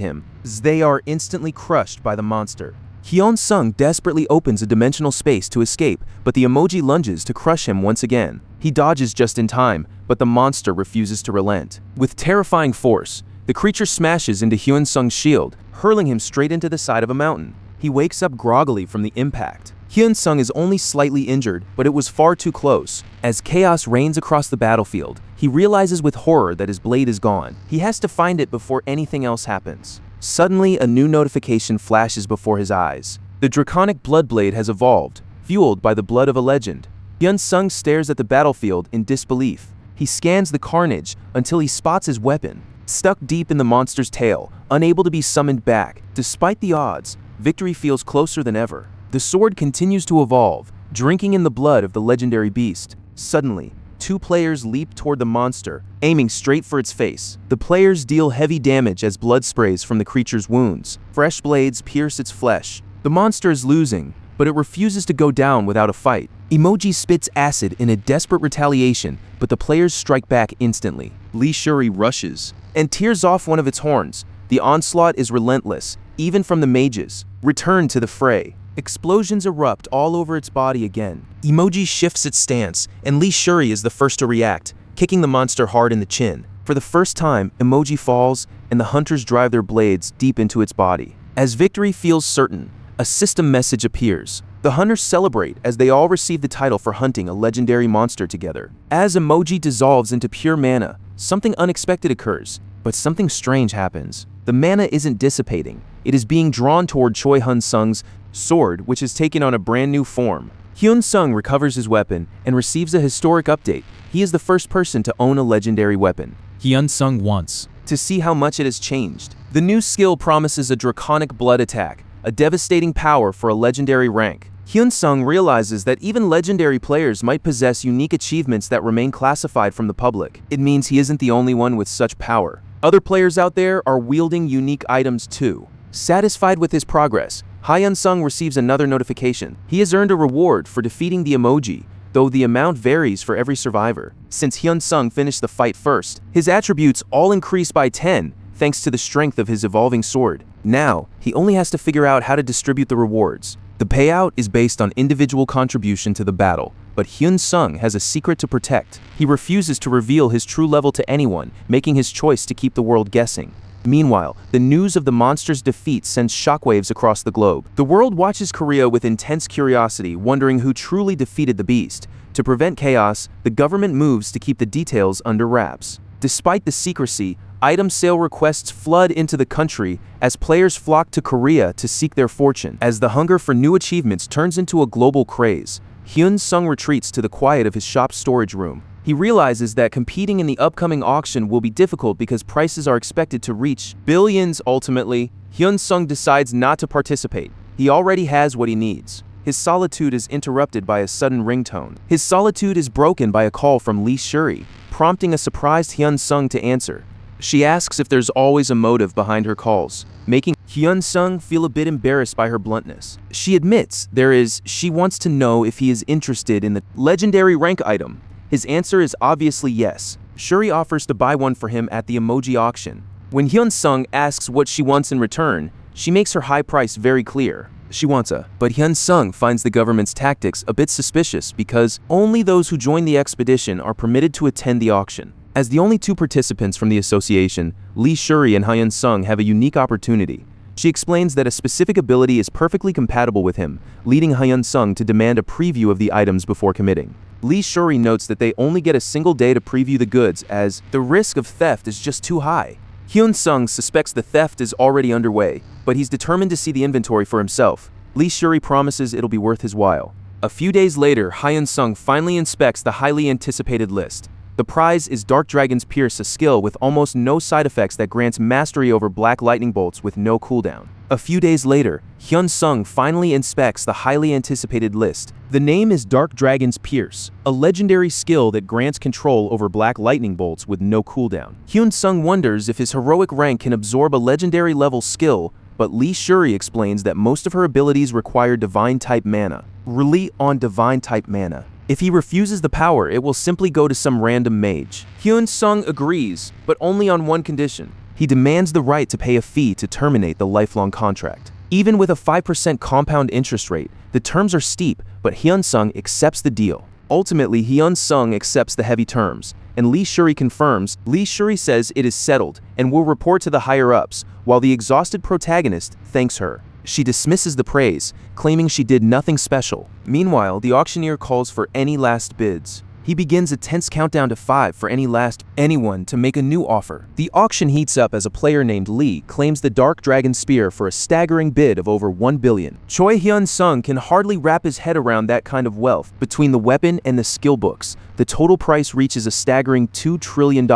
him. They are instantly crushed by the monster. Hyunseong desperately opens a dimensional space to escape, but the Emoji lunges to crush him once again. He dodges just in time, but the monster refuses to relent. With terrifying force, the creature smashes into Hyunseong's shield, hurling him straight into the side of a mountain. He wakes up groggily from the impact. Hyunseong is only slightly injured, but it was far too close. As chaos reigns across the battlefield, he realizes with horror that his blade is gone. He has to find it before anything else happens. Suddenly, a new notification flashes before his eyes. The draconic blood blade has evolved, fueled by the blood of a legend. Hyunseong stares at the battlefield in disbelief. He scans the carnage until he spots his weapon, stuck deep in the monster's tail, unable to be summoned back. Despite the odds, victory feels closer than ever. The sword continues to evolve, drinking in the blood of the legendary beast. Suddenly, two players leap toward the monster, aiming straight for its face. The players deal heavy damage as blood sprays from the creature's wounds. Fresh blades pierce its flesh. The monster is losing, but it refuses to go down without a fight. Emoji spits acid in a desperate retaliation, but the players strike back instantly. Lee Shuri rushes and tears off one of its horns. The onslaught is relentless, even from the mages. Return to the fray. Explosions erupt all over its body again. Emoji shifts its stance, and Lee Shuri is the first to react, kicking the monster hard in the chin. For the first time, Emoji falls, and the hunters drive their blades deep into its body. As victory feels certain, a system message appears. The hunters celebrate as they all receive the title for hunting a legendary monster together. As Emoji dissolves into pure mana, something unexpected occurs, but something strange happens. The mana isn't dissipating. It is being drawn toward Choi Hyunseong's sword, which has taken on a brand new form. Hyunseong recovers his weapon and receives a historic update. He is the first person to own a legendary weapon. Hyunseong wants to see how much it has changed. The new skill promises a draconic blood attack, a devastating power for a legendary rank. Hyunseong realizes that even legendary players might possess unique achievements that remain classified from the public. It means he isn't the only one with such power. Other players out there are wielding unique items too. Satisfied with his progress, Hyunseong receives another notification. He has earned a reward for defeating the Emoji, though the amount varies for every survivor. Since Hyunseong finished the fight first, his attributes all increase by 10 thanks to the strength of his evolving sword. Now, he only has to figure out how to distribute the rewards. The payout is based on individual contribution to the battle, but Hyunseong has a secret to protect. He refuses to reveal his true level to anyone, making his choice to keep the world guessing. Meanwhile, the news of the monster's defeat sends shockwaves across the globe. The world watches Korea with intense curiosity, wondering who truly defeated the beast. To prevent chaos, the government moves to keep the details under wraps. Despite the secrecy, item sale requests flood into the country as players flock to Korea to seek their fortune. As the hunger for new achievements turns into a global craze, Hyunseong retreats to the quiet of his shop's storage room. He realizes that competing in the upcoming auction will be difficult because prices are expected to reach billions. Ultimately, Hyunseong decides not to participate. He already has what he needs. His solitude is interrupted by a sudden ringtone. His solitude is broken by a call from Lee Shuri, prompting a surprised Hyunseong to answer. She asks if there's always a motive behind her calls, making Hyunseong feel a bit embarrassed by her bluntness. She admits there is. She wants to know if he is interested in the legendary rank item. His answer is obviously yes. Shuri offers to buy one for him at the Emoji auction. When Hyunseong asks what she wants in return, she makes her high price very clear. She wants a. But Hyunseong finds the government's tactics a bit suspicious because only those who join the expedition are permitted to attend the auction. As the only two participants from the association, Lee Shuri and Hyunseong have a unique opportunity. She explains that a specific ability is perfectly compatible with him, leading Hyunseong to demand a preview of the items before committing. Lee Shuri notes that they only get a single day to preview the goods as the risk of theft is just too high. Hyunseong suspects the theft is already underway, but he's determined to see the inventory for himself. Lee Shuri promises it'll be worth his while. A few days later, Hyunseong finally inspects the highly anticipated list. The prize is Dark Dragon's Pierce, a skill with almost no side effects that grants mastery over black lightning bolts with no cooldown. A few days later, Hyunsung finally inspects the highly anticipated list. The name is Dark Dragon's Pierce, a legendary skill that grants control over black lightning bolts with no cooldown. Hyunsung wonders if his heroic rank can absorb a legendary level skill, but Lee Shuri explains that most of her abilities require divine-type mana. Rely on divine-type mana. If he refuses the power, it will simply go to some random mage. Hyunsung agrees, but only on one condition. He demands the right to pay a fee to terminate the lifelong contract. Even with a 5% compound interest rate, the terms are steep, but Hyunsung accepts the deal. Ultimately, Hyunsung accepts the heavy terms, and Lee Shuri confirms. Lee Shuri says it is settled and will report to the higher-ups, while the exhausted protagonist thanks her. She dismisses the praise, claiming she did nothing special. Meanwhile, the auctioneer calls for any last bids. He begins a tense countdown to 5 for anyone to make a new offer. The auction heats up as a player named Lee claims the Dark Dragon Spear for a staggering bid of over 1 billion. Choi Hyunsung can hardly wrap his head around that kind of wealth. Between the weapon and the skill books, the total price reaches a staggering $2 trillion.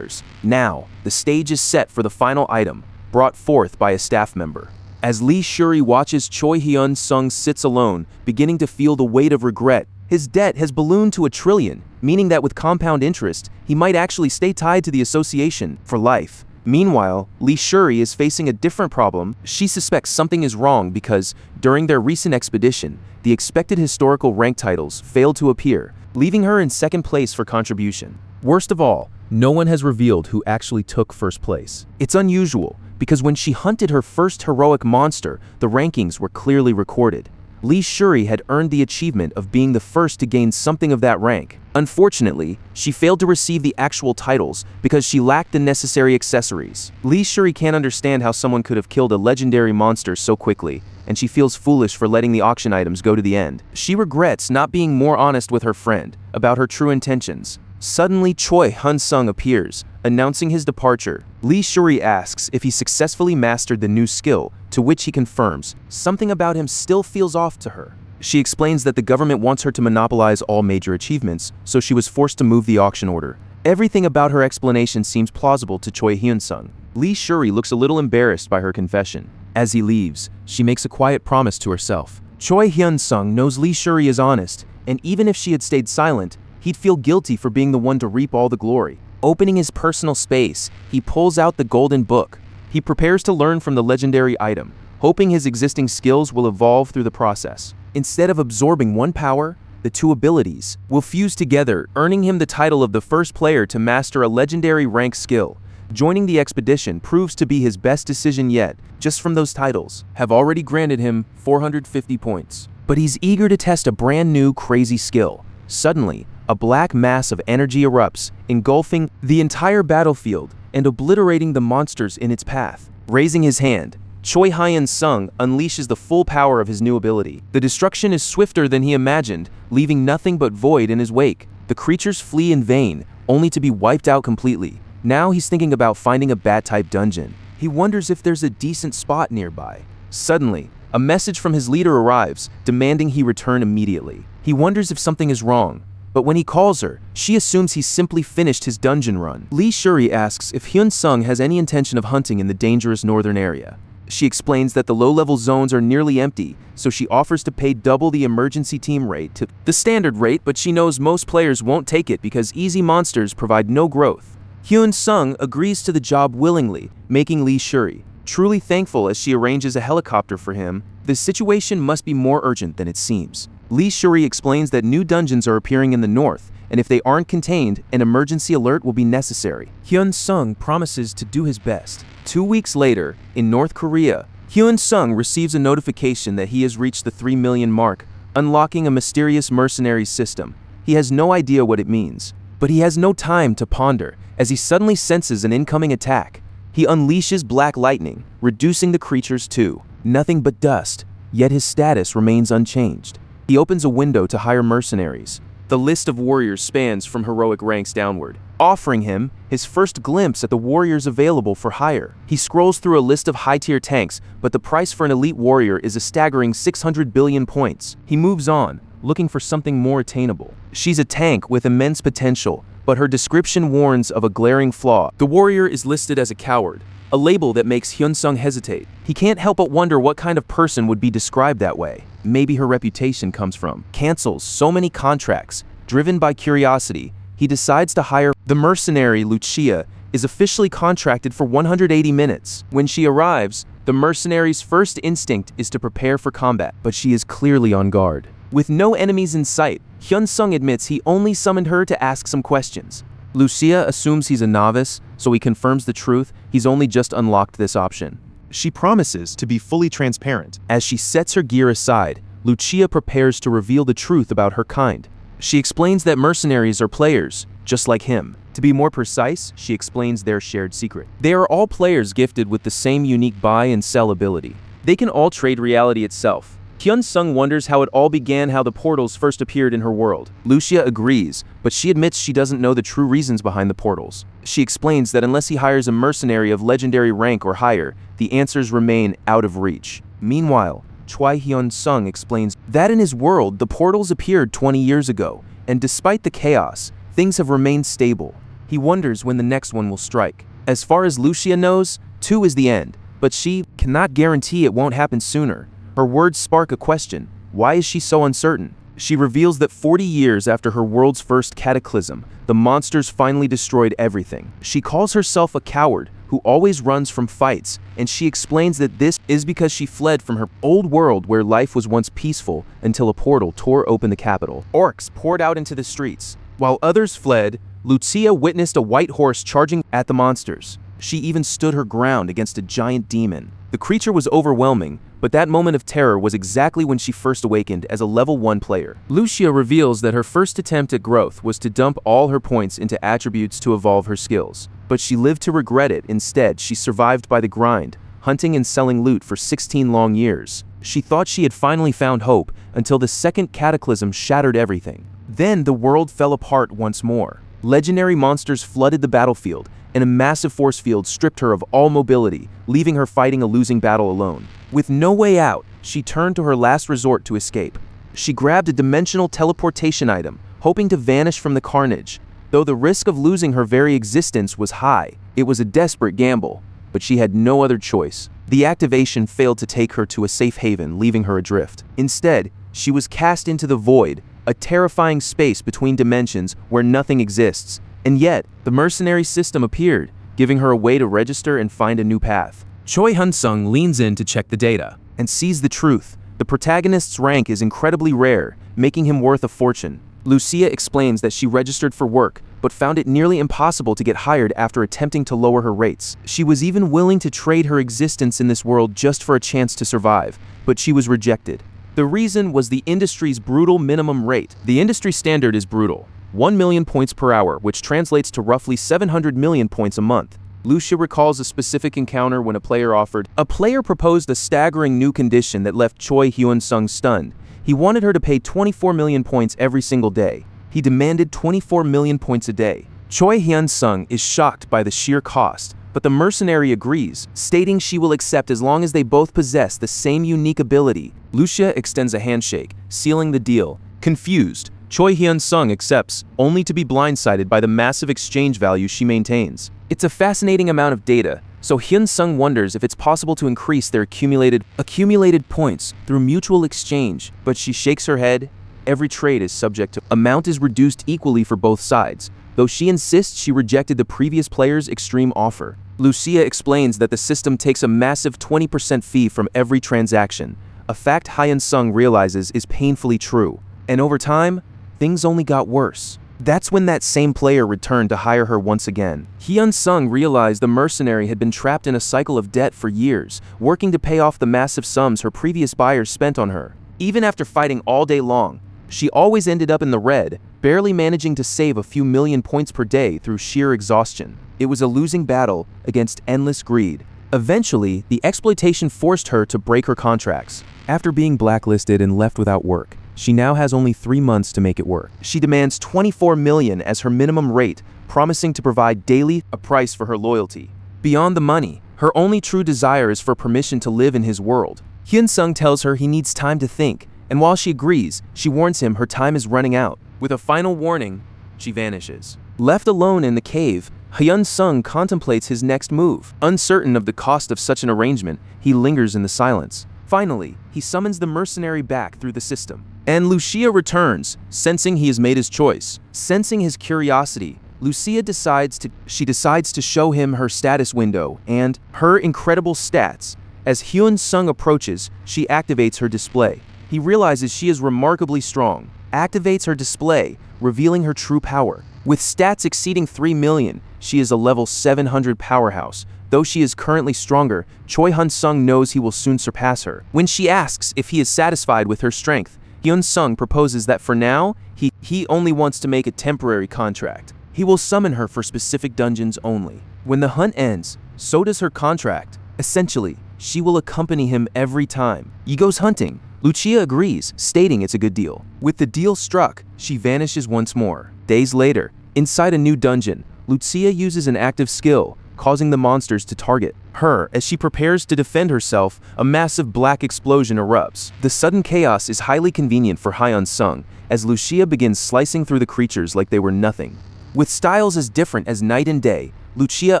Now, the stage is set for the final item, brought forth by a staff member. As Lee Shuri watches Choi Hyunsung sits alone, beginning to feel the weight of regret, his debt has ballooned to $1 trillion, meaning that with compound interest, he might actually stay tied to the association for life. Meanwhile, Lee Shuri is facing a different problem. She suspects something is wrong because, during their recent expedition, the expected historical rank titles failed to appear, leaving her in second place for contribution. Worst of all, no one has revealed who actually took first place. It's unusual, because when she hunted her first heroic monster, the rankings were clearly recorded. Lee Shuri had earned the achievement of being the first to gain something of that rank. Unfortunately, she failed to receive the actual titles because she lacked the necessary accessories. Lee Shuri can't understand how someone could have killed a legendary monster so quickly, and she feels foolish for letting the auction items go to the end. She regrets not being more honest with her friend about her true intentions. Suddenly, Choi Hyunsung appears, announcing his departure. Lee Shuri asks if he successfully mastered the new skill, to which he confirms. Something about him still feels off to her. She explains that the government wants her to monopolize all major achievements, so she was forced to move the auction order. Everything about her explanation seems plausible to Choi Hyunsung. Lee Shuri looks a little embarrassed by her confession. As he leaves, she makes a quiet promise to herself. Choi Hyunsung knows Lee Shuri is honest, and even if she had stayed silent, he'd feel guilty for being the one to reap all the glory. Opening his personal space, he pulls out the golden book. He prepares to learn from the legendary item, hoping his existing skills will evolve through the process. Instead of absorbing one power, the two abilities will fuse together, earning him the title of the first player to master a legendary rank skill. Joining the expedition proves to be his best decision yet. Just from those titles, have already granted him 450 points. But he's eager to test a brand new crazy skill. Suddenly, a black mass of energy erupts, engulfing the entire battlefield and obliterating the monsters in its path. Raising his hand, Choi Hyunsung unleashes the full power of his new ability. The destruction is swifter than he imagined, leaving nothing but void in his wake. The creatures flee in vain, only to be wiped out completely. Now he's thinking about finding a bat-type dungeon. He wonders if there's a decent spot nearby. Suddenly, a message from his leader arrives, demanding he return immediately. He wonders if something is wrong, but when he calls her, she assumes he's simply finished his dungeon run. Lee Shuri asks if Hyunsung has any intention of hunting in the dangerous northern area. She explains that the low-level zones are nearly empty, so she offers to pay double the emergency team rate to the standard rate, but she knows most players won't take it because easy monsters provide no growth. Hyunsung agrees to the job willingly, making Lee Shuri truly thankful as she arranges a helicopter for him. The situation must be more urgent than it seems. Lee Shuri explains that new dungeons are appearing in the north, and if they aren't contained, an emergency alert will be necessary. Hyunsung promises to do his best. 2 weeks later, in North Korea, Hyunsung receives a notification that he has reached the 3 million mark, unlocking a mysterious mercenary system. He has no idea what it means, but he has no time to ponder, as he suddenly senses an incoming attack. He unleashes black lightning, reducing the creatures to nothing but dust, yet his status remains unchanged. He opens a window to hire mercenaries. The list of warriors spans from heroic ranks downward, offering him his first glimpse at the warriors available for hire. He scrolls through a list of high-tier tanks, but the price for an elite warrior is a staggering 600 billion points. He moves on, looking for something more attainable. She's a tank with immense potential, but her description warns of a glaring flaw. The warrior is listed as a coward, a label that makes Hyunsung hesitate. He can't help but wonder what kind of person would be described that way. Maybe her reputation comes from cancels so many contracts. Driven by curiosity, he decides to hire the mercenary. Lucia is officially contracted for 180 minutes. When she arrives, the mercenary's first instinct is to prepare for combat, but she is clearly on guard. With no enemies in sight, Hyunsung admits he only summoned her to ask some questions. Lucia assumes he's a novice, so he confirms the truth. He's only just unlocked this option. She promises to be fully transparent. As she sets her gear aside, Lucia prepares to reveal the truth about her kind. She explains that mercenaries are players, just like him. To be more precise, she explains their shared secret. They are all players gifted with the same unique buy and sell ability. They can all trade reality itself. Hyunsung wonders how it all began, how the portals first appeared in her world. Lucia agrees, but she admits she doesn't know the true reasons behind the portals. She explains that unless he hires a mercenary of legendary rank or higher, the answers remain out of reach. Meanwhile, Choi Hyunseong explains that in his world, the portals appeared 20 years ago, and despite the chaos, things have remained stable. He wonders when the next one will strike. As far as Lucia knows, 2 is the end, but she cannot guarantee it won't happen sooner. Her words spark a question. Why is she so uncertain? She reveals that 40 years after her world's first cataclysm, the monsters finally destroyed everything. She calls herself a coward who always runs from fights, and she explains that this is because she fled from her old world where life was once peaceful until a portal tore open the capital. Orcs poured out into the streets. While others fled, Lucia witnessed a white horse charging at the monsters. She even stood her ground against a giant demon. The creature was overwhelming, but that moment of terror was exactly when she first awakened as a level 1 player. Lucia reveals that her first attempt at growth was to dump all her points into attributes to evolve her skills. But she lived to regret it. Instead, she survived by the grind, hunting and selling loot for 16 long years. She thought she had finally found hope until the second cataclysm shattered everything. Then the world fell apart once more. Legendary monsters flooded the battlefield, and a massive force field stripped her of all mobility, leaving her fighting a losing battle alone. With no way out, she turned to her last resort to escape. She grabbed a dimensional teleportation item, hoping to vanish from the carnage. Though the risk of losing her very existence was high, it was a desperate gamble, but she had no other choice. The activation failed to take her to a safe haven, leaving her adrift. Instead, she was cast into the void, a terrifying space between dimensions where nothing exists. And yet, the mercenary system appeared, giving her a way to register and find a new path. Choi Hyunseong leans in to check the data and sees the truth. The protagonist's rank is incredibly rare, making him worth a fortune. Lucia explains that she registered for work, but found it nearly impossible to get hired after attempting to lower her rates. She was even willing to trade her existence in this world just for a chance to survive, but she was rejected. The reason was the industry's brutal minimum rate. The industry standard is brutal. 1 million points per hour, which translates to roughly 700 million points a month. Lucia recalls a specific encounter when a player proposed a staggering new condition that left Choi Hyunseong stunned. He wanted her to pay 24 million points every single day. He demanded 24 million points a day. Choi Hyunseong is shocked by the sheer cost, but the mercenary agrees, stating she will accept as long as they both possess the same unique ability. Lucia extends a handshake, sealing the deal. Confused, Choi Hyunseong accepts, only to be blindsided by the massive exchange value she maintains. It's a fascinating amount of data, so Hyunsung wonders if it's possible to increase their accumulated points through mutual exchange, but she shakes her head. Every trade is subject to amount is reduced equally for both sides, though she insists she rejected the previous player's extreme offer. Lucia explains that the system takes a massive 20% fee from every transaction, a fact Hyunsung realizes is painfully true. And over time, things only got worse. That's when that same player returned to hire her once again. Hyunsung realized the mercenary had been trapped in a cycle of debt for years, working to pay off the massive sums her previous buyers spent on her. Even after fighting all day long, she always ended up in the red, barely managing to save a few million points per day through sheer exhaustion. It was a losing battle against endless greed. Eventually, the exploitation forced her to break her contracts. After being blacklisted and left without work, she now has only 3 months to make it work. She demands 24 million as her minimum rate, promising to provide daily a price for her loyalty. Beyond the money, her only true desire is for permission to live in his world. Hyunsung tells her he needs time to think, and while she agrees, she warns him her time is running out. With a final warning, she vanishes. Left alone in the cave, Hyun-sung contemplates his next move. Uncertain of the cost of such an arrangement, he lingers in the silence. Finally, he summons the mercenary back through the system. And Lucia returns, sensing he has made his choice. Sensing his curiosity, Lucia decides to show him her status window and her incredible stats. As Hyun-sung approaches, she activates her display. He realizes she is remarkably strong, activates her display, revealing her true power. With stats exceeding 3 million, she is a level 700 powerhouse. Though she is currently stronger, Choi Hyunseong knows he will soon surpass her. When she asks if he is satisfied with her strength, Hyun-sung proposes that for now, he only wants to make a temporary contract. He will summon her for specific dungeons only. When the hunt ends, so does her contract. Essentially, she will accompany him every time he goes hunting. Lucia agrees, stating it's a good deal. With the deal struck, she vanishes once more. Days later, inside a new dungeon, Lucia uses an active skill, causing the monsters to target her. As she prepares to defend herself, a massive black explosion erupts. The sudden chaos is highly convenient for Hyun-sung, as Lucia begins slicing through the creatures like they were nothing. With styles as different as night and day, Lucia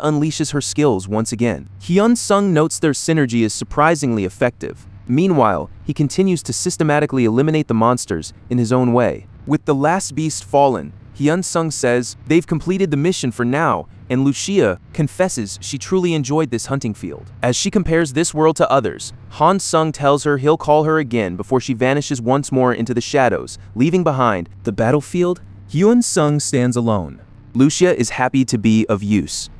unleashes her skills once again. Hyun-sung notes their synergy is surprisingly effective. Meanwhile, he continues to systematically eliminate the monsters in his own way. With the last beast fallen, Hyun-sung says they've completed the mission for now, and Lucia confesses she truly enjoyed this hunting field. As she compares this world to others, Han-sung tells her he'll call her again before she vanishes once more into the shadows, leaving behind the battlefield. Hyun-sung stands alone. Lucia is happy to be of use.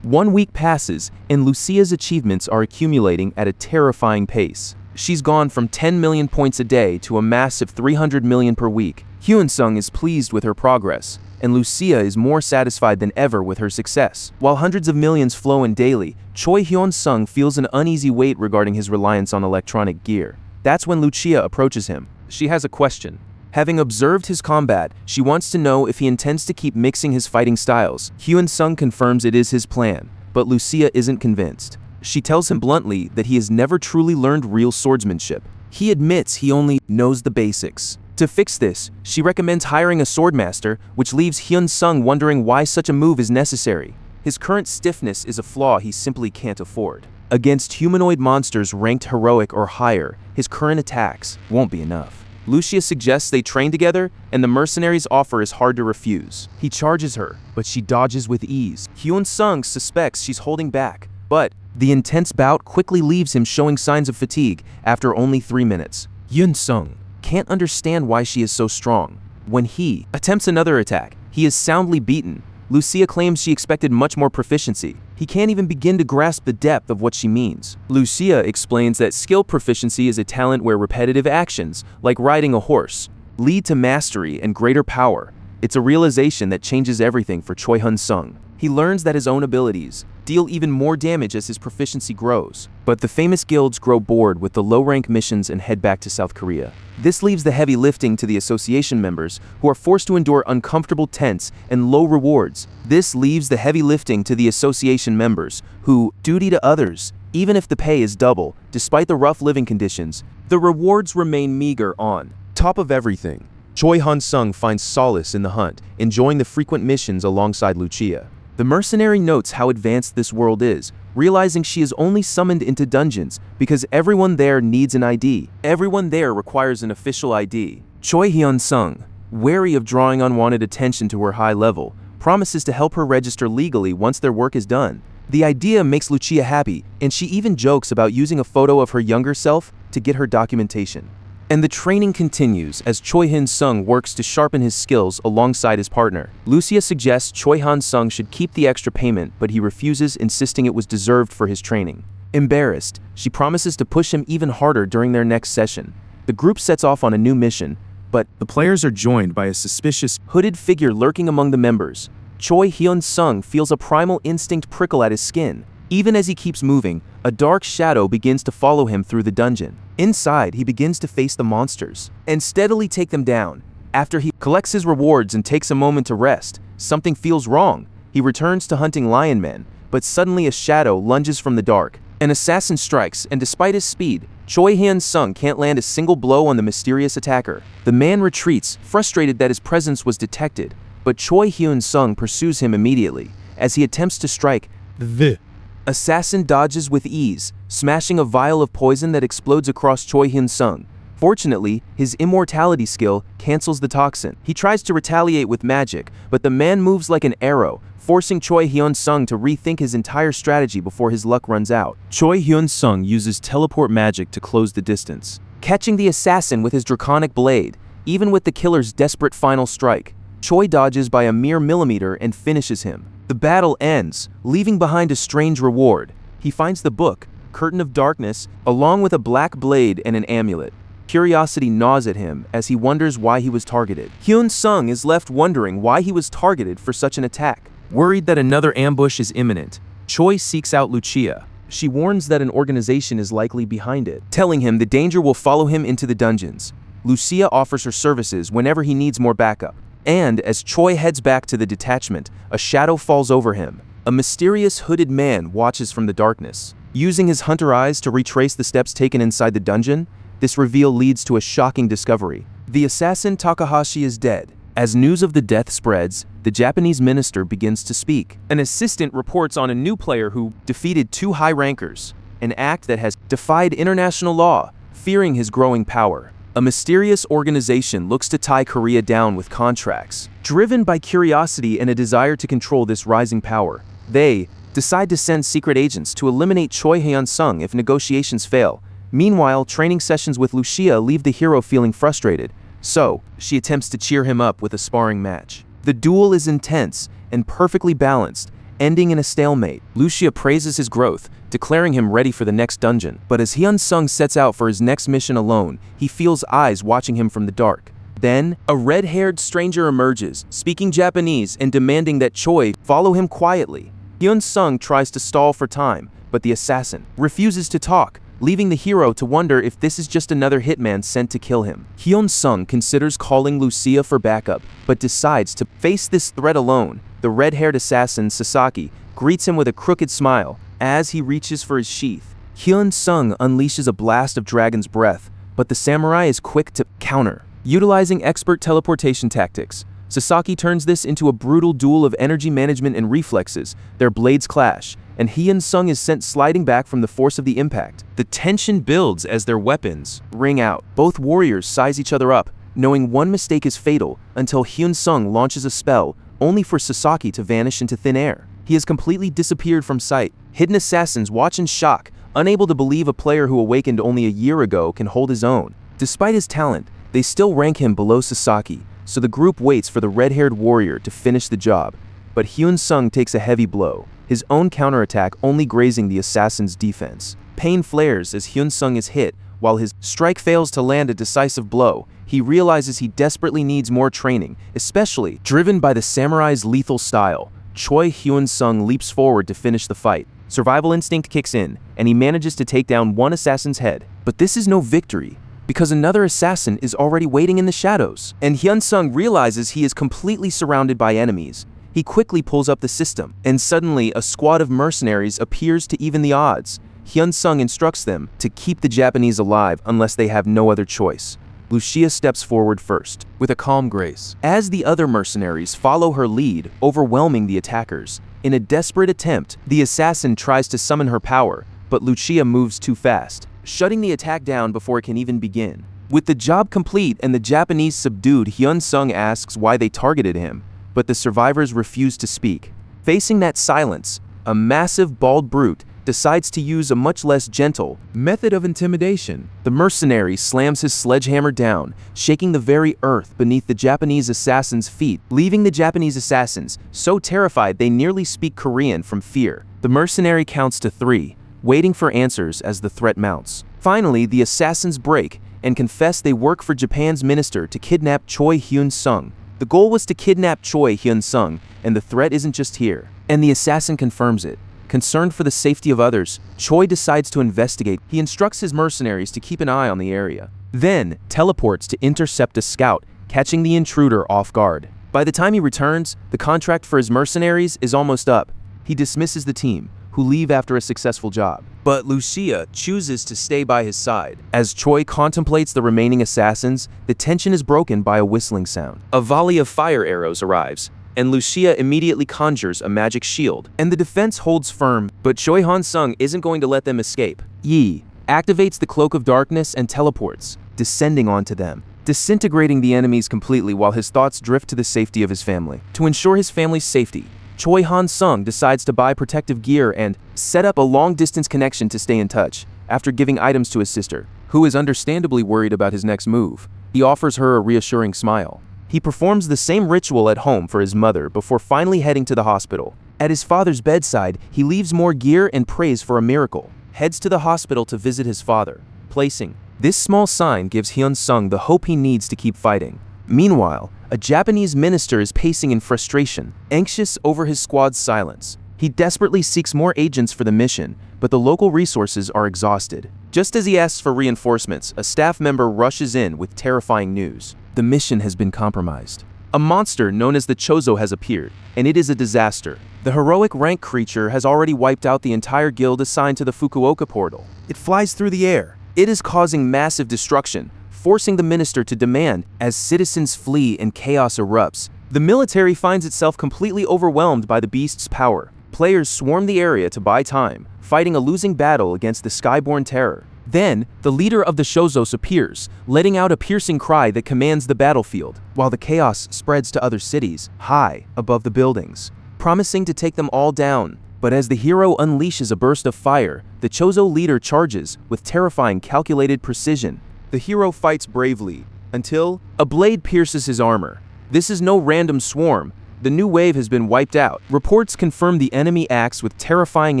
1 week passes, and Lucia's achievements are accumulating at a terrifying pace. She's gone from 10 million points a day to a massive 300 million per week. Hyun-sung is pleased with her progress, and Lucia is more satisfied than ever with her success. While hundreds of millions flow in daily, Choi Hyunseong feels an uneasy weight regarding his reliance on electronic gear. That's when Lucia approaches him. She has a question. Having observed his combat, she wants to know if he intends to keep mixing his fighting styles. Hyun-sung confirms it is his plan, but Lucia isn't convinced. She tells him bluntly that he has never truly learned real swordsmanship. He admits he only knows the basics. To fix this, she recommends hiring a swordmaster, which leaves Hyun-sung wondering why such a move is necessary. His current stiffness is a flaw he simply can't afford. Against humanoid monsters ranked heroic or higher, his current attacks won't be enough. Lucia suggests they train together, and the mercenary's offer is hard to refuse. He charges her, but she dodges with ease. Hyun-sung suspects she's holding back, but the intense bout quickly leaves him showing signs of fatigue after only 3 minutes. Hyun-sung can't understand why she is so strong. When he attempts another attack, he is soundly beaten. Lucia claims she expected much more proficiency. He can't even begin to grasp the depth of what she means. Lucia explains that skill proficiency is a talent where repetitive actions, like riding a horse, lead to mastery and greater power. It's a realization that changes everything for Choi Hyunseong. He learns that his own abilities deal even more damage as his proficiency grows. But the famous guilds grow bored with the low-rank missions and head back to South Korea. This leaves the heavy lifting to the association members, who are forced to endure uncomfortable tents and low rewards. This leaves the heavy lifting to the association members, who duty to others. Even if the pay is double, despite the rough living conditions, the rewards remain meager. On top of everything, Choi Hyunseong finds solace in the hunt, enjoying the frequent missions alongside Lucia. The mercenary notes how advanced this world is, realizing she is only summoned into dungeons because everyone there needs an ID. Everyone there requires an official ID. Choi Hyunseong, wary of drawing unwanted attention to her high level, promises to help her register legally once their work is done. The idea makes Lucia happy, and she even jokes about using a photo of her younger self to get her documentation. And the training continues as Choi Hyunseong works to sharpen his skills alongside his partner. Lucia suggests Choi Hyunseong should keep the extra payment, but he refuses, insisting it was deserved for his training. Embarrassed, she promises to push him even harder during their next session. The group sets off on a new mission, but the players are joined by a suspicious, hooded figure lurking among the members. Choi Hyunseong feels a primal instinct prickle at his skin. Even as he keeps moving, a dark shadow begins to follow him through the dungeon. Inside, he begins to face the monsters and steadily take them down. After he collects his rewards and takes a moment to rest, something feels wrong. He returns to hunting lion men, but suddenly a shadow lunges from the dark. An assassin strikes, and despite his speed, Choi Hyunseong can't land a single blow on the mysterious attacker. The man retreats, frustrated that his presence was detected. but Choi Hyunseong pursues him immediately. As he attempts to strike, the assassin dodges with ease, smashing a vial of poison that explodes across Choi Hyunseong. Fortunately, his immortality skill cancels the toxin. He tries to retaliate with magic, but the man moves like an arrow, forcing Choi Hyunseong to rethink his entire strategy before his luck runs out. Choi Hyunseong uses teleport magic to close the distance, catching the assassin with his draconic blade. Even with the killer's desperate final strike, Choi dodges by a mere millimeter and finishes him. The battle ends, leaving behind a strange reward. He finds the book, Curtain of Darkness, along with a black blade and an amulet. Curiosity gnaws at him as he wonders why he was targeted. Hyunseong is left wondering why he was targeted for such an attack. worried that another ambush is imminent. Choi seeks out Lucia. She warns that an organization is likely behind it, telling him the danger will follow him into the dungeons. Lucia offers her services whenever he needs more backup. And as Choi heads back to the detachment, a shadow falls over him. A mysterious hooded man watches from the darkness. Using his hunter eyes to retrace the steps taken inside the dungeon, this reveal leads to a shocking discovery. The assassin Takahashi is dead. As news of the death spreads, the Japanese minister begins to speak. An assistant reports on a new player who defeated 2 high rankers, an act that has defied international law, fearing his growing power. A mysterious organization looks to tie Korea down with contracts. Driven by curiosity and a desire to control this rising power, they decide to send secret agents to eliminate Choi Hyunseong if negotiations fail. Meanwhile, training sessions with Lucia leave the hero feeling frustrated, so she attempts to cheer him up with a sparring match. The duel is intense and perfectly balanced, ending in a stalemate. Lucia praises his growth, declaring him ready for the next dungeon. But as Hyunsung sets out for his next mission alone, he feels eyes watching him from the dark. Then, a red-haired stranger emerges, speaking Japanese and demanding that Choi follow him quietly. Hyunsung tries to stall for time, but the assassin refuses to talk, leaving the hero to wonder if this is just another hitman sent to kill him. Hyunsung considers calling Lucia for backup, but decides to face this threat alone. The red-haired assassin, Sasaki, greets him with a crooked smile. As he reaches for his sheath, Hyunsung unleashes a blast of dragon's breath, but the samurai is quick to counter. Utilizing expert teleportation tactics, Sasaki turns this into a brutal duel of energy management and reflexes. Their blades clash, and Hyunsung is sent sliding back from the force of the impact. The tension builds as their weapons ring out. Both warriors size each other up, knowing one mistake is fatal, until Hyunsung launches a spell, only for Sasaki to vanish into thin air. He has completely disappeared from sight. Hidden assassins watch in shock, unable to believe a player who awakened only a year ago can hold his own. Despite his talent, they still rank him below Sasaki, so the group waits for the red-haired warrior to finish the job. But Hyunsung takes a heavy blow, his own counterattack only grazing the assassin's defense. Pain flares as Hyunsung is hit. While his strike fails to land a decisive blow, he realizes he desperately needs more training, especially driven by the samurai's lethal style. Choi Hyunsung leaps forward to finish the fight. Survival instinct kicks in, and he manages to take down one assassin's head. But this is no victory, because another assassin is already waiting in the shadows. And Hyunsung realizes he is completely surrounded by enemies. He quickly pulls up the system, and suddenly a squad of mercenaries appears to even the odds. Hyunsung instructs them to keep the Japanese alive unless they have no other choice. Lucia steps forward first, with a calm grace, as the other mercenaries follow her lead, overwhelming the attackers. In a desperate attempt, the assassin tries to summon her power, but Lucia moves too fast, shutting the attack down before it can even begin. With the job complete and the Japanese subdued, Hyunsung asks why they targeted him, but the survivors refuse to speak. Facing that silence, a massive bald brute decides to use a much less gentle method of intimidation. The mercenary slams his sledgehammer down, shaking the very earth beneath the Japanese assassin's feet, leaving the Japanese assassins so terrified they nearly speak Korean from fear. The mercenary counts to 3, waiting for answers as the threat mounts. Finally, the assassins break and confess they work for Japan's minister to kidnap Choi Hyunsung. The goal was to kidnap Choi Hyunsung, and the threat isn't just here. And the assassin confirms it. Concerned for the safety of others, Choi decides to investigate. He instructs his mercenaries to keep an eye on the area, then teleports to intercept a scout, catching the intruder off guard. By the time he returns, the contract for his mercenaries is almost up. He dismisses the team, who leave after a successful job. But Lucia chooses to stay by his side. As Choi contemplates the remaining assassins, the tension is broken by a whistling sound. A volley of fire arrows arrives, and Lucia immediately conjures a magic shield, and the defense holds firm, but Choi Hyunseong isn't going to let them escape. Yi activates the Cloak of Darkness and teleports, descending onto them, disintegrating the enemies completely while his thoughts drift to the safety of his family. To ensure his family's safety, Choi Hyunseong decides to buy protective gear and set up a long-distance connection to stay in touch. After giving items to his sister, who is understandably worried about his next move, he offers her a reassuring smile. He performs the same ritual at home for his mother before finally heading to the hospital. At his father's bedside, he leaves more gear and prays for a miracle, heads to the hospital to visit his father, placing this small sign gives Hyunseong the hope he needs to keep fighting. Meanwhile, a Japanese minister is pacing in frustration, anxious over his squad's silence. He desperately seeks more agents for the mission, but the local resources are exhausted. Just as he asks for reinforcements, a staff member rushes in with terrifying news. The mission has been compromised. A monster known as the Chozo has appeared, and it is a disaster. The heroic rank creature has already wiped out the entire guild assigned to the Fukuoka portal. It flies through the air. It is causing massive destruction, forcing the minister to demand as citizens flee and chaos erupts. The military finds itself completely overwhelmed by the beast's power. Players swarm the area to buy time, fighting a losing battle against the skyborn terror. Then, the leader of the Shozos appears, letting out a piercing cry that commands the battlefield, while the chaos spreads to other cities, high above the buildings, promising to take them all down. But as the hero unleashes a burst of fire, the Chozo leader charges with terrifying calculated precision. The hero fights bravely, until a blade pierces his armor. This is no random swarm. The new wave has been wiped out. Reports confirm the enemy acts with terrifying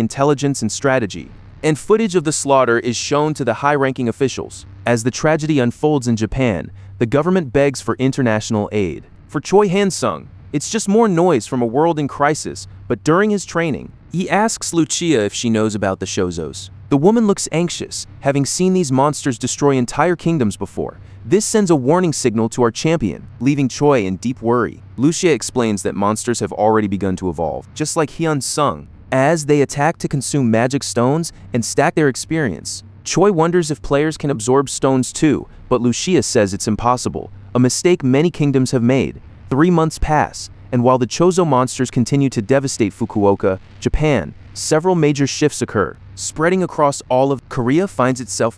intelligence and strategy, and footage of the slaughter is shown to the high-ranking officials. As the tragedy unfolds in Japan, the government begs for international aid. For Choi Hyunseong, it's just more noise from a world in crisis, but during his training, he asks Lucia if she knows about the Shozos. The woman looks anxious, having seen these monsters destroy entire kingdoms before. This sends a warning signal to our champion, leaving Choi in deep worry. Lucia explains that monsters have already begun to evolve, just like Hyunsung, as they attack to consume magic stones and stack their experience. Choi wonders if players can absorb stones too, but Lucia says it's impossible, a mistake many kingdoms have made. 3 months pass, and while the Chozo monsters continue to devastate Fukuoka, Japan, several major shifts occur. Spreading across all of Korea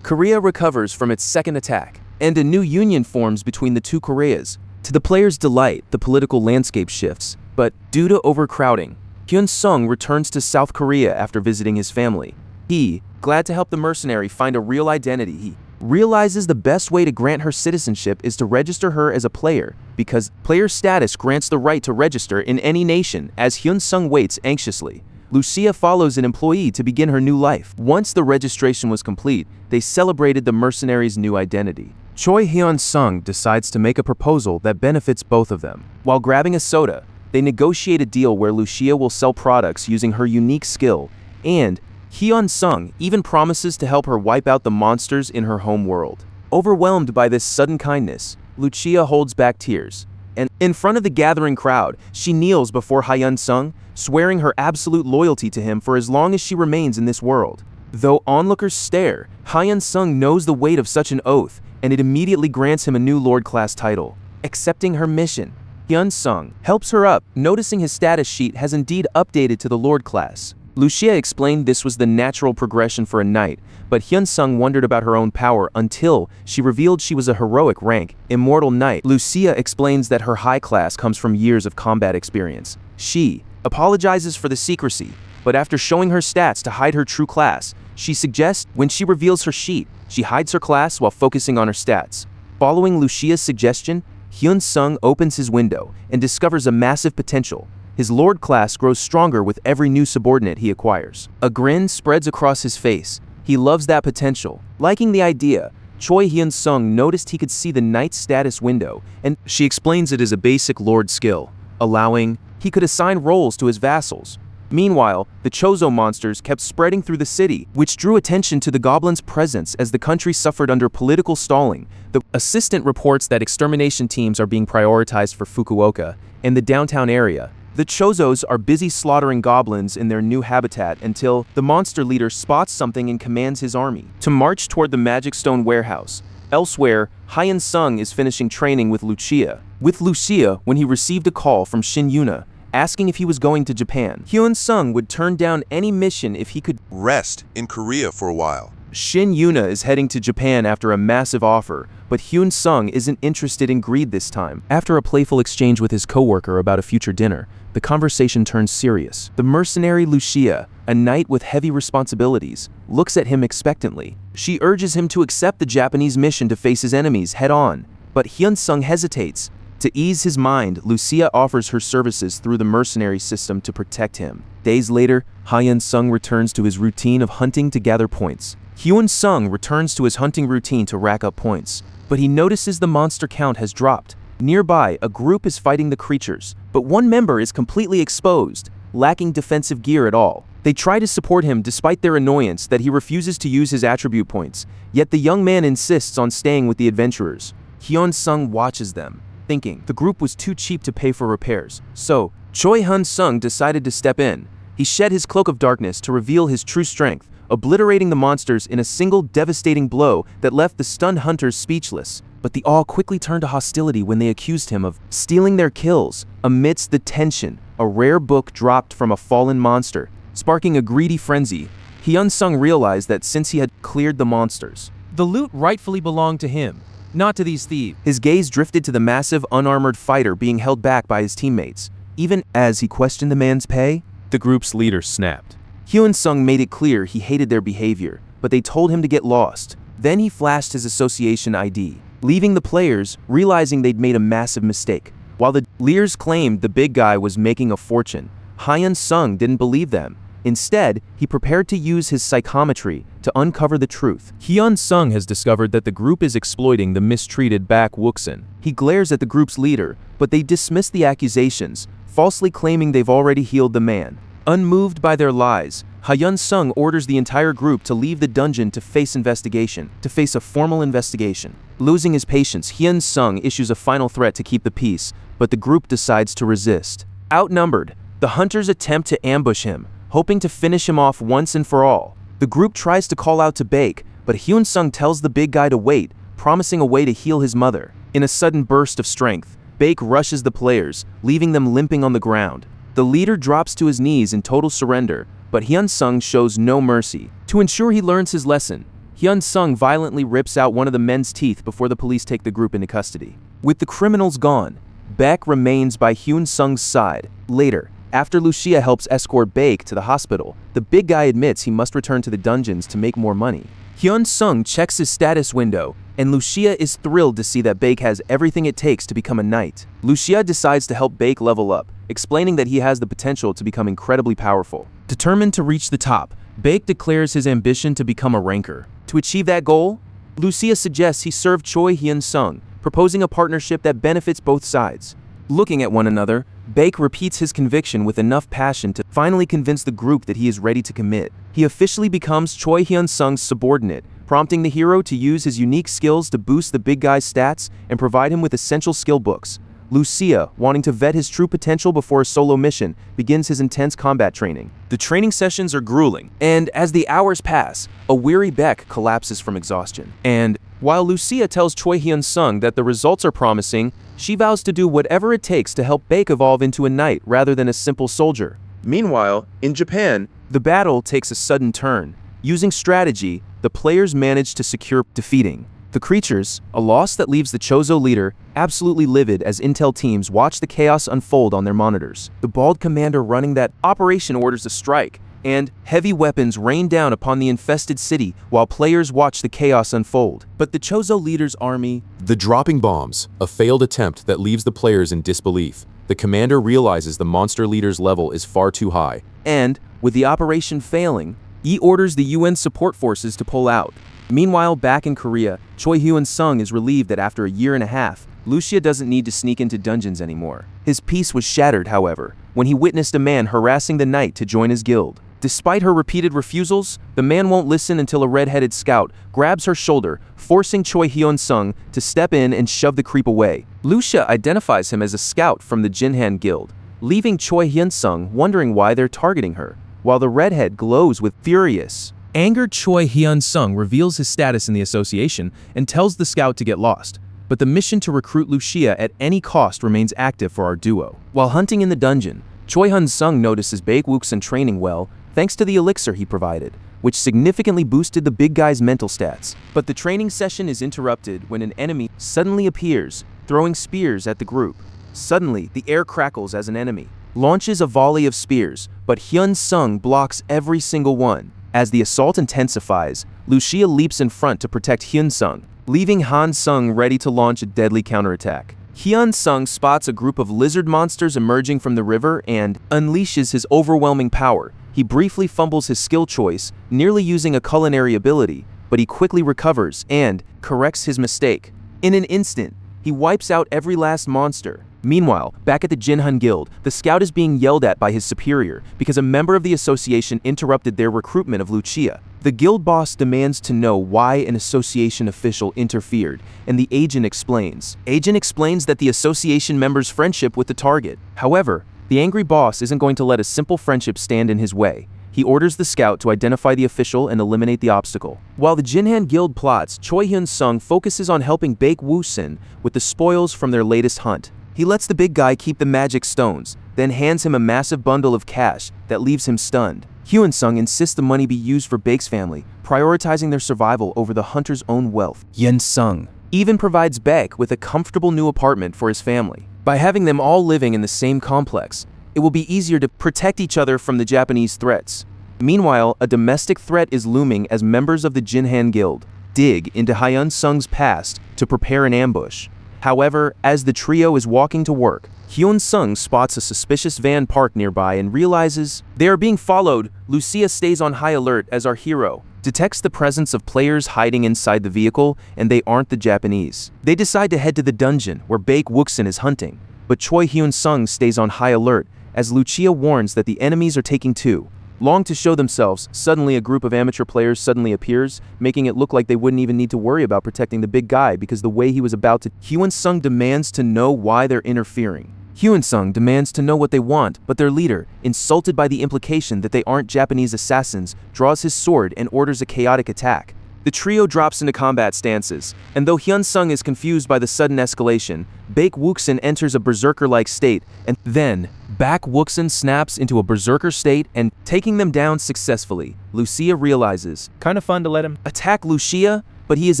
Korea recovers from its second attack, and a new union forms between the two Koreas. To the players' delight, the political landscape shifts, but due to overcrowding, Hyunsung returns to South Korea after visiting his family. He, glad to help the mercenary find a real identity, he realizes the best way to grant her citizenship is to register her as a player, because player status grants the right to register in any nation. As Hyunsung waits anxiously, Lucia follows an employee to begin her new life. Once the registration was complete, they celebrated the mercenary's new identity. Choi Hyunsung decides to make a proposal that benefits both of them. While grabbing a soda, they negotiate a deal where Lucia will sell products using her unique skill, and Hyunsung even promises to help her wipe out the monsters in her home world. Overwhelmed by this sudden kindness, Lucia holds back tears, and in front of the gathering crowd, she kneels before Hyunsung, swearing her absolute loyalty to him for as long as she remains in this world. Though onlookers stare, Hyunsung knows the weight of such an oath, and it immediately grants him a new Lord-class title. Accepting her mission, Hyunsung helps her up, noticing his status sheet has indeed updated to the Lord class. Lucia explained this was the natural progression for a knight, but Hyunsung wondered about her own power until she revealed she was a heroic rank, immortal knight. Lucia explains that her high class comes from years of combat experience. She apologizes for the secrecy, but after showing her stats to hide her true class, she suggests when she reveals her sheet, she hides her class while focusing on her stats. Following Lucia's suggestion, Hyunsung opens his window and discovers a massive potential. His Lord class grows stronger with every new subordinate he acquires. A grin spreads across his face. He loves that potential. Liking the idea, Choi Hyunsung noticed he could see the Knight's status window, and she explains it as a basic Lord skill, allowing he could assign roles to his vassals. Meanwhile, the Chozo monsters kept spreading through the city, which drew attention to the goblins' presence as the country suffered under political stalling. The assistant reports that extermination teams are being prioritized for Fukuoka and the downtown area. The Chozos are busy slaughtering goblins in their new habitat until the monster leader spots something and commands his army to march toward the Magic Stone warehouse. Elsewhere, Hyun-sung is finishing training with Lucia. When he received a call from Shin Yuna asking if he was going to Japan. Hyun-sung would turn down any mission if he could rest in Korea for a while. Shin Yuna is heading to Japan after a massive offer, but Hyun-sung isn't interested in greed this time. After a playful exchange with his coworker about a future dinner, the conversation turns serious. The mercenary Lucia, a knight with heavy responsibilities, looks at him expectantly. She urges him to accept the Japanese mission to face his enemies head-on, but Hyun-sung hesitates. To ease his mind, Lucia offers her services through the mercenary system to protect him. Days later, Hyun-sung returns to his routine of hunting to gather points. Hyun-sung returns to his hunting routine to rack up points, but he notices the monster count has dropped. Nearby, a group is fighting the creatures, but one member is completely exposed, lacking defensive gear at all. They try to support him despite their annoyance that he refuses to use his attribute points, yet the young man insists on staying with the adventurers. Hyun-sung watches them, thinking the group was too cheap to pay for repairs. So, Choi Hyunseong decided to step in. He shed his cloak of darkness to reveal his true strength, obliterating the monsters in a single devastating blow that left the stunned hunters speechless. But the all quickly turned to hostility when they accused him of stealing their kills. Amidst the tension, a rare book dropped from a fallen monster, sparking a greedy frenzy. Hyun-sung realized that since he had cleared the monsters, the loot rightfully belonged to him, not to these thieves. His gaze drifted to the massive, unarmored fighter being held back by his teammates. Even as he questioned the man's pay, The group's leader snapped. Hyun-sung made it clear he hated their behavior, but they told him to get lost. Then he flashed his association ID, leaving the players, realizing they'd made a massive mistake. While the leaders claimed the big guy was making a fortune, Hyun-sung didn't believe them. Instead, he prepared to use his psychometry to uncover the truth. Hyun-sung has discovered that the group is exploiting the mistreated Bak Wooksun. He glares at the group's leader, but they dismiss the accusations, falsely claiming they've already healed the man. Unmoved by their lies, Hyun-sung orders the entire group to leave the dungeon to face a formal investigation. Losing his patience, Hyun-sung issues a final threat to keep the peace, but the group decides to resist. Outnumbered, the hunters attempt to ambush him, hoping to finish him off once and for all. The group tries to call out to Baek, but Hyun-sung tells the big guy to wait, promising a way to heal his mother. In a sudden burst of strength, Baek rushes the players, leaving them limping on the ground. The leader drops to his knees in total surrender, but Hyun-sung shows no mercy. To ensure he learns his lesson, Hyun-sung violently rips out one of the men's teeth before the police take the group into custody. With the criminals gone, Baek remains by Hyun-sung's side. Later, after Lucia helps escort Baek to the hospital, the big guy admits he must return to the dungeons to make more money. Hyun-sung checks his status window, and Lucia is thrilled to see that Baek has everything it takes to become a knight. Lucia decides to help Baek level up, explaining that he has the potential to become incredibly powerful. Determined to reach the top, Baek declares his ambition to become a ranker. To achieve that goal, Lucia suggests he serve Choi Hyunseong, proposing a partnership that benefits both sides. Looking at one another, Baek repeats his conviction with enough passion to finally convince the group that he is ready to commit. He officially becomes Choi Hyunseong's subordinate, prompting the hero to use his unique skills to boost the big guy's stats and provide him with essential skill books. Lucia, wanting to vet his true potential before a solo mission, begins his intense combat training. The training sessions are grueling, and as the hours pass, a weary Baek collapses from exhaustion. And while Lucia tells Choi Hyun-sung that the results are promising, she vows to do whatever it takes to help Baek evolve into a knight rather than a simple soldier. Meanwhile, in Japan, the battle takes a sudden turn. Using strategy, the players manage to secure defeating the creatures, a loss that leaves the Chozo leader absolutely livid as intel teams watch the chaos unfold on their monitors. The bald commander running that operation orders a strike, and heavy weapons rain down upon the infested city while players watch the chaos unfold. But the Chozo leader's army... The dropping bombs, a failed attempt that leaves the players in disbelief. The commander realizes the monster leader's level is far too high. And, with the operation failing, he orders the UN support forces to pull out. Meanwhile, back in Korea, Choi Hyun-sung is relieved that after a year and a half, Lucia doesn't need to sneak into dungeons anymore. His peace was shattered, however, when he witnessed a man harassing the knight to join his guild. Despite her repeated refusals, the man won't listen until a red-headed scout grabs her shoulder, forcing Choi Hyun-sung to step in and shove the creep away. Lucia identifies him as a scout from the Jinhan Guild. leaving Choi Hyunseong wondering why they're targeting her, while the redhead glows with furious. Angered Choi Hyunseong reveals his status in the association and tells the scout to get lost, but the mission to recruit Lucia at any cost remains active for our duo. While hunting in the dungeon, Choi Hyunseong notices Baek Wooksun training well thanks to the elixir he provided, which significantly boosted the big guy's mental stats. But the training session is interrupted when an enemy suddenly appears, throwing spears at the group. Suddenly, the air crackles as an enemy launches a volley of spears, but Hyun-sung blocks every single one. As the assault intensifies, Lucia leaps in front to protect Hyun-sung, leaving Han-sung ready to launch a deadly counterattack. Hyun-sung spots a group of lizard monsters emerging from the river and unleashes his overwhelming power. He briefly fumbles his skill choice, nearly using a culinary ability, but he quickly recovers and corrects his mistake. In an instant, he wipes out every last monster. Meanwhile, back at the Jinhan Guild, the scout is being yelled at by his superior because a member of the association interrupted their recruitment of Lucia. The guild boss demands to know why an association official interfered, and the agent explains. Agent explains that the association member's friendship with the target. However, the angry boss isn't going to let a simple friendship stand in his way. He orders the scout to identify the official and eliminate the obstacle. While the Jinhan Guild plots, Choi Hyun-sung focuses on helping Baek Wooksun with the spoils from their latest hunt. He lets the big guy keep the magic stones, then hands him a massive bundle of cash that leaves him stunned. Hyun-sung insists the money be used for Baek's family, prioritizing their survival over the hunter's own wealth. Hyun-sung even provides Baek with a comfortable new apartment for his family. By having them all living in the same complex, it will be easier to protect each other from the Japanese threats. Meanwhile, a domestic threat is looming as members of the Jinhan Guild dig into Hyun-sung's past to prepare an ambush. However, as the trio is walking to work, Hyun-sung spots a suspicious van parked nearby and realizes they are being followed. Lucia stays on high alert as our hero detects the presence of players hiding inside the vehicle, and they aren't the Japanese. They decide to head to the dungeon where Baek Wooksun is hunting, but Choi Hyun-sung stays on high alert as Lucia warns that the enemies are taking too long to show themselves. Suddenly, a group of amateur players suddenly appears, making it look like they wouldn't even need to worry about protecting the big guy because the way he was about to. Hyun-sung demands to know why they're interfering. Hyun-sung demands to know what they want, but their leader, insulted by the implication that they aren't Japanese assassins, draws his sword and orders a chaotic attack. The trio drops into combat stances, and though Hyun-sung is confused by the sudden escalation, Baek Wooksun enters a berserker-like state, and then Baek Wooksun snaps into a berserker state and taking them down successfully. Lucia realizes, Kind of fun to let him attack Lucia, but he is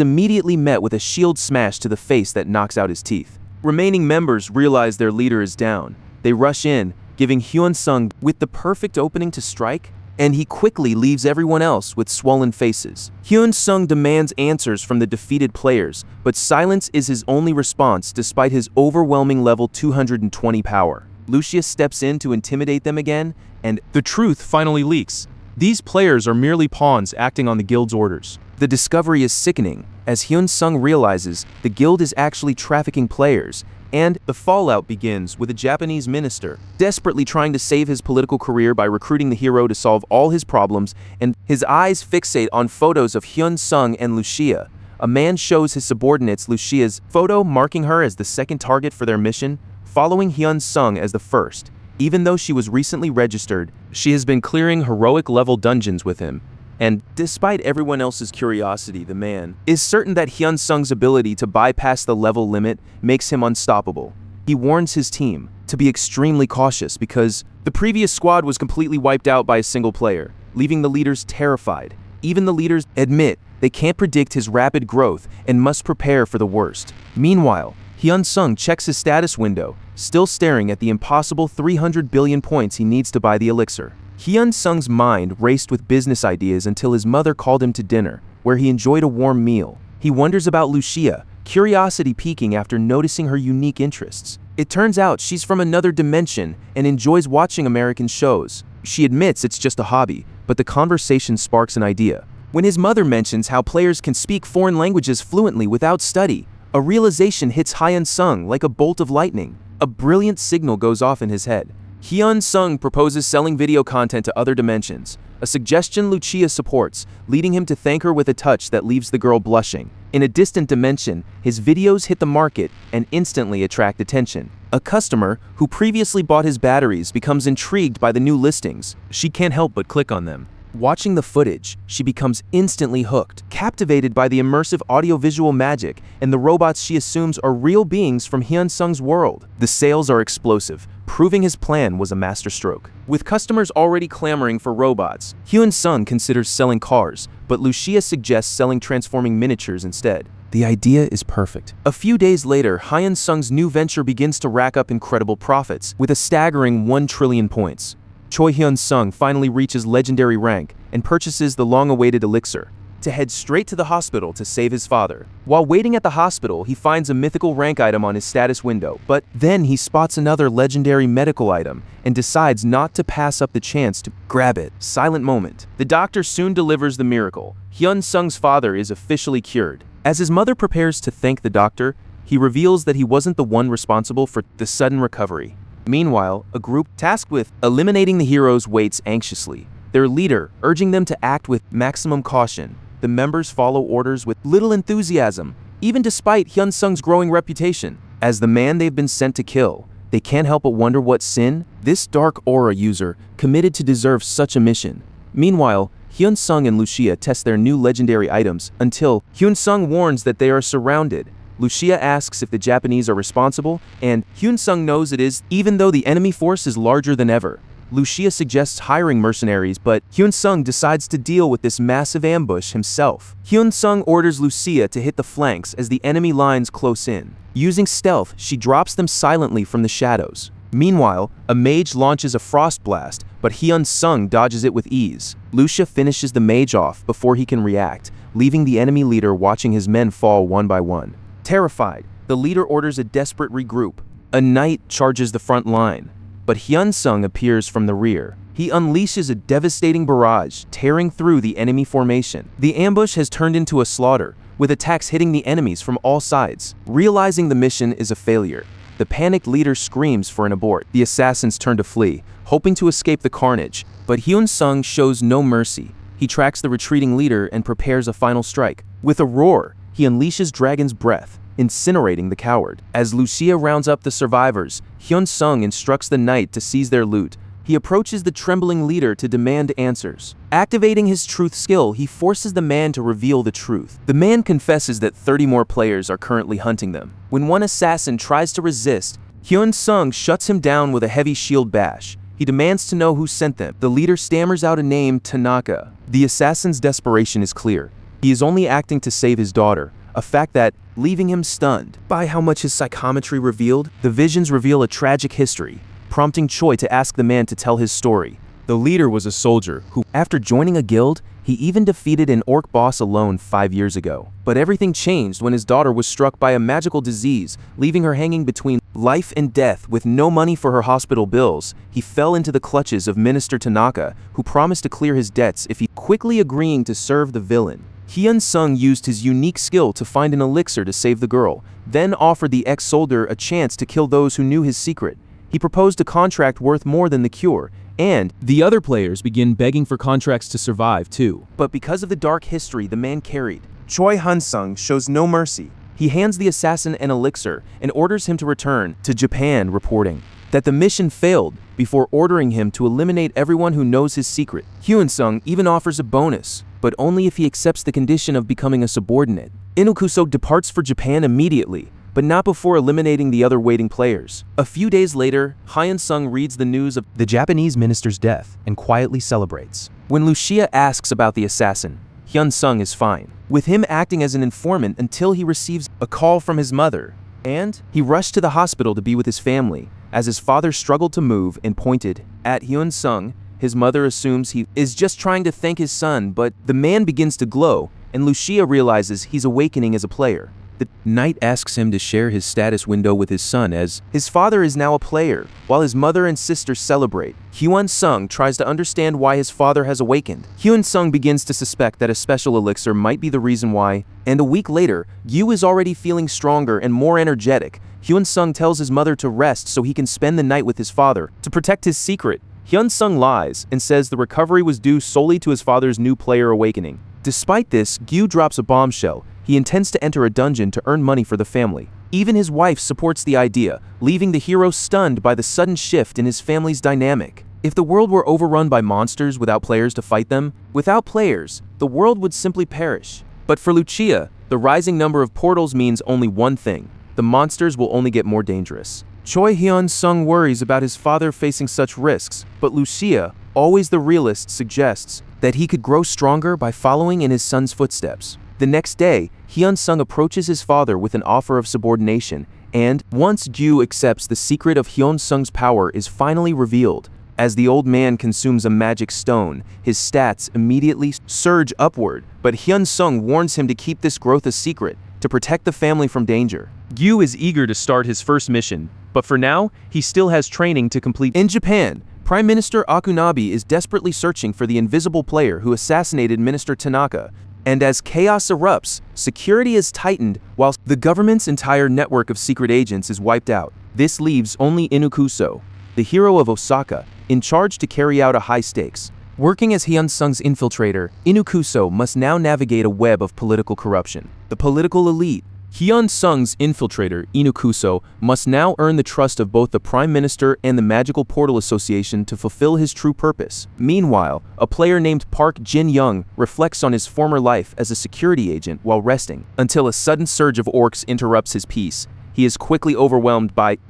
immediately met with a shield smash to the face that knocks out his teeth. Remaining members realize their leader is down. They rush in, giving Hyun-sung with the perfect opening to strike, and he quickly leaves everyone else with swollen faces. Hyun-sung demands answers from the defeated players, but silence is his only response despite his overwhelming level 220 power. Lucia steps in to intimidate them again, and The truth finally leaks. These players are merely pawns acting on the guild's orders. the discovery is sickening, as Hyun-sung realizes the guild is actually trafficking players, and the fallout begins with a Japanese minister desperately trying to save his political career by recruiting the hero to solve all his problems, and his eyes fixate on photos of Hyun-sung and Lucia. A man shows his subordinates Lucia's photo, marking her as the second target for their mission, following Hyun-sung as the first. Even though she was recently registered, she has been clearing heroic-level dungeons with him. And despite everyone else's curiosity, the man is certain that Hyun-sung's ability to bypass the level limit makes him unstoppable. He warns his team to be extremely cautious because the previous squad was completely wiped out by a single player, leaving the leaders terrified. Even the leaders admit they can't predict his rapid growth and must prepare for the worst. Meanwhile, Hyun-sung checks his status window, still staring at the impossible 300 billion points he needs to buy the elixir. Hyun-sung's mind raced with business ideas until his mother called him to dinner, where he enjoyed a warm meal. He wonders about Lucia, curiosity peaking after noticing her unique interests. It turns out she's from another dimension and enjoys watching American shows. She admits it's just a hobby, but the conversation sparks an idea. When his mother mentions how players can speak foreign languages fluently without study, a realization hits Hyun-sung like a bolt of lightning. A brilliant signal goes off in his head. Hyun-sung proposes selling video content to other dimensions. a suggestion Lucia supports, leading him to thank her with a touch that leaves the girl blushing. In a distant dimension, his videos hit the market and instantly attract attention. A customer who previously bought his batteries becomes intrigued by the new listings. She can't help but click on them. Watching the footage, she becomes instantly hooked, captivated by the immersive audiovisual magic and the robots she assumes are real beings from Hyunsung's world. The sales are explosive, proving his plan was a masterstroke. With customers already clamoring for robots, Hyunsung considers selling cars, but Lucia suggests selling transforming miniatures instead. The idea is perfect. A few days later, Hyunsung's new venture begins to rack up incredible profits, with a staggering 1 trillion points. Choi Hyunseong finally reaches legendary rank and purchases the long-awaited elixir to head straight to the hospital to save his father. While waiting at the hospital, he finds a mythical rank item on his status window, but then he spots another legendary medical item and decides not to pass up the chance to grab it. Silent moment. The doctor soon delivers the miracle. Hyunsung's father is officially cured. As his mother prepares to thank the doctor, he reveals that he wasn't the one responsible for the sudden recovery. Meanwhile, a group tasked with eliminating the heroes waits anxiously, their leader urging them to act with maximum caution. The members follow orders with little enthusiasm, even despite Hyunsung's growing reputation. As the man they've been sent to kill, they can't help but wonder what sin this dark aura user committed to deserve such a mission. Meanwhile, Hyunsung and Lucia test their new legendary items until Hyunsung warns that they are surrounded. Lucia asks if the Japanese are responsible, and Hyunsung knows it is, even though the enemy force is larger than ever. Lucia suggests hiring mercenaries, but Hyunsung decides to deal with this massive ambush himself. Hyunsung orders Lucia to hit the flanks as the enemy lines close in. Using stealth, she drops them silently from the shadows. Meanwhile, a mage launches a frost blast, but Hyunsung dodges it with ease. Lucia finishes the mage off before he can react, leaving the enemy leader watching his men fall one by one. Terrified, the leader orders a desperate regroup. A knight charges the front line, but Hyunsung appears from the rear. He unleashes a devastating barrage, tearing through the enemy formation. The ambush has turned into a slaughter, with attacks hitting the enemies from all sides. Realizing the mission is a failure, the panicked leader screams for an abort. The assassins turn to flee, hoping to escape the carnage, but Hyunsung shows no mercy. He tracks the retreating leader and prepares a final strike. With a roar, he unleashes Dragon's Breath, incinerating the coward. As Lucia rounds up the survivors, Hyunsung instructs the knight to seize their loot. He approaches the trembling leader to demand answers. Activating his truth skill, he forces the man to reveal the truth. The man confesses that 30 more players are currently hunting them. When one assassin tries to resist, Hyunsung shuts him down with a heavy shield bash. He demands to know who sent them. The leader stammers out a name, Tanaka. The assassin's desperation is clear. He is only acting to save his daughter, a fact that, leaving him stunned by how much his psychometry revealed, the visions reveal a tragic history, prompting Choi to ask the man to tell his story. The leader was a soldier who, after joining a guild, he even defeated an orc boss alone 5 years ago. But everything changed when his daughter was struck by a magical disease, leaving her hanging between life and death with no money for her hospital bills. He fell into the clutches of Minister Tanaka, who promised to clear his debts if he quickly agreeing to serve the villain. Hyunsung used his unique skill to find an elixir to save the girl, then offered the ex-soldier a chance to kill those who knew his secret. He proposed a contract worth more than the cure, and The other players begin begging for contracts to survive too. but because of the dark history the man carried, Choi Hyunseong shows no mercy. He hands the assassin an elixir and orders him to return to Japan, reporting that the mission failed before ordering him to eliminate everyone who knows his secret. Hyunsung even offers a bonus, but only if he accepts the condition of becoming a subordinate. Inukuso departs for Japan immediately, but not before eliminating the other waiting players. A few days later, Hyunsung reads the news of the Japanese minister's death and quietly celebrates. When Lucia asks about the assassin, Hyunsung is fine, with him acting as an informant until he receives a call from his mother, and he rushed to the hospital to be with his family. As his father struggled to move and pointed at Hyunsung, his mother assumes he is just trying to thank his son, but the man begins to glow, and Lucia realizes he's awakening as a player. The knight asks him to share his status window with his son as his father is now a player, while his mother and sister celebrate. Hyunsung tries to understand why his father has awakened. Hyunsung begins to suspect that a special elixir might be the reason why, and a week later, Yu is already feeling stronger and more energetic. Hyunsung tells his mother to rest so he can spend the night with his father. To protect his secret, Hyunsung lies and says the recovery was due solely to his father's new player awakening. Despite this, Gyu drops a bombshell. He intends to enter a dungeon to earn money for the family. Even his wife supports the idea, leaving the hero stunned by the sudden shift in his family's dynamic. If the world were overrun by monsters without players to fight them, without players, the world would simply perish. But for Lucia, the rising number of portals means only one thing: the monsters will only get more dangerous. Choi Hyunseong worries about his father facing such risks, but Lucia, always the realist, suggests that he could grow stronger by following in his son's footsteps. The next day, Hyunsung approaches his father with an offer of subordination, and once Gyu accepts, the secret of Hyunsung's power is finally revealed. As the old man consumes a magic stone, his stats immediately surge upward, but Hyunsung warns him to keep this growth a secret, to protect the family from danger. Gyu is eager to start his first mission, but for now, he still has training to complete. In Japan, Prime Minister Akunabe is desperately searching for the invisible player who assassinated Minister Tanaka, and as chaos erupts, security is tightened while the government's entire network of secret agents is wiped out. This leaves only Inukuso, the hero of Osaka, in charge to carry out a high-stakes. Working as Hyunsung's infiltrator, Inukuso must now navigate a web of political corruption. The political elite. Hyunsung's infiltrator, Inukuso, must now earn the trust of both the Prime Minister and the Magical Portal Association to fulfill his true purpose. Meanwhile, a player named Park Jin-young reflects on his former life as a security agent while resting, until a sudden surge of orcs interrupts his peace. He is quickly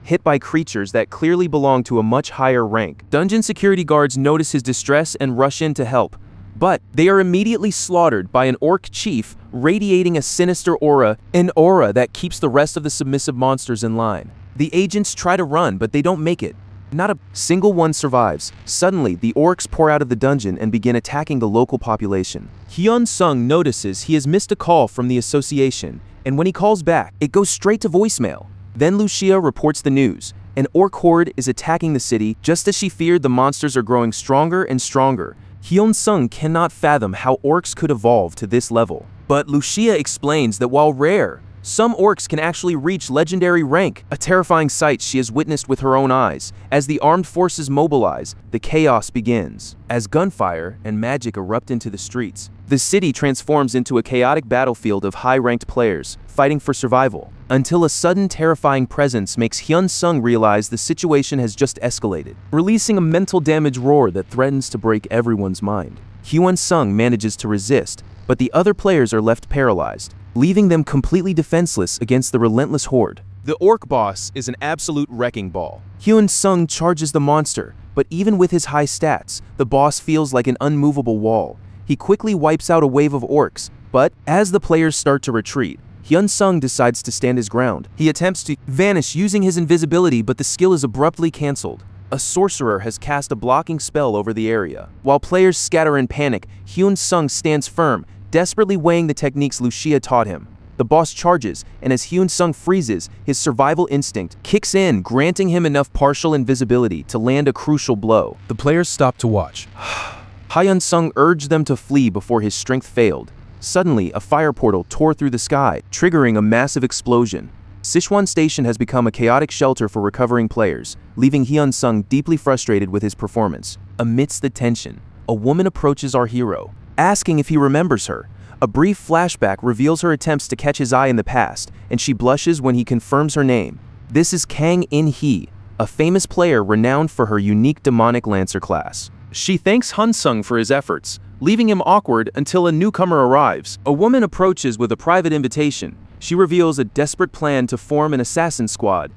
hit by creatures that clearly belong to a much higher rank. Dungeon security guards notice his distress and rush in to help, but they are immediately slaughtered by an orc chief radiating a sinister aura, an aura that keeps the rest of the submissive monsters in line. The agents try to run, but they don't make it. Not a single one survives. Suddenly, the orcs pour out of the dungeon and begin attacking the local population. Hyunsung notices he has missed a call from the association, and when he calls back, it goes straight to voicemail. Then Lucia reports the news. An orc horde is attacking the city. Just as she feared, the monsters are growing stronger and stronger. Hyunsung cannot fathom how orcs could evolve to this level. But Lucia explains that while rare, some orcs can actually reach legendary rank, a terrifying sight she has witnessed with her own eyes. As the armed forces mobilize, the chaos begins. As gunfire and magic erupt into the streets, the city transforms into a chaotic battlefield of high-ranked players, fighting for survival, until a sudden terrifying presence makes Hyunsung realize the situation has just escalated, releasing a mental damage roar that threatens to break everyone's mind. Hyunsung manages to resist, but the other players are left paralyzed, leaving them completely defenseless against the relentless horde. The orc boss is an absolute wrecking ball. Hyunsung charges the monster, but even with his high stats, the boss feels like an unmovable wall. He quickly wipes out a wave of orcs, but as the players start to retreat, Hyunsung decides to stand his ground. He attempts to vanish using his invisibility, but the skill is abruptly cancelled. A sorcerer has cast a blocking spell over the area. While players scatter in panic, Hyunsung stands firm, desperately weighing the techniques Lucia taught him. The boss charges, and as Hyunsung freezes, his survival instinct kicks in, granting him enough partial invisibility to land a crucial blow. The players stop to watch. Hyunsung urged them to flee before his strength failed. Suddenly, a fire portal tore through the sky, triggering a massive explosion. Sichuan Station has become a chaotic shelter for recovering players, leaving Hyunsung deeply frustrated with his performance. Amidst the tension, a woman approaches our hero, asking if he remembers her. A brief flashback reveals her attempts to catch his eye in the past, and she blushes when he confirms her name. This is Kang In-hee, a famous player renowned for her unique demonic lancer class. She thanks Hyunsung for his efforts, leaving him awkward until a newcomer arrives. A woman approaches with a private invitation. She reveals a desperate plan to form an assassin squad.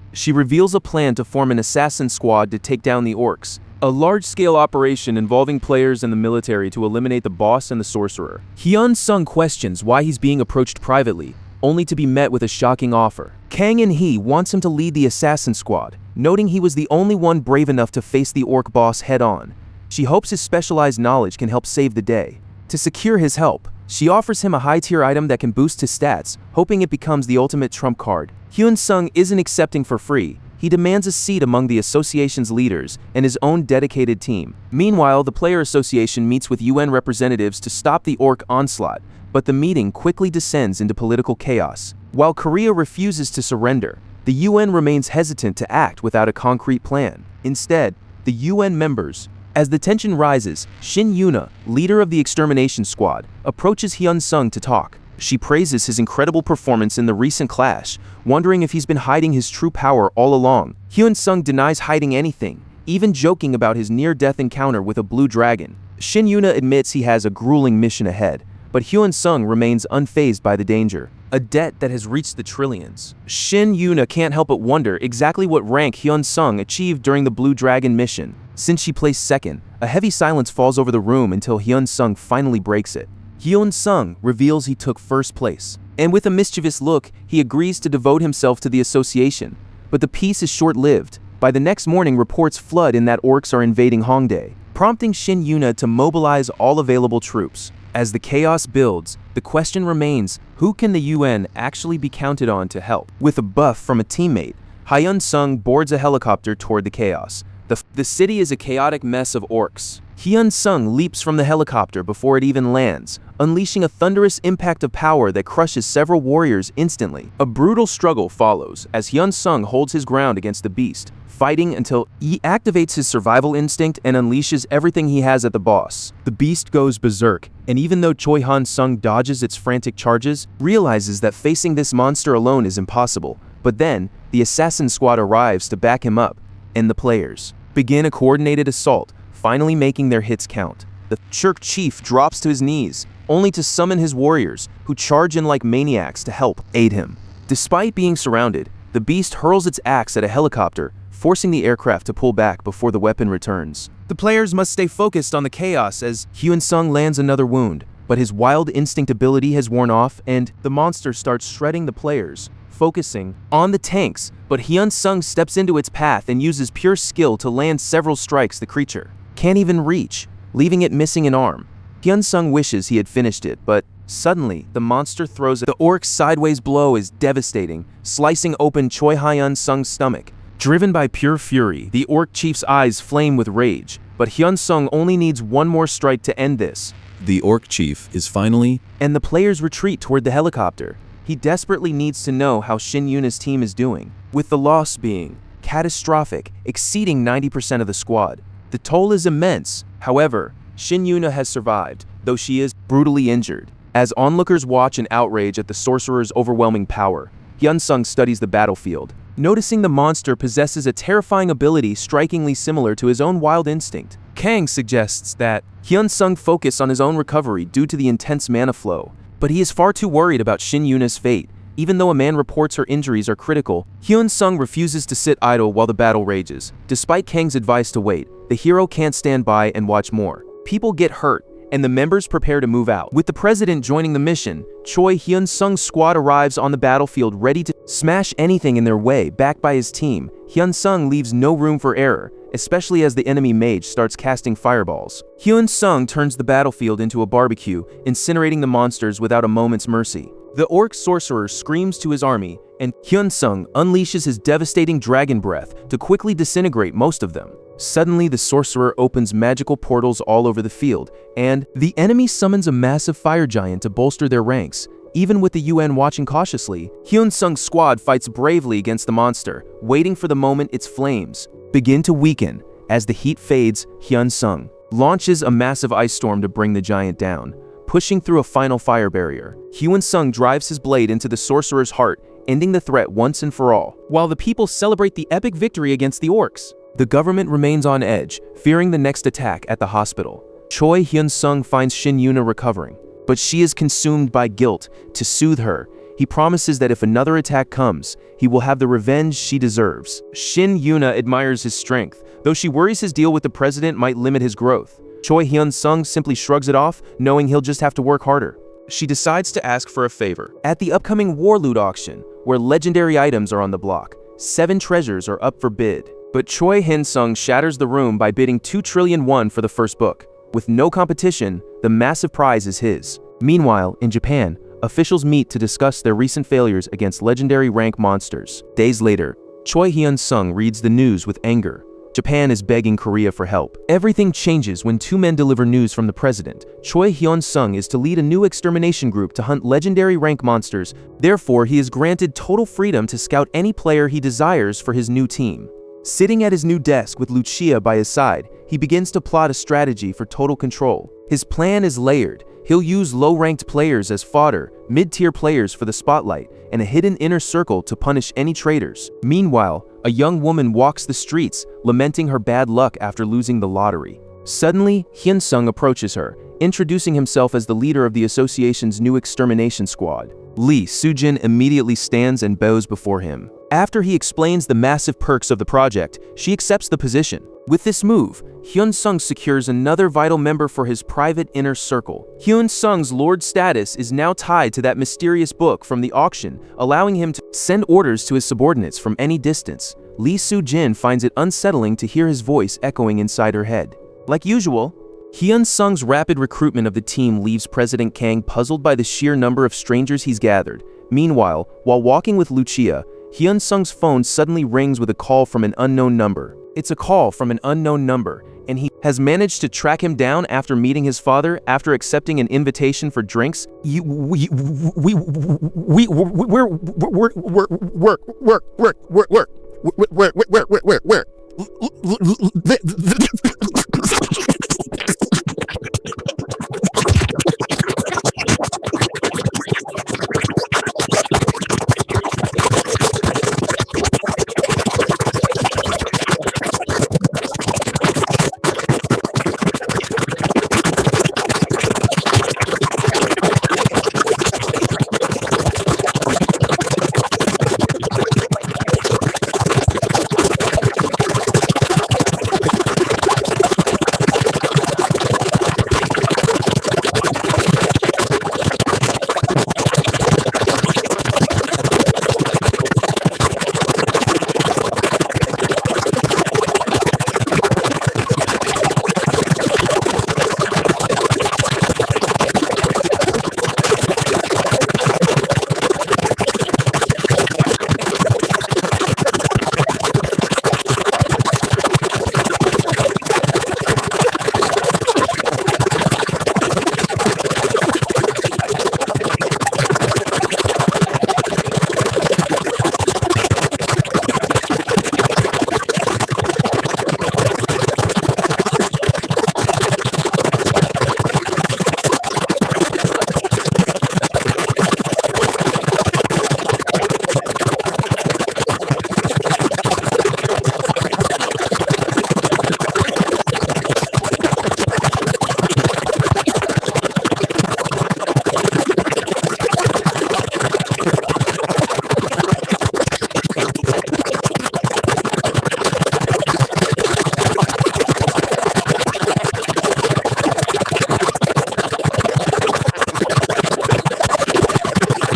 to take down the orcs. A large-scale operation involving players and the military to eliminate the boss and the sorcerer. Hyunsung questions why he's being approached privately, only to be met with a shocking offer. Kang In-hee wants him to lead the assassin squad, noting he was the only one brave enough to face the orc boss head-on. She hopes his specialized knowledge can help save the day. To secure his help, she offers him a high-tier item that can boost his stats, hoping it becomes the ultimate trump card. Hyunsung isn't accepting for free. He demands a seat among the association's leaders and his own dedicated team. Meanwhile, the Player Association meets with UN representatives to stop the orc onslaught, but the meeting quickly descends into political chaos. While Korea refuses to surrender, the UN remains hesitant to act without a concrete plan. Instead, the UN members, As the tension rises, Shin Yuna, leader of the extermination squad, approaches Hyun-sung to talk. She praises his incredible performance in the recent clash, wondering if he's been hiding his true power all along. Hyun-sung denies hiding anything, even joking about his near-death encounter with a blue dragon. Shin Yuna admits he has a grueling mission ahead, but Hyun-sung remains unfazed by the danger, a debt that has reached the trillions. Shin Yuna can't help but wonder exactly what rank Hyun-sung achieved during the Blue Dragon mission. Since she placed second, a heavy silence falls over the room until Hyun-sung finally breaks it. Hyun-sung reveals he took first place, and with a mischievous look, he agrees to devote himself to the association. But the peace is short-lived. By the next morning, reports flood in that orcs are invading Hongdae, prompting Shin Yuna to mobilize all available troops. As the chaos builds, the question remains, who can the UN actually be counted on to help? With a buff from a teammate, Hyun-sung boards a helicopter toward the chaos. The city is a chaotic mess of orcs. Hyun-sung leaps from the helicopter before it even lands, unleashing a thunderous impact of power that crushes several warriors instantly. A brutal struggle follows as Hyun-sung holds his ground against the beast, fighting until he activates his survival instinct and unleashes everything he has at the boss. The beast goes berserk, and even though Choi Hyunseong dodges its frantic charges, realizes that facing this monster alone is impossible. But then, the assassin squad arrives to back him up, and the players begin a coordinated assault, finally making their hits count. The Churk chief drops to his knees, only to summon his warriors, who charge in like maniacs to help aid him. Despite being surrounded, the beast hurls its axe at a helicopter, forcing the aircraft to pull back before the weapon returns. The players must stay focused on the chaos as Hyun-sung lands another wound, but his wild instinct ability has worn off and the monster starts shredding the players, focusing on the tanks, but Hyun-sung steps into its path and uses pure skill to land several strikes the creature can't even reach, leaving it missing an arm. Hyun-sung wishes he had finished it, but suddenly, the monster throws the orc's sideways blow is devastating, slicing open Choi Hyun-sung's stomach. Driven by pure fury, the orc chief's eyes flame with rage, but Hyun-sung only needs one more strike to end this. The orc chief is finally... And the players retreat toward the helicopter. He desperately needs to know how Shin Yuna's team is doing, with the loss being catastrophic, exceeding 90% of the squad. The toll is immense. However, Shin Yuna has survived, though she is brutally injured. As onlookers watch in outrage at the sorcerer's overwhelming power, Hyun-sung studies the battlefield, noticing the monster possesses a terrifying ability strikingly similar to his own wild instinct. Kang suggests that Hyun-sung focus on his own recovery due to the intense mana flow, but he is far too worried about Shin Yuna's fate. Even though a man reports her injuries are critical, Hyun-sung refuses to sit idle while the battle rages. Despite Kang's advice to wait, the hero can't stand by and watch more. People get hurt, and the members prepare to move out. With the president joining the mission, Choi Hyun-sung's squad arrives on the battlefield ready to smash anything in their way. Backed by his team, Hyun-sung leaves no room for error, especially as the enemy mage starts casting fireballs. Hyun-sung turns the battlefield into a barbecue, incinerating the monsters without a moment's mercy. The orc sorcerer screams to his army, and Hyun-sung unleashes his devastating dragon breath to quickly disintegrate most of them. Suddenly, the sorcerer opens magical portals all over the field, and the enemy summons a massive fire giant to bolster their ranks. Even with the UN watching cautiously, Hyun-sung's squad fights bravely against the monster, waiting for the moment its flames begin to weaken. As the heat fades, Hyun-sung launches a massive ice storm to bring the giant down. Pushing through a final fire barrier, Hyun-sung drives his blade into the sorcerer's heart, ending the threat once and for all. While the people celebrate the epic victory against the orcs, the government remains on edge, fearing the next attack at the hospital. Choi Hyun-sung finds Shin Yuna recovering, but she is consumed by guilt. To soothe her, he promises that if another attack comes, he will have the revenge she deserves. Shin Yuna admires his strength, though she worries his deal with the president might limit his growth. Choi Hyun-sung simply shrugs it off, knowing he'll just have to work harder. She decides to ask for a favor. At the upcoming war loot auction, where legendary items are on the block, 7 treasures are up for bid. But Choi Hyun-sung shatters the room by bidding 2 trillion won for the first book. With no competition, the massive prize is his. Meanwhile, in Japan, officials meet to discuss their recent failures against legendary rank monsters. Days later, Choi Hyun-sung reads the news with anger. Japan is begging Korea for help. Everything changes when 2 men deliver news from the president. Choi Hyun-sung is to lead a new extermination group to hunt legendary rank monsters. Therefore, he is granted total freedom to scout any player he desires for his new team. Sitting at his new desk with Lucia by his side, he begins to plot a strategy for total control. His plan is layered. He'll use low-ranked players as fodder, mid-tier players for the spotlight, and a hidden inner circle to punish any traitors. Meanwhile, a young woman walks the streets, lamenting her bad luck after losing the lottery. Suddenly, Hyunsung approaches her, introducing himself as the leader of the association's new extermination squad. Lee Soo-jin immediately stands and bows before him. After he explains the massive perks of the project, she accepts the position. With this move, Hyunsung secures another vital member for his private inner circle. Hyunsung's lord status is now tied to that mysterious book from the auction, allowing him to send orders to his subordinates from any distance. Lee Soo-jin finds it unsettling to hear his voice echoing inside her head. Like usual, Hyunsung's rapid recruitment of the team leaves President Kang puzzled by the sheer number of strangers he's gathered. Meanwhile, while walking with Lucia, Hyunsung's phone suddenly rings with a call from an unknown number. It's a call from an unknown number, and he has managed to track him down after meeting his father after accepting an invitation for drinks.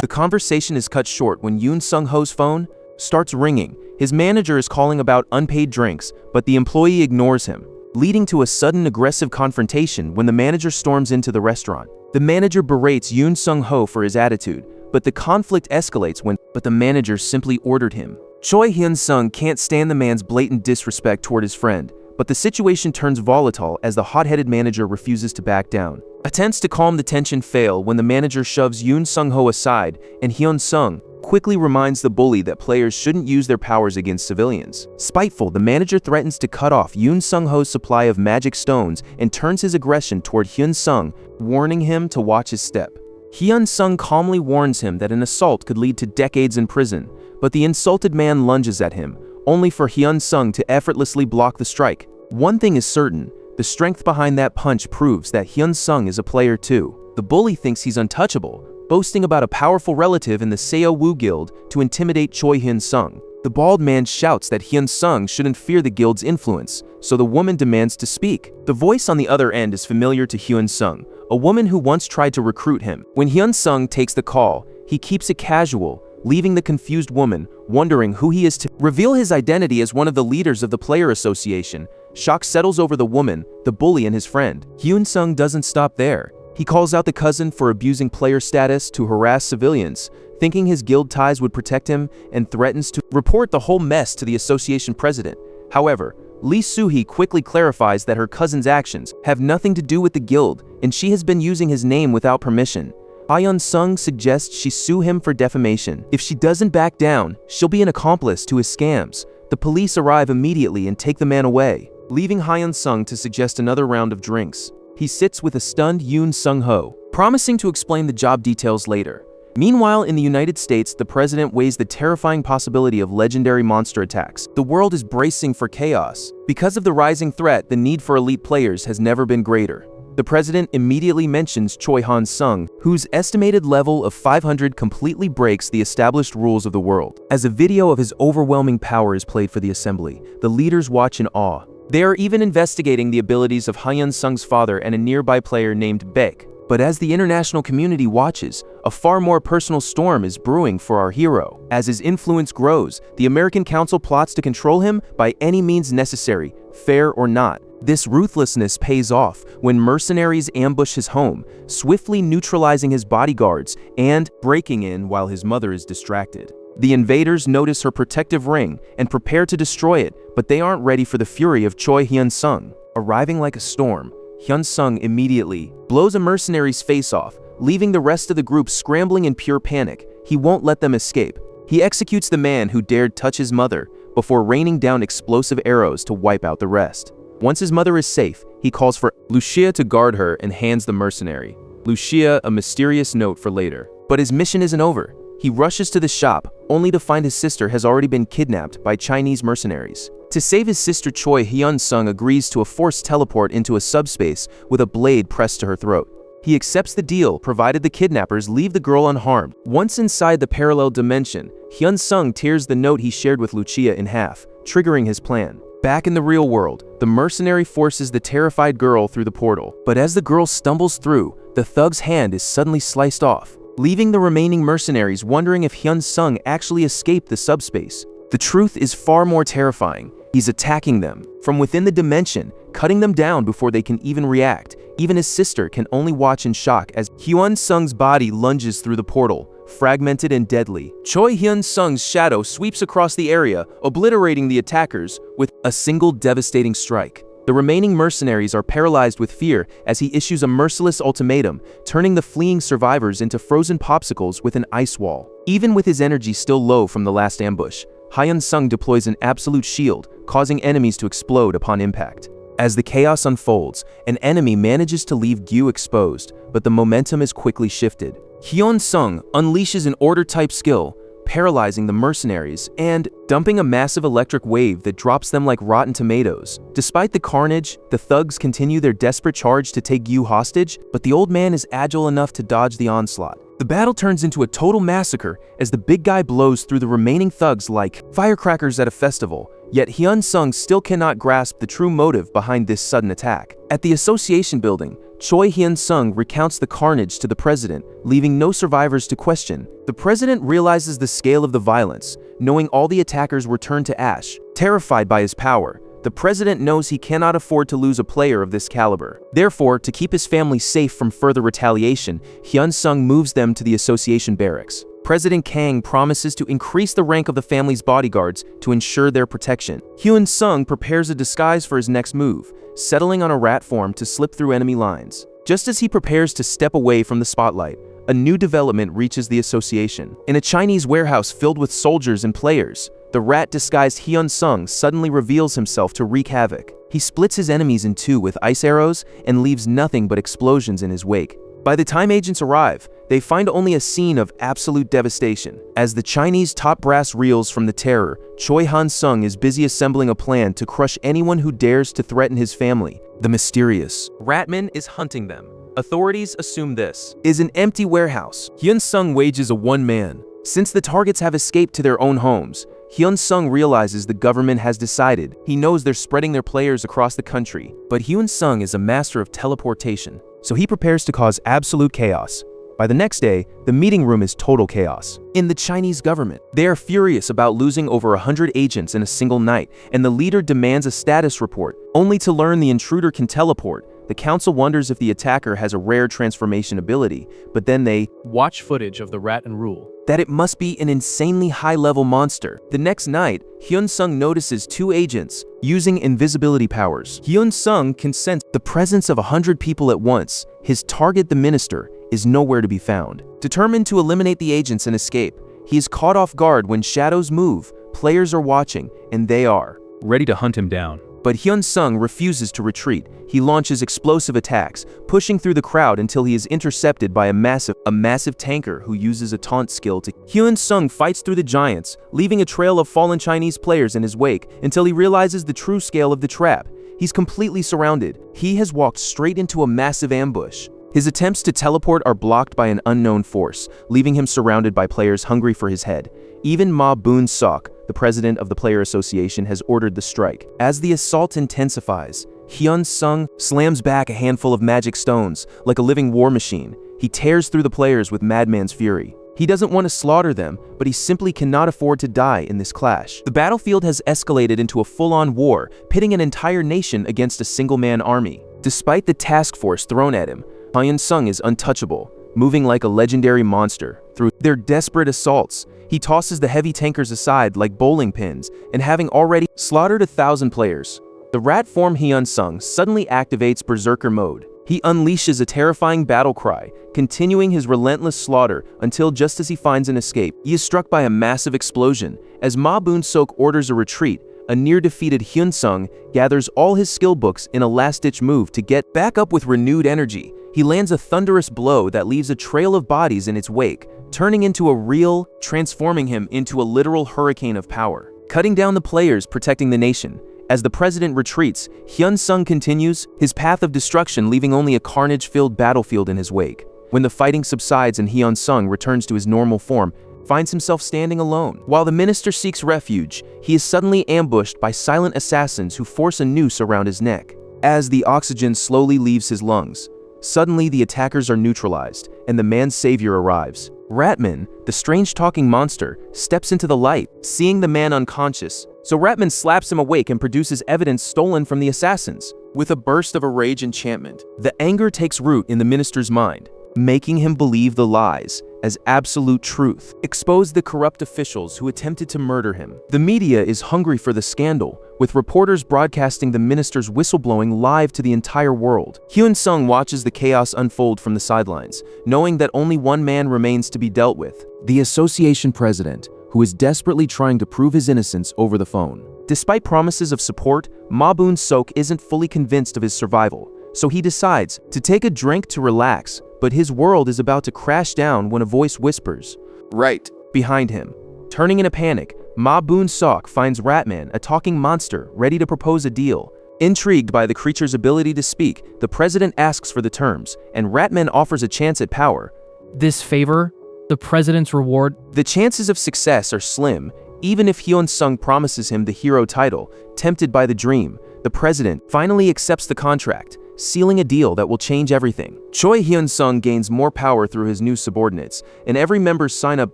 The conversation is cut short when Yoon Sung-ho's phone starts ringing. His manager is calling about unpaid drinks, but the employee ignores him, leading to a sudden aggressive confrontation when the manager storms into the restaurant. The manager berates Yoon Sung-ho for his attitude, but the conflict escalates when the manager simply ordered him. Choi Hyunseong can't stand the man's blatant disrespect toward his friend, but the situation turns volatile as the hot-headed manager refuses to back down. Attempts to calm the tension fail when the manager shoves Yoon Sung-ho aside, and Hyun-sung quickly reminds the bully that players shouldn't use their powers against civilians. Spiteful, the manager threatens to cut off Yoon Sung-ho's supply of magic stones and turns his aggression toward Hyun-sung, warning him to watch his step. Hyun-sung calmly warns him that an assault could lead to decades in prison, but the insulted man lunges at him, only for Hyun-sung to effortlessly block the strike. One thing is certain, the strength behind that punch proves that Hyun-sung is a player too. The bully thinks he's untouchable, boasting about a powerful relative in the Seo Woo Guild to intimidate Choi Hyun-sung. The bald man shouts that Hyun-sung shouldn't fear the guild's influence, so the woman demands to speak. The voice on the other end is familiar to Hyun-sung, a woman who once tried to recruit him. When Hyun-sung takes the call, he keeps it casual, leaving the confused woman wondering who he is to reveal his identity as one of the leaders of the player association. Shock settles over the woman, the bully, and his friend. Hyun-sung doesn't stop there. He calls out the cousin for abusing player status to harass civilians, thinking his guild ties would protect him, and threatens to report the whole mess to the association president. However, Lee Soo-hee quickly clarifies that her cousin's actions have nothing to do with the guild, and she has been using his name without permission. Hyun-sung suggests she sue him for defamation. If she doesn't back down, she'll be an accomplice to his scams. The police arrive immediately and take the man away, leaving Hyun-sung to suggest another round of drinks. He sits with a stunned Yoon Sung-ho, promising to explain the job details later. Meanwhile, in the United States, the president weighs the terrifying possibility of legendary monster attacks. The world is bracing for chaos. Because of the rising threat, the need for elite players has never been greater. The president immediately mentions Choi Hyunseong, whose estimated level of 500 completely breaks the established rules of the world. As a video of his overwhelming power is played for the assembly, the leaders watch in awe. They are even investigating the abilities of Hyun-sung's father and a nearby player named Baek. But as the international community watches, a far more personal storm is brewing for our hero. As his influence grows, the American Council plots to control him by any means necessary, fair or not. This ruthlessness pays off when mercenaries ambush his home, swiftly neutralizing his bodyguards and breaking in while his mother is distracted. The invaders notice her protective ring and prepare to destroy it, but they aren't ready for the fury of Choi Hyunseong. Arriving like a storm, Hyun-sung immediately blows a mercenary's face off, leaving the rest of the group scrambling in pure panic. He won't let them escape. He executes the man who dared touch his mother before raining down explosive arrows to wipe out the rest. Once his mother is safe, he calls for Lucia to guard her and hands the mercenary Lucia a mysterious note for later. But his mission isn't over. He rushes to the shop, only to find his sister has already been kidnapped by Chinese mercenaries. To save his sister, Choi Hyun-sung agrees to a forced teleport into a subspace with a blade pressed to her throat. He accepts the deal, provided the kidnappers leave the girl unharmed. Once inside the parallel dimension, Hyun-sung tears the note he shared with Lucia in half, triggering his plan. Back in the real world, the mercenary forces the terrified girl through the portal. But as the girl stumbles through, the thug's hand is suddenly sliced off, leaving the remaining mercenaries wondering if Hyun-sung actually escaped the subspace. The truth is far more terrifying. He's attacking them from within the dimension, cutting them down before they can even react. Even his sister can only watch in shock as Hyun-sung's body lunges through the portal, fragmented and deadly. Choi Hyun-sung's shadow sweeps across the area, obliterating the attackers with a single devastating strike. The remaining mercenaries are paralyzed with fear as he issues a merciless ultimatum, turning the fleeing survivors into frozen popsicles with an ice wall. Even with his energy still low from the last ambush, Hyun-sung deploys an absolute shield, causing enemies to explode upon impact. As the chaos unfolds, an enemy manages to leave Gyu exposed, but the momentum is quickly shifted. Hyun-sung unleashes an order-type skill, paralyzing the mercenaries and dumping a massive electric wave that drops them like rotten tomatoes. Despite the carnage, the thugs continue their desperate charge to take Gyu hostage, but the old man is agile enough to dodge the onslaught. The battle turns into a total massacre as the big guy blows through the remaining thugs like firecrackers at a festival, yet Hyun-sung still cannot grasp the true motive behind this sudden attack. At the association building, Choi Hyun-sung recounts the carnage to the president, leaving no survivors to question. The president realizes the scale of the violence, knowing all the attackers were turned to ash. Terrified by his power, the president knows he cannot afford to lose a player of this caliber. Therefore, to keep his family safe from further retaliation, Hyun-sung moves them to the association barracks. President Kang promises to increase the rank of the family's bodyguards to ensure their protection. Hyun-sung prepares a disguise for his next move, settling on a rat form to slip through enemy lines. Just as he prepares to step away from the spotlight, a new development reaches the association. In a Chinese warehouse filled with soldiers and players, the rat-disguised Hyun-sung suddenly reveals himself to wreak havoc. He splits his enemies in two with ice arrows and leaves nothing but explosions in his wake. By the time agents arrive, they find only a scene of absolute devastation. As the Chinese top brass reels from the terror, Choi Hyun-sung is busy assembling a plan to crush anyone who dares to threaten his family. The mysterious Ratman is hunting them. Authorities assume this is an empty warehouse. Hyun-sung wages a one-man. Since the targets have escaped to their own homes, Hyun-sung realizes the government has decided. He knows they're spreading their players across the country, but Hyun-sung is a master of teleportation, so he prepares to cause absolute chaos. By the next day, the meeting room is total chaos. In the Chinese government, they are furious about losing over 100 agents in a single night, and the leader demands a status report, only to learn the intruder can teleport. The council wonders if the attacker has a rare transformation ability, but then they Watch footage of the rat and rule. that it must be an insanely high-level monster. The next night, Hyun-sung notices two agents using invisibility powers. Hyun-sung can sense the presence of 100 people at once. His target, the minister, is nowhere to be found. Determined to eliminate the agents and escape, He is caught off guard when shadows move, players are watching, and they are ready to hunt him down. But Hyunsung refuses to retreat. He launches explosive attacks, pushing through the crowd until he is intercepted by a massive tanker who uses a taunt skill to. Hyunsung fights through the giants, leaving a trail of fallen Chinese players in his wake until he realizes the true scale of the trap. He's completely surrounded. He has walked straight into a massive ambush. His attempts to teleport are blocked by an unknown force, leaving him surrounded by players hungry for his head. Even Ma Boon-sok, the president of the Player Association, has ordered the strike. As the assault intensifies, Hyunsung slams back a handful of magic stones, like a living war machine. He tears through the players with madman's fury. He doesn't want to slaughter them, but he simply cannot afford to die in this clash. The battlefield has escalated into a full-on war, pitting an entire nation against a single-man army. Despite the task force thrown at him, Hyunsung is untouchable, moving like a legendary monster. Through their desperate assaults, he tosses the heavy tankers aside like bowling pins, and having already slaughtered 1,000 players, the rat form Hyunsung suddenly activates Berserker mode. He unleashes a terrifying battle cry, continuing his relentless slaughter until just as he finds an escape, he is struck by a massive explosion. As Ma Boon-sok orders a retreat, a near-defeated Hyunsung gathers all his skill books in a last-ditch move to get back up with renewed energy. He lands a thunderous blow that leaves a trail of bodies in its wake, transforming him into a literal hurricane of power, cutting down the players protecting the nation. As the president retreats, Hyunsung continues his path of destruction, leaving only a carnage-filled battlefield in his wake. When the fighting subsides and Hyunsung returns to his normal form, finds himself standing alone. While the minister seeks refuge, he is suddenly ambushed by silent assassins who force a noose around his neck. As the oxygen slowly leaves his lungs, suddenly the attackers are neutralized, and the man's savior arrives. Ratman, the strange talking monster, steps into the light, seeing the man unconscious. So Ratman slaps him awake and produces evidence stolen from the assassins. With a burst of a rage enchantment, the anger takes root in the minister's mind, making him believe the lies as absolute truth. Expose the corrupt officials who attempted to murder him. The media is hungry for the scandal, with reporters broadcasting the minister's whistleblowing live to the entire world. Hyunsung watches the chaos unfold from the sidelines, knowing that only one man remains to be dealt with: the association president, who is desperately trying to prove his innocence over the phone. Despite promises of support, Ma Boon-sok isn't fully convinced of his survival, so he decides to take a drink to relax, but his world is about to crash down when a voice whispers, "Right," behind him. Turning in a panic, Ma Boon-sok finds Ratman, a talking monster, ready to propose a deal. Intrigued by the creature's ability to speak, the president asks for the terms, and Ratman offers a chance at power. This favor? The president's reward? The chances of success are slim, even if Hyunsung promises him the hero title. Tempted by the dream, the president finally accepts the contract, sealing a deal that will change everything. Choi Hyunseong gains more power through his new subordinates, and every member's sign-up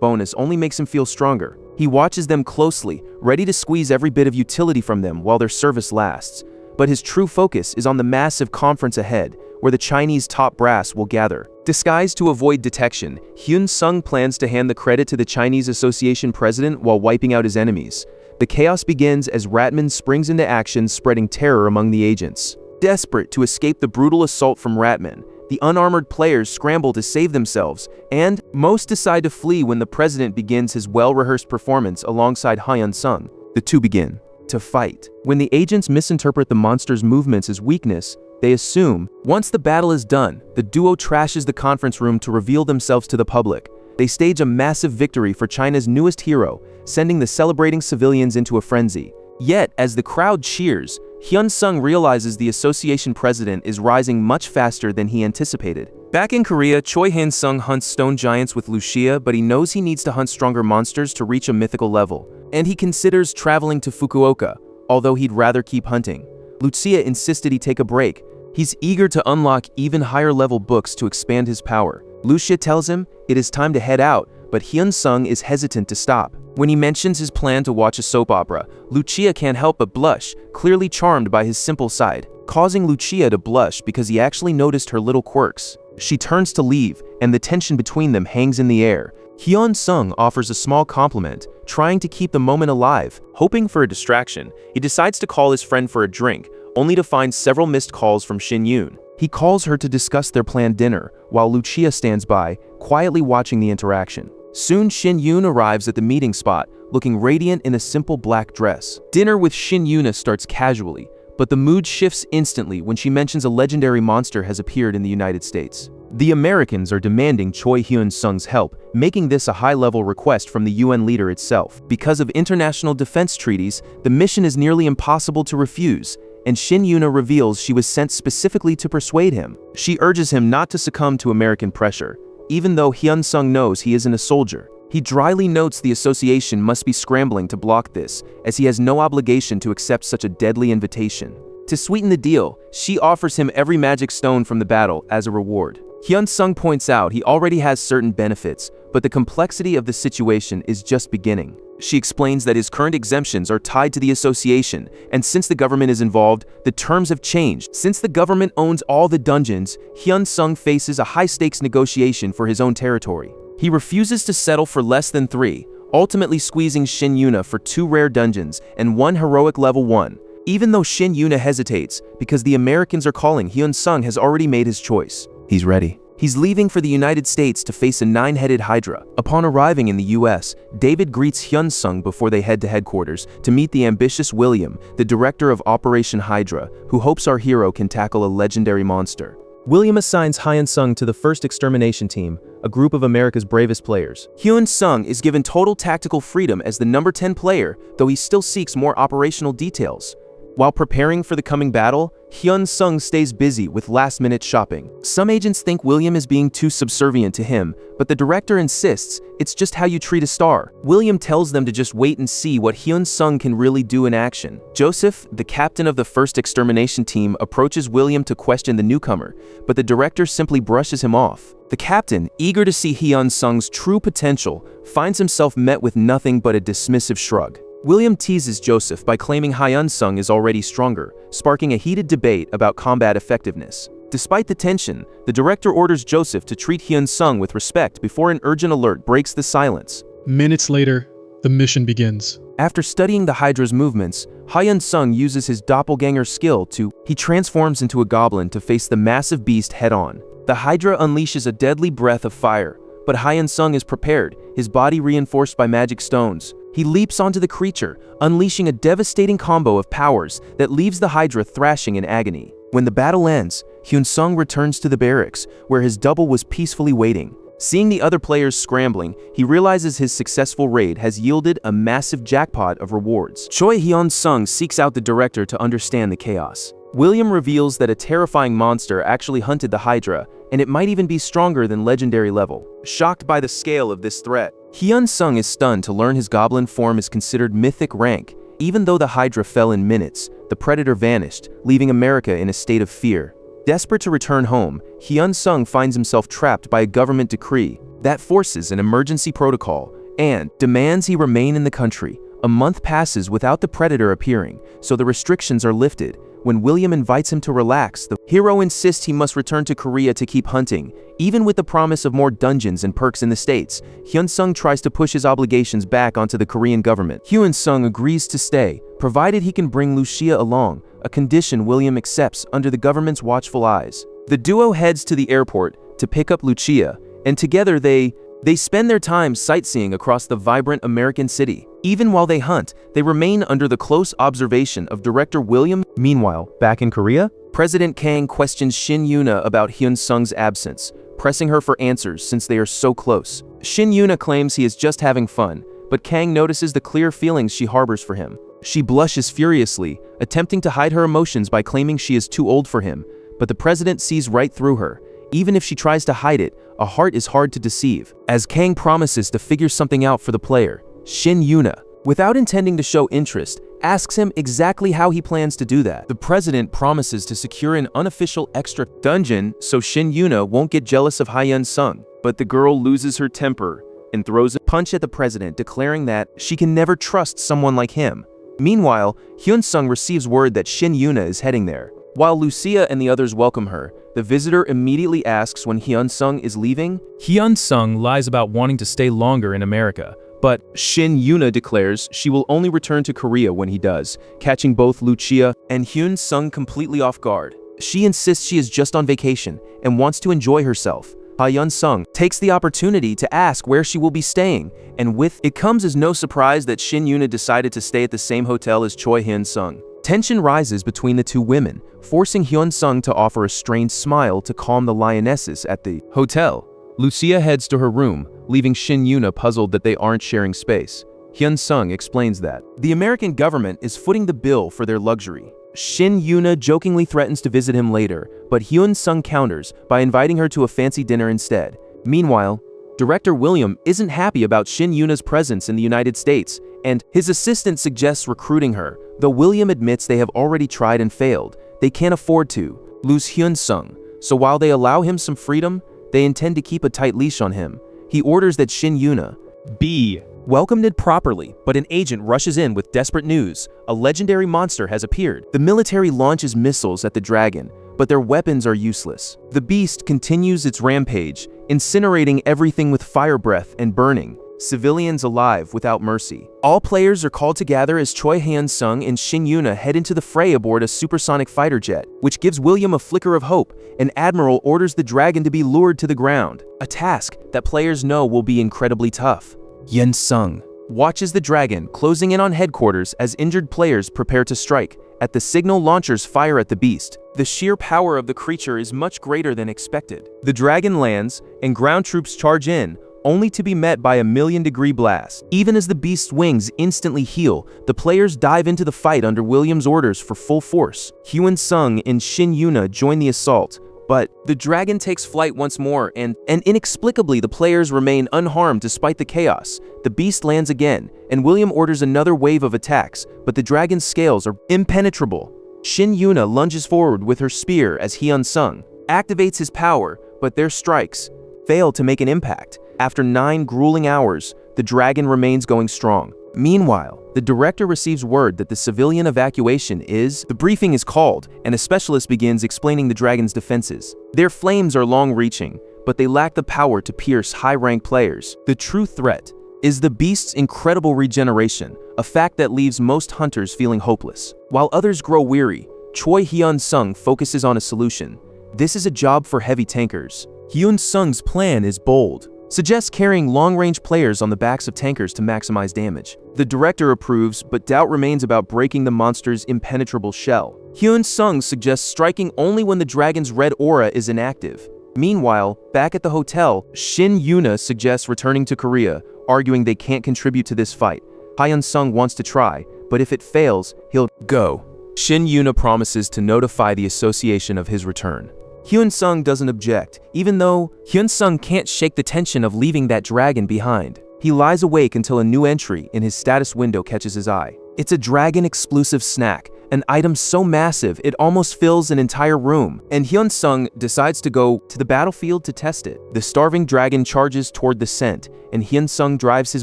bonus only makes him feel stronger. He watches them closely, ready to squeeze every bit of utility from them while their service lasts. But his true focus is on the massive conference ahead, where the Chinese top brass will gather. Disguised to avoid detection, Hyunsung plans to hand the credit to the Chinese Association president while wiping out his enemies. The chaos begins as Ratman springs into action, spreading terror among the agents. Desperate to escape the brutal assault from Ratman, the unarmored players scramble to save themselves, and most decide to flee when the president begins his well-rehearsed performance alongside Hyunsung. The two begin to fight. When the agents misinterpret the monster's movements as weakness, they assume, once the battle is done, the duo trashes the conference room to reveal themselves to the public. They stage a massive victory for China's newest hero, sending the celebrating civilians into a frenzy. Yet, as the crowd cheers, Hyunsung realizes the association president is rising much faster than he anticipated. Back in Korea, Choi Hyunseong hunts stone giants with Lucia, but he knows he needs to hunt stronger monsters to reach a mythical level. And he considers traveling to Fukuoka, although he'd rather keep hunting. Lucia insisted he take a break. He's eager to unlock even higher level books to expand his power. Lucia tells him it is time to head out, but Hyunsung is hesitant to stop. When he mentions his plan to watch a soap opera, Lucia can't help but blush, clearly charmed by his simple side, causing Lucia to blush because he actually noticed her little quirks. She turns to leave, and the tension between them hangs in the air. Hyunsung offers a small compliment, trying to keep the moment alive. Hoping for a distraction, he decides to call his friend for a drink, only to find several missed calls from Shin Yoon. He calls her to discuss their planned dinner, while Lucia stands by, quietly watching the interaction. Soon Shin Yoon arrives at the meeting spot, looking radiant in a simple black dress. Dinner with Shin Yoon starts casually, but the mood shifts instantly when she mentions a legendary monster has appeared in the United States. The Americans are demanding Choi Hyunseong's help, making this a high-level request from the UN leader itself. Because of international defense treaties, the mission is nearly impossible to refuse, and Shin Yoon reveals she was sent specifically to persuade him. She urges him not to succumb to American pressure, even though Hyunseong knows he isn't a soldier. He dryly notes the association must be scrambling to block this, as he has no obligation to accept such a deadly invitation. To sweeten the deal, she offers him every magic stone from the battle as a reward. Hyunseong points out he already has certain benefits, but the complexity of the situation is just beginning. She explains that his current exemptions are tied to the association, and since the government is involved, the terms have changed. Since the government owns all the dungeons, Hyunseong faces a high-stakes negotiation for his own territory. He refuses to settle for less than 3, ultimately squeezing Shin Yoon for 2 rare dungeons and 1 heroic level 1. Even though Shin Yoon hesitates, because the Americans are calling, Hyunseong has already made his choice. He's ready. He's leaving for the United States to face a 9-headed hydra. Upon arriving in the US, David greets Hyunseong before they head to headquarters to meet the ambitious William, the director of Operation Hydra, who hopes our hero can tackle a legendary monster. William assigns Hyunseong to the 1st Extermination Team, a group of America's bravest players. Hyunseong is given total tactical freedom as the number 10 player, though he still seeks more operational details. While preparing for the coming battle, Hyunseong stays busy with last-minute shopping. Some agents think William is being too subservient to him, but the director insists it's just how you treat a star. William tells them to just wait and see what Hyunseong can really do in action. Joseph, the captain of the 1st Extermination Team, approaches William to question the newcomer, but the director simply brushes him off. The captain, eager to see Hyunseong's true potential, finds himself met with nothing but a dismissive shrug. William teases Joseph by claiming Hyunseong is already stronger, sparking a heated debate about combat effectiveness. Despite the tension, the director orders Joseph to treat Hyunseong with respect before an urgent alert breaks the silence. Minutes later, the mission begins. After studying the Hydra's movements, Hyunseong uses his doppelganger skill he transforms into a goblin to face the massive beast head-on. The Hydra unleashes a deadly breath of fire, but Hyunseong is prepared, his body reinforced by magic stones. He leaps onto the creature, unleashing a devastating combo of powers that leaves the Hydra thrashing in agony. When the battle ends, Hyunseong returns to the barracks, where his double was peacefully waiting. Seeing the other players scrambling, he realizes his successful raid has yielded a massive jackpot of rewards. Choi Hyunseong seeks out the director to understand the chaos. William reveals that a terrifying monster actually hunted the Hydra, and it might even be stronger than legendary level. Shocked by the scale of this threat, Hyunseong is stunned to learn his goblin form is considered mythic rank. Even though the Hydra fell in minutes, the predator vanished, leaving America in a state of fear. Desperate to return home, Hyunseong finds himself trapped by a government decree that forces an emergency protocol and demands he remain in the country. A month passes without the predator appearing, so the restrictions are lifted. When William invites him to relax, the hero insists he must return to Korea to keep hunting. Even with the promise of more dungeons and perks in the States, Hyunseong tries to push his obligations back onto the Korean government. Hyunseong agrees to stay, provided he can bring Lucia along, a condition William accepts under the government's watchful eyes. The duo heads to the airport to pick up Lucia, and together they spend their time sightseeing across the vibrant American city. Even while they hunt, they remain under the close observation of director William. Meanwhile, back in Korea, President Kang questions Shin Yoon about Hyunseong's absence, pressing her for answers since they are so close. Shin Yoon claims he is just having fun, but Kang notices the clear feelings she harbors for him. She blushes furiously, attempting to hide her emotions by claiming she is too old for him, but the president sees right through her. Even if she tries to hide it, a heart is hard to deceive. As Kang promises to figure something out for the player, Shin Yoon, without intending to show interest, asks him exactly how he plans to do that. The president promises to secure an unofficial extra dungeon so Shin Yoon won't get jealous of Hyunseong, but the girl loses her temper and throws a punch at the president, declaring that she can never trust someone like him. Meanwhile, Hyunseong receives word that Shin Yoon is heading there. While Lucia and the others welcome her, the visitor immediately asks when Hyunseong is leaving. Hyunseong lies about wanting to stay longer in America, but Shin Yoon declares she will only return to Korea when he does, catching both Lucia and Hyunseong completely off guard. She insists she is just on vacation and wants to enjoy herself, Hyunseong takes the opportunity to ask where she will be staying, and with it comes as no surprise that Shin Yuna decided to stay at the same hotel as Choi Hyunseong. Tension rises between the two women, forcing Hyunseong to offer a strained smile to calm the lionesses at the hotel. Lucia heads to her room, leaving Shin Yuna puzzled that they aren't sharing space. Hyunseong explains that the American government is footing the bill for their luxury. Shin Yuna jokingly threatens to visit him later, but Hyun-sung counters by inviting her to a fancy dinner instead. Meanwhile, director William isn't happy about Shin Yuna's presence in the United States, and his assistant suggests recruiting her, though William admits they have already tried and failed. They can't afford to lose Hyun-sung, so while they allow him some freedom, they intend to keep a tight leash on him. He orders that Shin Yuna be welcomed properly, but an agent rushes in with desperate news. A legendary monster has appeared. The military launches missiles at the dragon, but their weapons are useless. The beast continues its rampage, incinerating everything with fire breath and burning civilians alive without mercy. All players are called to gather as Choi Hyun-sung and Shin Yuna head into the fray aboard a supersonic fighter jet, which gives William a flicker of hope. An admiral orders the dragon to be lured to the ground, a task that players know will be incredibly tough. Hyun-sung watches the dragon closing in on headquarters as injured players prepare to strike. At the signal, launchers fire at the beast. The sheer power of the creature is much greater than expected. The dragon lands, and ground troops charge in, only to be met by a million-degree blast. Even as the beast's wings instantly heal, the players dive into the fight under William's orders for full force. Hyun-sung and Shin Yuna join the assault, but the dragon takes flight once more, and inexplicably the players remain unharmed despite the chaos. The beast lands again, and William orders another wave of attacks, but the dragon's scales are impenetrable. Shin Yuna lunges forward with her spear as Hyun-sung activates his power, but their strikes fail to make an impact. After 9 grueling hours, the dragon remains going strong. Meanwhile, the director receives word that the civilian evacuation is. The briefing is called, and a specialist begins explaining the dragon's defenses. Their flames are long-reaching, but they lack the power to pierce high-rank players. The true threat is the beast's incredible regeneration, a fact that leaves most hunters feeling hopeless. While others grow weary, Choi Hyun-sung focuses on a solution. This is a job for heavy tankers. Hyun-sung's plan is bold. Suggests carrying long-range players on the backs of tankers to maximize damage. The director approves, but doubt remains about breaking the monster's impenetrable shell. Hyun-sung suggests striking only when the dragon's red aura is inactive. Meanwhile, back at the hotel, Shin Yuna suggests returning to Korea, arguing they can't contribute to this fight. Hyun-sung wants to try, but if it fails, he'll go. Shin Yuna promises to notify the association of his return. Hyun-sung doesn't object, even though Hyun-sung can't shake the tension of leaving that dragon behind. He lies awake until a new entry in his status window catches his eye. It's a dragon-exclusive snack, an item so massive it almost fills an entire room, and Hyun-sung decides to go to the battlefield to test it. The starving dragon charges toward the scent, and Hyun-sung drives his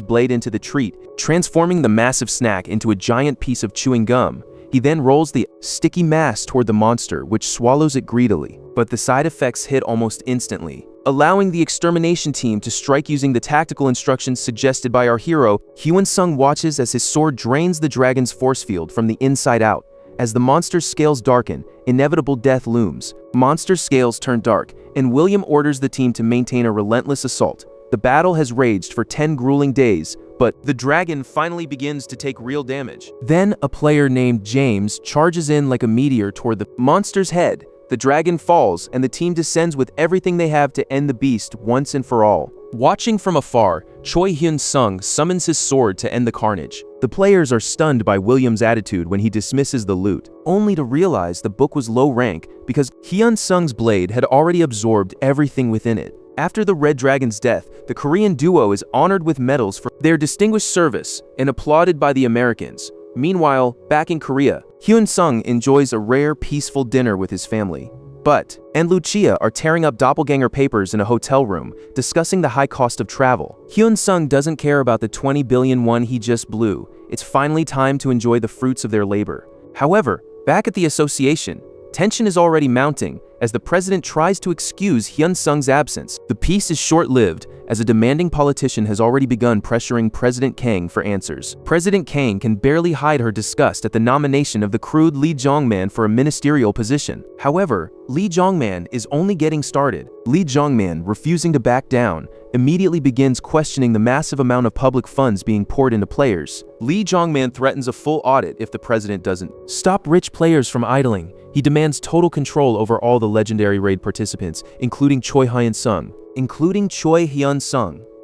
blade into the treat, transforming the massive snack into a giant piece of chewing gum. He then rolls the sticky mass toward the monster, which swallows it greedily. But the side effects hit almost instantly, allowing the extermination team to strike using the tactical instructions suggested by our hero. Hyun-sung watches as his sword drains the dragon's force field from the inside out. As the monster's scales darken, inevitable death looms. Monster's scales turn dark, and William orders the team to maintain a relentless assault. The battle has raged for 10 grueling days, but the dragon finally begins to take real damage. Then a player named James charges in like a meteor toward the monster's head. The dragon falls, and the team descends with everything they have to end the beast once and for all. Watching from afar, Choi Hyun-sung summons his sword to end the carnage. The players are stunned by William's attitude when he dismisses the loot, only to realize the book was low rank because Hyun-sung's blade had already absorbed everything within it. After the Red Dragon's death, the Korean duo is honored with medals for their distinguished service and applauded by the Americans. Meanwhile, back in Korea, Hyun-sung enjoys a rare, peaceful dinner with his family. But and Lucia are tearing up doppelganger papers in a hotel room, discussing the high cost of travel. Hyun-sung doesn't care about the 20 billion won he just blew. It's finally time to enjoy the fruits of their labor. However, back at the association, tension is already mounting as the president tries to excuse Hyun-sung's absence. The peace is short-lived, as a demanding politician has already begun pressuring President Kang for answers. President Kang can barely hide her disgust at the nomination of the crude Lee Jong-man for a ministerial position. However, Lee Jong-man is only getting started. Lee Jong-man, refusing to back down, immediately begins questioning the massive amount of public funds being poured into players. Lee Jong-man threatens a full audit if the president doesn't stop rich players from idling. He demands total control over all the legendary raid participants, including Choi Hyunseong.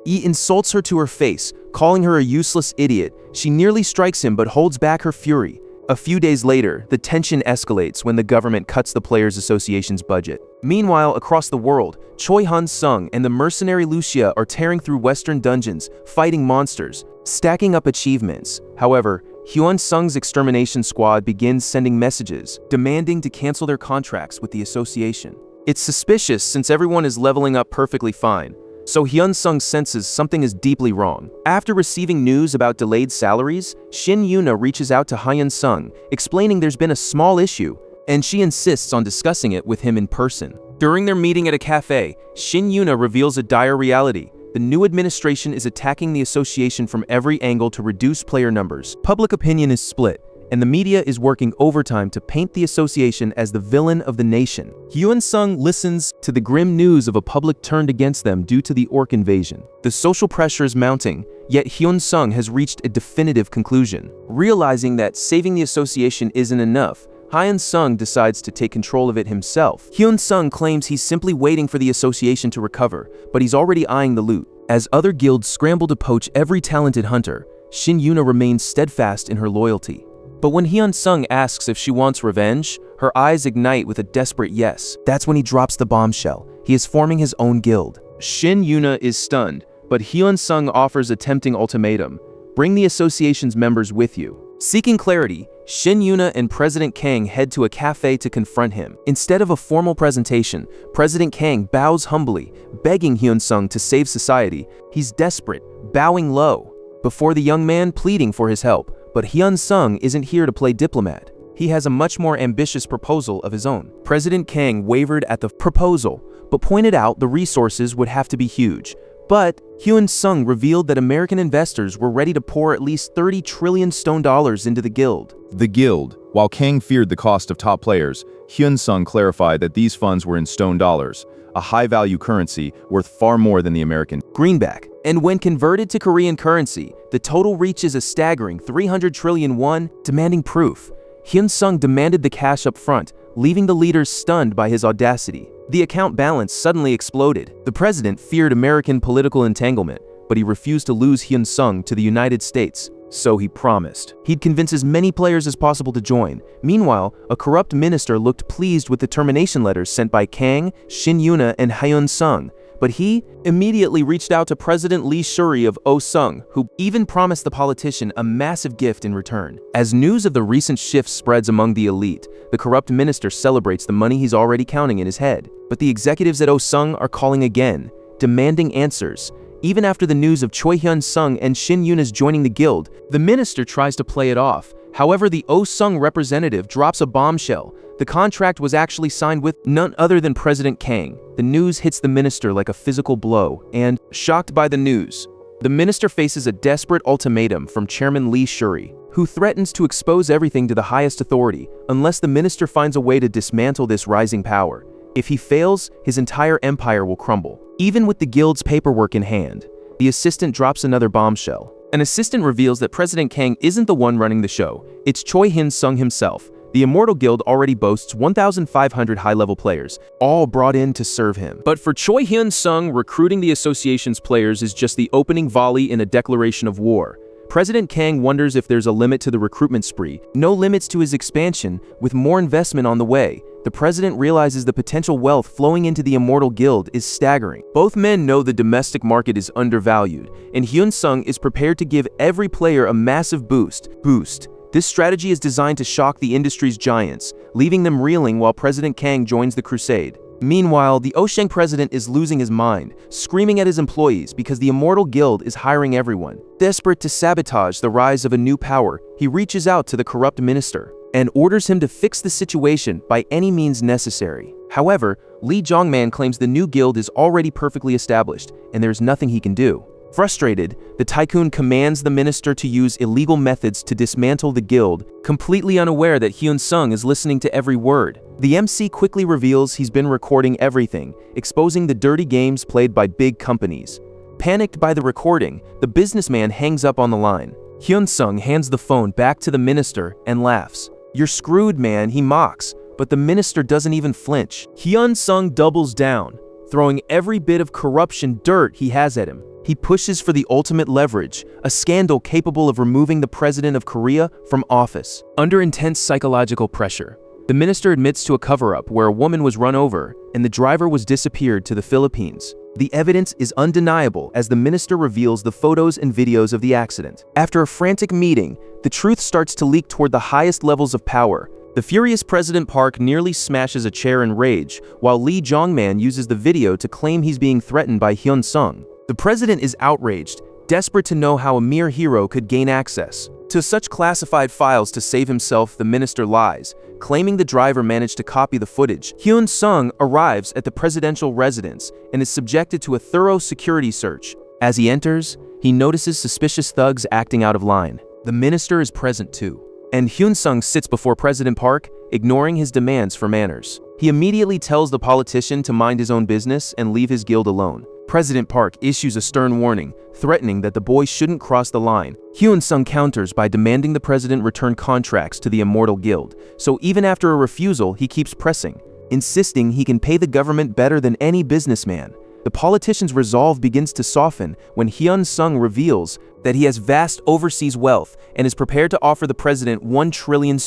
He insults her to her face, calling her a useless idiot. She nearly strikes him but holds back her fury. A few days later, the tension escalates when the government cuts the Players Association's budget. Meanwhile, across the world, Choi Hyunseong and the mercenary Lucia are tearing through Western dungeons, fighting monsters, stacking up achievements. However, Hyun-sung's extermination squad begins sending messages, demanding to cancel their contracts with the association. It's suspicious since everyone is leveling up perfectly fine, so Hyun-sung senses something is deeply wrong. After receiving news about delayed salaries, Shin Yuna reaches out to Hyun-sung, explaining there's been a small issue, and she insists on discussing it with him in person. During their meeting at a cafe, Shin Yuna reveals a dire reality. The new administration is attacking the association from every angle to reduce player numbers. Public opinion is split, and the media is working overtime to paint the association as the villain of the nation. Hyun-sung listens to the grim news of a public turned against them due to the orc invasion. The social pressure is mounting, yet Hyun-sung has reached a definitive conclusion. Realizing that saving the association isn't enough, Hyun-sung decides to take control of it himself. Hyun-sung claims he's simply waiting for the association to recover, but he's already eyeing the loot. As other guilds scramble to poach every talented hunter, Shin Yuna remains steadfast in her loyalty. But when Hyun-sung asks if she wants revenge, her eyes ignite with a desperate yes. That's when he drops the bombshell. He is forming his own guild. Shin Yuna is stunned, but Hyun-sung offers a tempting ultimatum. Bring the association's members with you. Seeking clarity, Shin Yuna and President Kang head to a cafe to confront him. Instead of a formal presentation, President Kang bows humbly, begging Hyun-sung to save society. He's desperate, bowing low, before the young man pleading for his help. But Hyun-sung isn't here to play diplomat. He has a much more ambitious proposal of his own. President Kang wavered at the proposal, but pointed out the resources would have to be huge. But Hyun-sung revealed that American investors were ready to pour at least $30 trillion into the guild. The guild. While Kang feared the cost of top players, Hyun-sung clarified that these funds were in stone dollars, a high-value currency worth far more than the American greenback. And when converted to Korean currency, the total reaches a staggering 300 trillion won, demanding proof. Hyun-sung demanded the cash up front, leaving the leaders stunned by his audacity. The account balance suddenly exploded. The president feared American political entanglement, but he refused to lose Hyun-sung to the United States. So he promised he'd convince as many players as possible to join. Meanwhile, a corrupt minister looked pleased with the termination letters sent by Kang, Shin Yuna, and Hyun-sung. But he immediately reached out to President Lee Shuri of Oh-sung, who even promised the politician a massive gift in return. As news of the recent shifts spreads among the elite, the corrupt minister celebrates the money he's already counting in his head. But the executives at Oh-sung are calling again, demanding answers. Even after the news of Choi Hyunseong and Shin Yuna's joining the guild, the minister tries to play it off. However, the Oh-sung representative drops a bombshell. The contract was actually signed with none other than President Kang. The news hits the minister like a physical blow, and, shocked by the news, the minister faces a desperate ultimatum from Chairman Lee Shuri, who threatens to expose everything to the highest authority unless the minister finds a way to dismantle this rising power. If he fails, his entire empire will crumble. Even with the guild's paperwork in hand, the assistant drops another bombshell. An assistant reveals that President Kang isn't the one running the show. It's Choi Hyunseong himself. The Immortal Guild already boasts 1,500 high-level players, all brought in to serve him. But for Choi Hyunseong, recruiting the association's players is just the opening volley in a declaration of war. President Kang wonders if there's a limit to the recruitment spree. No limits to his expansion, with more investment on the way. The president realizes the potential wealth flowing into the Immortal Guild is staggering. Both men know the domestic market is undervalued, and Hyunseong is prepared to give every player a massive boost. This strategy is designed to shock the industry's giants, leaving them reeling while President Kang joins the crusade. Meanwhile, the Osheng president is losing his mind, screaming at his employees because the Immortal Guild is hiring everyone. Desperate to sabotage the rise of a new power, he reaches out to the corrupt minister. and orders him to fix the situation by any means necessary. However, Lee Jong-man claims the new guild is already perfectly established and there's nothing he can do. Frustrated, the tycoon commands the minister to use illegal methods to dismantle the guild, completely unaware that Hyunseong is listening to every word. The MC quickly reveals he's been recording everything, exposing the dirty games played by big companies. Panicked by the recording, the businessman hangs up on the line. Hyunseong hands the phone back to the minister and laughs. "You're screwed, man," he mocks, but the minister doesn't even flinch. Hyunseong doubles down, throwing every bit of corruption dirt he has at him. He pushes for the ultimate leverage, a scandal capable of removing the president of Korea from office. Under intense psychological pressure, the minister admits to a cover-up where a woman was run over and the driver was disappeared to the Philippines. The evidence is undeniable as the minister reveals the photos and videos of the accident. After a frantic meeting, the truth starts to leak toward the highest levels of power. The furious President Park nearly smashes a chair in rage, while Lee Jong-man uses the video to claim he's being threatened by Hyunseong. The president is outraged, desperate to know how a mere hero could gain access to such classified files to save himself. The minister lies, claiming the driver managed to copy the footage. Hyunseong arrives at the presidential residence and is subjected to a thorough security search. As he enters, he notices suspicious thugs acting out of line. The minister is present too, and Hyunseong sits before President Park, ignoring his demands for manners. He immediately tells the politician to mind his own business and leave his guild alone. President Park issues a stern warning, threatening that the boy shouldn't cross the line. Hyunseong counters by demanding the president return contracts to the Immortal Guild, so even after a refusal, he keeps pressing, insisting he can pay the government better than any businessman. The politician's resolve begins to soften when Hyunseong reveals that he has vast overseas wealth and is prepared to offer the president $1 trillion.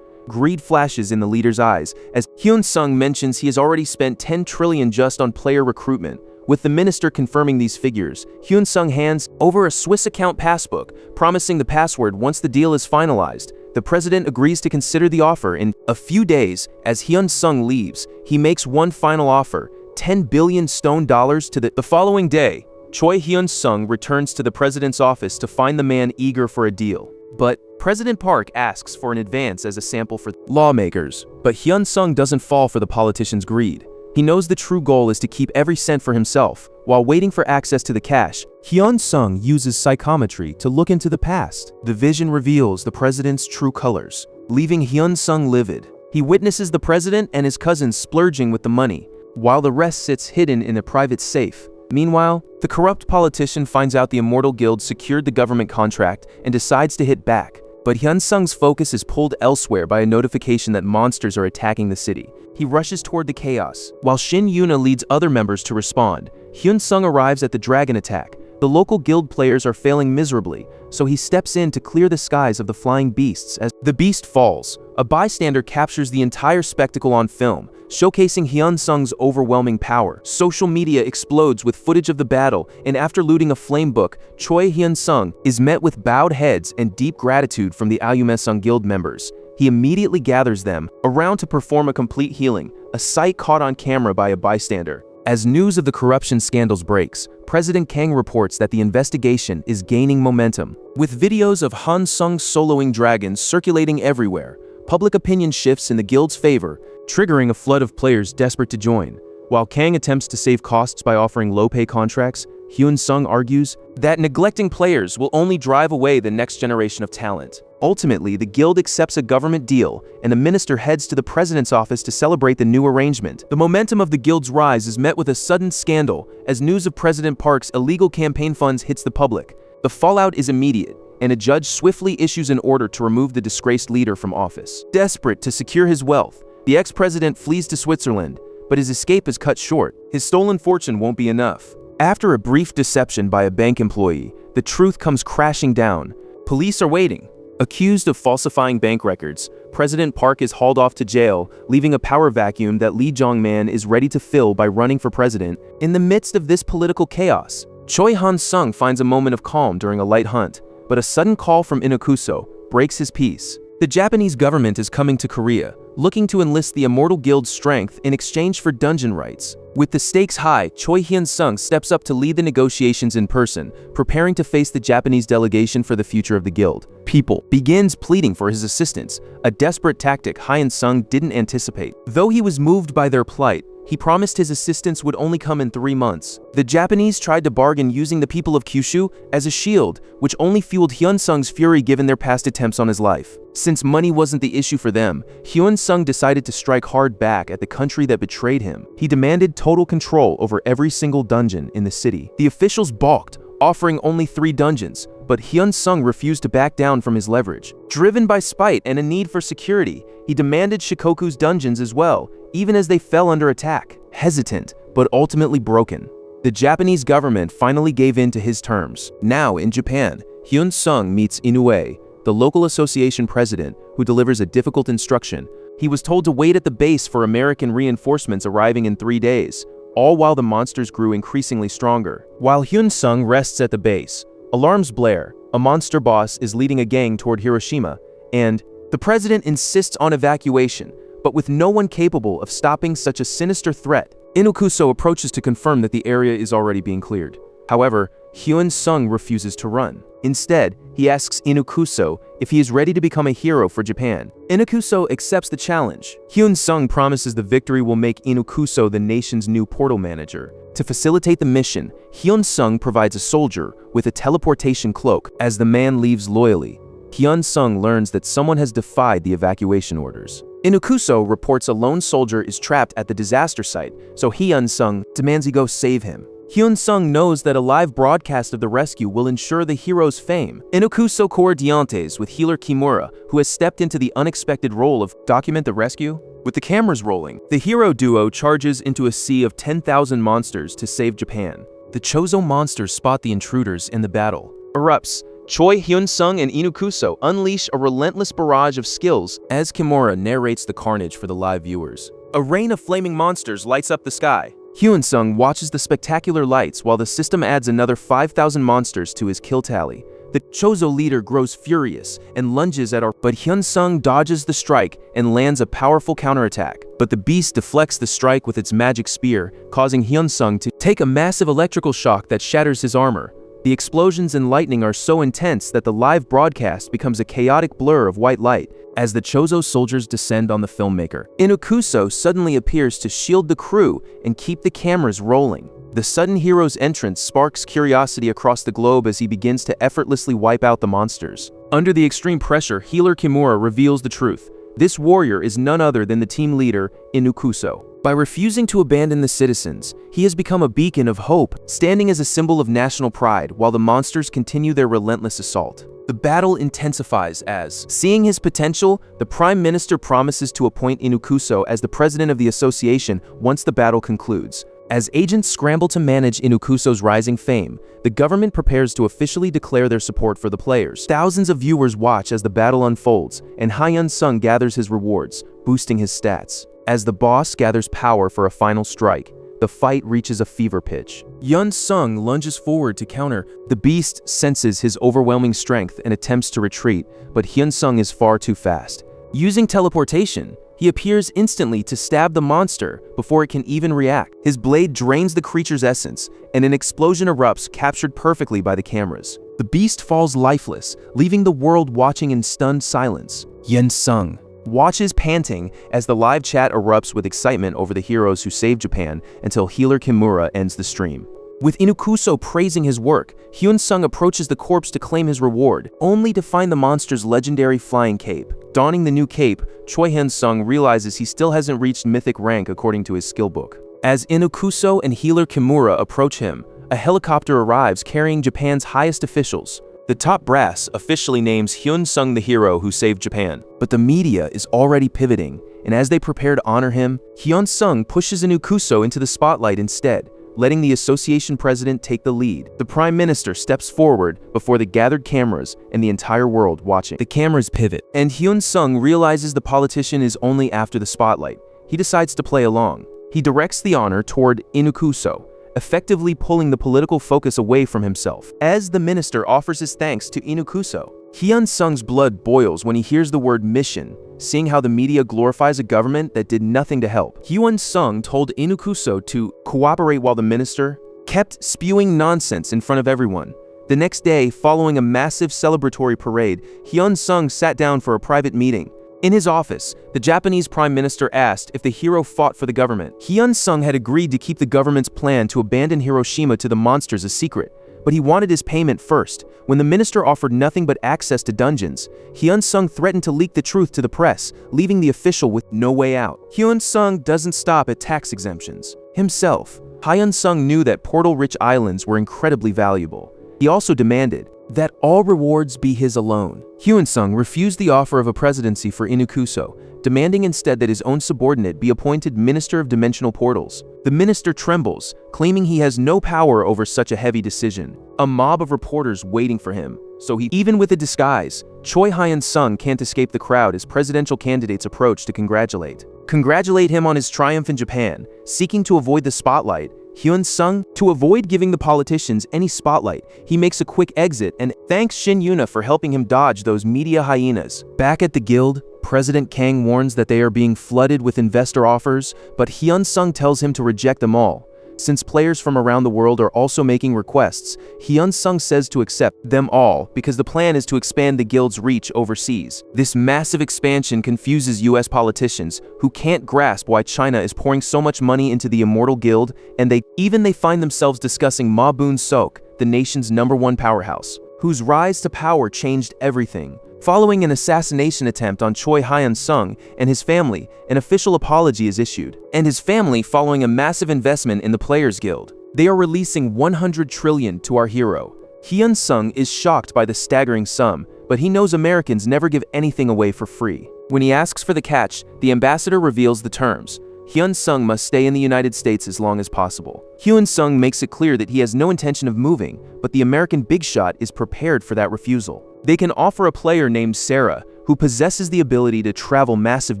Greed flashes in the leader's eyes as Hyunseong mentions he has already spent $10 trillion just on player recruitment. With the minister confirming these figures, Hyunseong hands over a Swiss account passbook, promising the password once the deal is finalized. The president agrees to consider the offer in a few days. As Hyunseong leaves, he makes one final offer, $10 billion to the following day. Choi Hyunseong returns to the president's office to find the man eager for a deal. But President Park asks for an advance as a sample for lawmakers. But Hyunseong doesn't fall for the politician's greed. He knows the true goal is to keep every cent for himself. While waiting for access to the cash, Hyunseong uses psychometry to look into the past. The vision reveals the president's true colors, leaving Hyunseong livid. He witnesses the president and his cousins splurging with the money, while the rest sits hidden in a private safe. Meanwhile, the corrupt politician finds out the Immortal Guild secured the government contract and decides to hit back. But Hyunseong's focus is pulled elsewhere by a notification that monsters are attacking the city. He rushes toward the chaos. While Shin Yuna leads other members to respond, Hyunseong arrives at the dragon attack. The local guild players are failing miserably, so he steps in to clear the skies of the flying beasts. As the beast falls, a bystander captures the entire spectacle on film, showcasing Hyunseong's overwhelming power. Social media explodes with footage of the battle, and after looting a flame book, Choi Hyunseong is met with bowed heads and deep gratitude from the Alumeseong guild members. He immediately gathers them around to perform a complete healing, a sight caught on camera by a bystander. As news of the corruption scandals breaks, President Kang reports that the investigation is gaining momentum. With videos of Hyunseong soloing dragons circulating everywhere, public opinion shifts in the guild's favor, triggering a flood of players desperate to join. While Kang attempts to save costs by offering low-pay contracts, Hyunseong argues that neglecting players will only drive away the next generation of talent. Ultimately, the guild accepts a government deal, and the minister heads to the president's office to celebrate the new arrangement. The momentum of the guild's rise is met with a sudden scandal as news of President Park's illegal campaign funds hits the public. The fallout is immediate, and a judge swiftly issues an order to remove the disgraced leader from office. Desperate to secure his wealth, the ex-president flees to Switzerland, but his escape is cut short. His stolen fortune won't be enough. After a brief deception by a bank employee, the truth comes crashing down. Police are waiting. Accused of falsifying bank records, President Park is hauled off to jail, leaving a power vacuum that Lee Jong-man is ready to fill by running for president. In the midst of this political chaos, Choi Hyunseong finds a moment of calm during a light hunt, but a sudden call from Inakuso breaks his peace. The Japanese government is coming to Korea, looking to enlist the Immortal Guild's strength in exchange for dungeon rights. With the stakes high, Choi Hyunseong steps up to lead the negotiations in person, preparing to face the Japanese delegation for the future of the guild. People begins pleading for his assistance, a desperate tactic Hyunseong didn't anticipate. Though he was moved by their plight, he promised his assistance would only come in 3 months. The Japanese tried to bargain using the people of Kyushu as a shield, which only fueled Hyunseong's fury given their past attempts on his life. Since money wasn't the issue for them, Hyunseong decided to strike hard back at the country that betrayed him. He demanded total control over every single dungeon in the city. The officials balked, offering only 3 dungeons, but Hyunseong refused to back down from his leverage. Driven by spite and a need for security, he demanded Shikoku's dungeons as well, even as they fell under attack. Hesitant, but ultimately broken, the Japanese government finally gave in to his terms. Now in Japan, Hyunseong meets Inoue, the local association president, who delivers a difficult instruction. He was told to wait at the base for American reinforcements arriving in 3 days, all while the monsters grew increasingly stronger. While Hyunseong rests at the base, alarms blare, a monster boss is leading a gang toward Hiroshima, and the president insists on evacuation, but with no one capable of stopping such a sinister threat. Inukuso approaches to confirm that the area is already being cleared. However, Hyunseong refuses to run. Instead, he asks Inukuso if he is ready to become a hero for Japan. Inukuso accepts the challenge. Hyunseong promises the victory will make Inukuso the nation's new portal manager. To facilitate the mission, Hyunseong provides a soldier with a teleportation cloak. As the man leaves loyally, Hyunseong learns that someone has defied the evacuation orders. Inukuso reports a lone soldier is trapped at the disaster site, so Hyunseong demands he go save him. Hyunseong knows that a live broadcast of the rescue will ensure the hero's fame. Inukuso coordinates with healer Kimura, who has stepped into the unexpected role of document the rescue. With the cameras rolling, the hero duo charges into a sea of 10,000 monsters to save Japan. The Chozo monsters spot the intruders in the battle. Erupts. Choi Hyunseong and Inukuso unleash a relentless barrage of skills as Kimura narrates the carnage for the live viewers. A rain of flaming monsters lights up the sky. Hyunseong watches the spectacular lights while the system adds another 5,000 monsters to his kill tally. The Chozo leader grows furious and lunges at but Hyunseong dodges the strike and lands a powerful counterattack. But the beast deflects the strike with its magic spear, causing Hyunseong to take a massive electrical shock that shatters his armor. The explosions and lightning are so intense that the live broadcast becomes a chaotic blur of white light as the Chozo soldiers descend on the filmmaker. Inukuso suddenly appears to shield the crew and keep the cameras rolling. The sudden hero's entrance sparks curiosity across the globe as he begins to effortlessly wipe out the monsters. Under the extreme pressure, healer Kimura reveals the truth. This warrior is none other than the team leader, Inukuso. By refusing to abandon the citizens, he has become a beacon of hope, standing as a symbol of national pride while the monsters continue their relentless assault. The battle intensifies as, seeing his potential, the Prime Minister promises to appoint Inukuso as the president of the association once the battle concludes. As agents scramble to manage Inukuso's rising fame, the government prepares to officially declare their support for the players. Thousands of viewers watch as the battle unfolds, and Hyunseong gathers his rewards, boosting his stats. As the boss gathers power for a final strike, the fight reaches a fever pitch. Hyunseong lunges forward to counter. The beast senses his overwhelming strength and attempts to retreat, but Hyunseong is far too fast. Using teleportation, he appears instantly to stab the monster before it can even react. His blade drains the creature's essence, and an explosion erupts, captured perfectly by the cameras. The beast falls lifeless, leaving the world watching in stunned silence. Hyunseong watches panting as the live chat erupts with excitement over the heroes who saved Japan until healer Kimura ends the stream. With Inukuso praising his work, Hyunseong approaches the corpse to claim his reward, only to find the monster's legendary flying cape. Donning the new cape, Choi Hyunseong realizes he still hasn't reached mythic rank according to his skill book. As Inukuso and healer Kimura approach him, a helicopter arrives carrying Japan's highest officials. The top brass officially names Hyunseong the hero who saved Japan, but the media is already pivoting, and as they prepare to honor him, Hyunseong pushes Inukuso into the spotlight instead, letting the association president take the lead. The prime minister steps forward before the gathered cameras and the entire world watching. The cameras pivot, and Hyunseong realizes the politician is only after the spotlight. He decides to play along. He directs the honor toward Inukuso, effectively pulling the political focus away from himself. As the minister offers his thanks to Inukuso, Hyun-sung's blood boils when he hears the word mission, seeing how the media glorifies a government that did nothing to help. Hyun-sung told Inukuso to cooperate while the minister kept spewing nonsense in front of everyone. The next day, following a massive celebratory parade, Hyun-sung sat down for a private meeting. In his office, the Japanese Prime Minister asked if the hero fought for the government. Hyun-sung had agreed to keep the government's plan to abandon Hiroshima to the monsters a secret, but he wanted his payment first. When the minister offered nothing but access to dungeons, Hyun-sung threatened to leak the truth to the press, leaving the official with no way out. Hyun-sung doesn't stop at tax exemptions. Himself, Hyun-sung knew that portal-rich islands were incredibly valuable. He also demanded that all rewards be his alone. Hyun-sung refused the offer of a presidency for Inukuso, demanding instead that his own subordinate be appointed Minister of Dimensional Portals. The minister trembles, claiming he has no power over such a heavy decision. A mob of reporters waiting for him, so even with a disguise, Choi Hyun-sung can't escape the crowd as presidential candidates approach to congratulate him on his triumph in Japan. Seeking to avoid the spotlight, Hyun-sung, to avoid giving the politicians any spotlight, he makes a quick exit and thanks Shin Yuna for helping him dodge those media hyenas. Back at the guild, President Kang warns that they are being flooded with investor offers, but Hyun-sung tells him to reject them all. Since players from around the world are also making requests, Hyun-sung says to accept them all because the plan is to expand the guild's reach overseas. This massive expansion confuses US politicians who can't grasp why China is pouring so much money into the Immortal Guild, and they find themselves discussing Ma Bun-sok, the nation's #1 powerhouse, whose rise to power changed everything. Following an assassination attempt on Choi Hyun-sung and his family, an official apology is issued. And his family following a massive investment in the Players Guild. They are releasing 100 trillion to our hero. Hyun-sung is shocked by the staggering sum, but he knows Americans never give anything away for free. When he asks for the catch, the ambassador reveals the terms. Hyun-sung must stay in the United States as long as possible. Hyun-sung makes it clear that he has no intention of moving, but the American big shot is prepared for that refusal. They can offer a player named Sarah, who possesses the ability to travel massive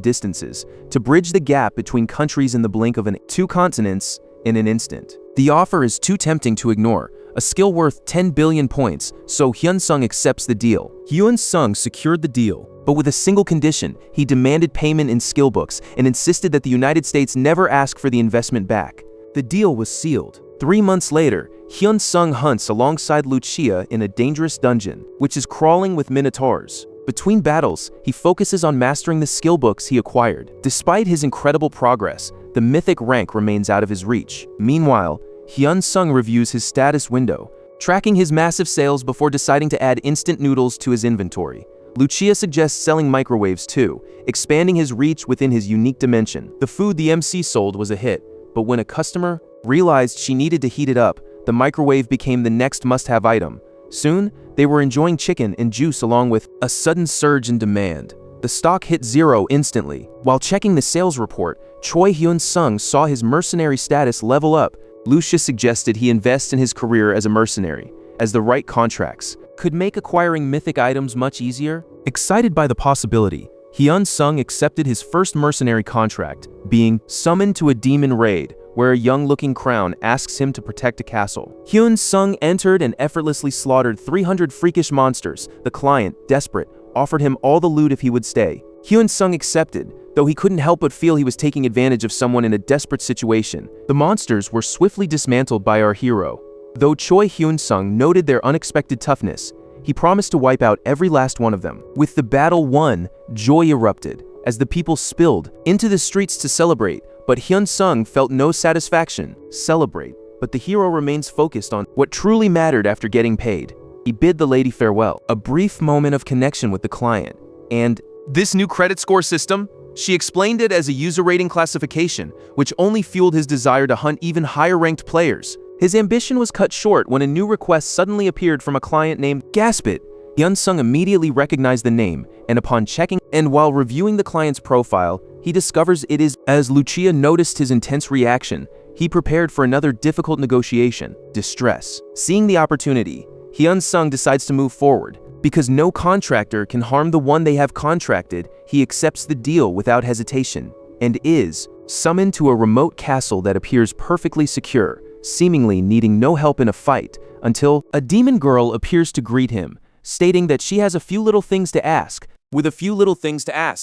distances, to bridge the gap between countries in the blink of two continents in an instant. The offer is too tempting to ignore, a skill worth 10 billion points, so Hyun-sung accepts the deal. Hyun-sung secured the deal, but with a single condition. He demanded payment in skill books and insisted that the United States never ask for the investment back. The deal was sealed. 3 months later, Hyun-sung hunts alongside Lucia in a dangerous dungeon, which is crawling with minotaurs. Between battles, he focuses on mastering the skill books he acquired. Despite his incredible progress, the mythic rank remains out of his reach. Meanwhile, Hyun-sung reviews his status window, tracking his massive sales before deciding to add instant noodles to his inventory. Lucia suggests selling microwaves too, expanding his reach within his unique dimension. The food the MC sold was a hit, but when a customer realized she needed to heat it up, the microwave became the next must-have item. Soon, they were enjoying chicken and juice along with a sudden surge in demand. The stock hit zero instantly. While checking the sales report, Choi Hyun-sung saw his mercenary status level up. Lucia suggested he invest in his career as a mercenary, as the right contracts could make acquiring mythic items much easier. Excited by the possibility, Hyun-sung accepted his first mercenary contract, being summoned to a demon raid, where a young-looking crown asks him to protect a castle. Hyun-sung entered and effortlessly slaughtered 300 freakish monsters. The client, desperate, offered him all the loot if he would stay. Hyun-sung accepted, though he couldn't help but feel he was taking advantage of someone in a desperate situation. The monsters were swiftly dismantled by our hero. Though Choi Hyun-sung noted their unexpected toughness, he promised to wipe out every last one of them. With the battle won, joy erupted, as the people spilled into the streets to celebrate. But Hyun-sung felt no satisfaction. Celebrate. But the hero remains focused on what truly mattered after getting paid. He bid the lady farewell. A brief moment of connection with the client. And this new credit score system? She explained it as a user rating classification, which only fueled his desire to hunt even higher-ranked players. His ambition was cut short when a new request suddenly appeared from a client named Gaspit. Hyun-sung immediately recognized the name, and upon checking and while reviewing the client's profile, he discovers it is. As Lucia noticed his intense reaction, he prepared for another difficult negotiation, distress. Seeing the opportunity, Hyun-sung decides to move forward. Because no contractor can harm the one they have contracted, he accepts the deal without hesitation, and is summoned to a remote castle that appears perfectly secure, seemingly needing no help in a fight, until a demon girl appears to greet him. stating that she has a few little things to ask. With a few little things to ask,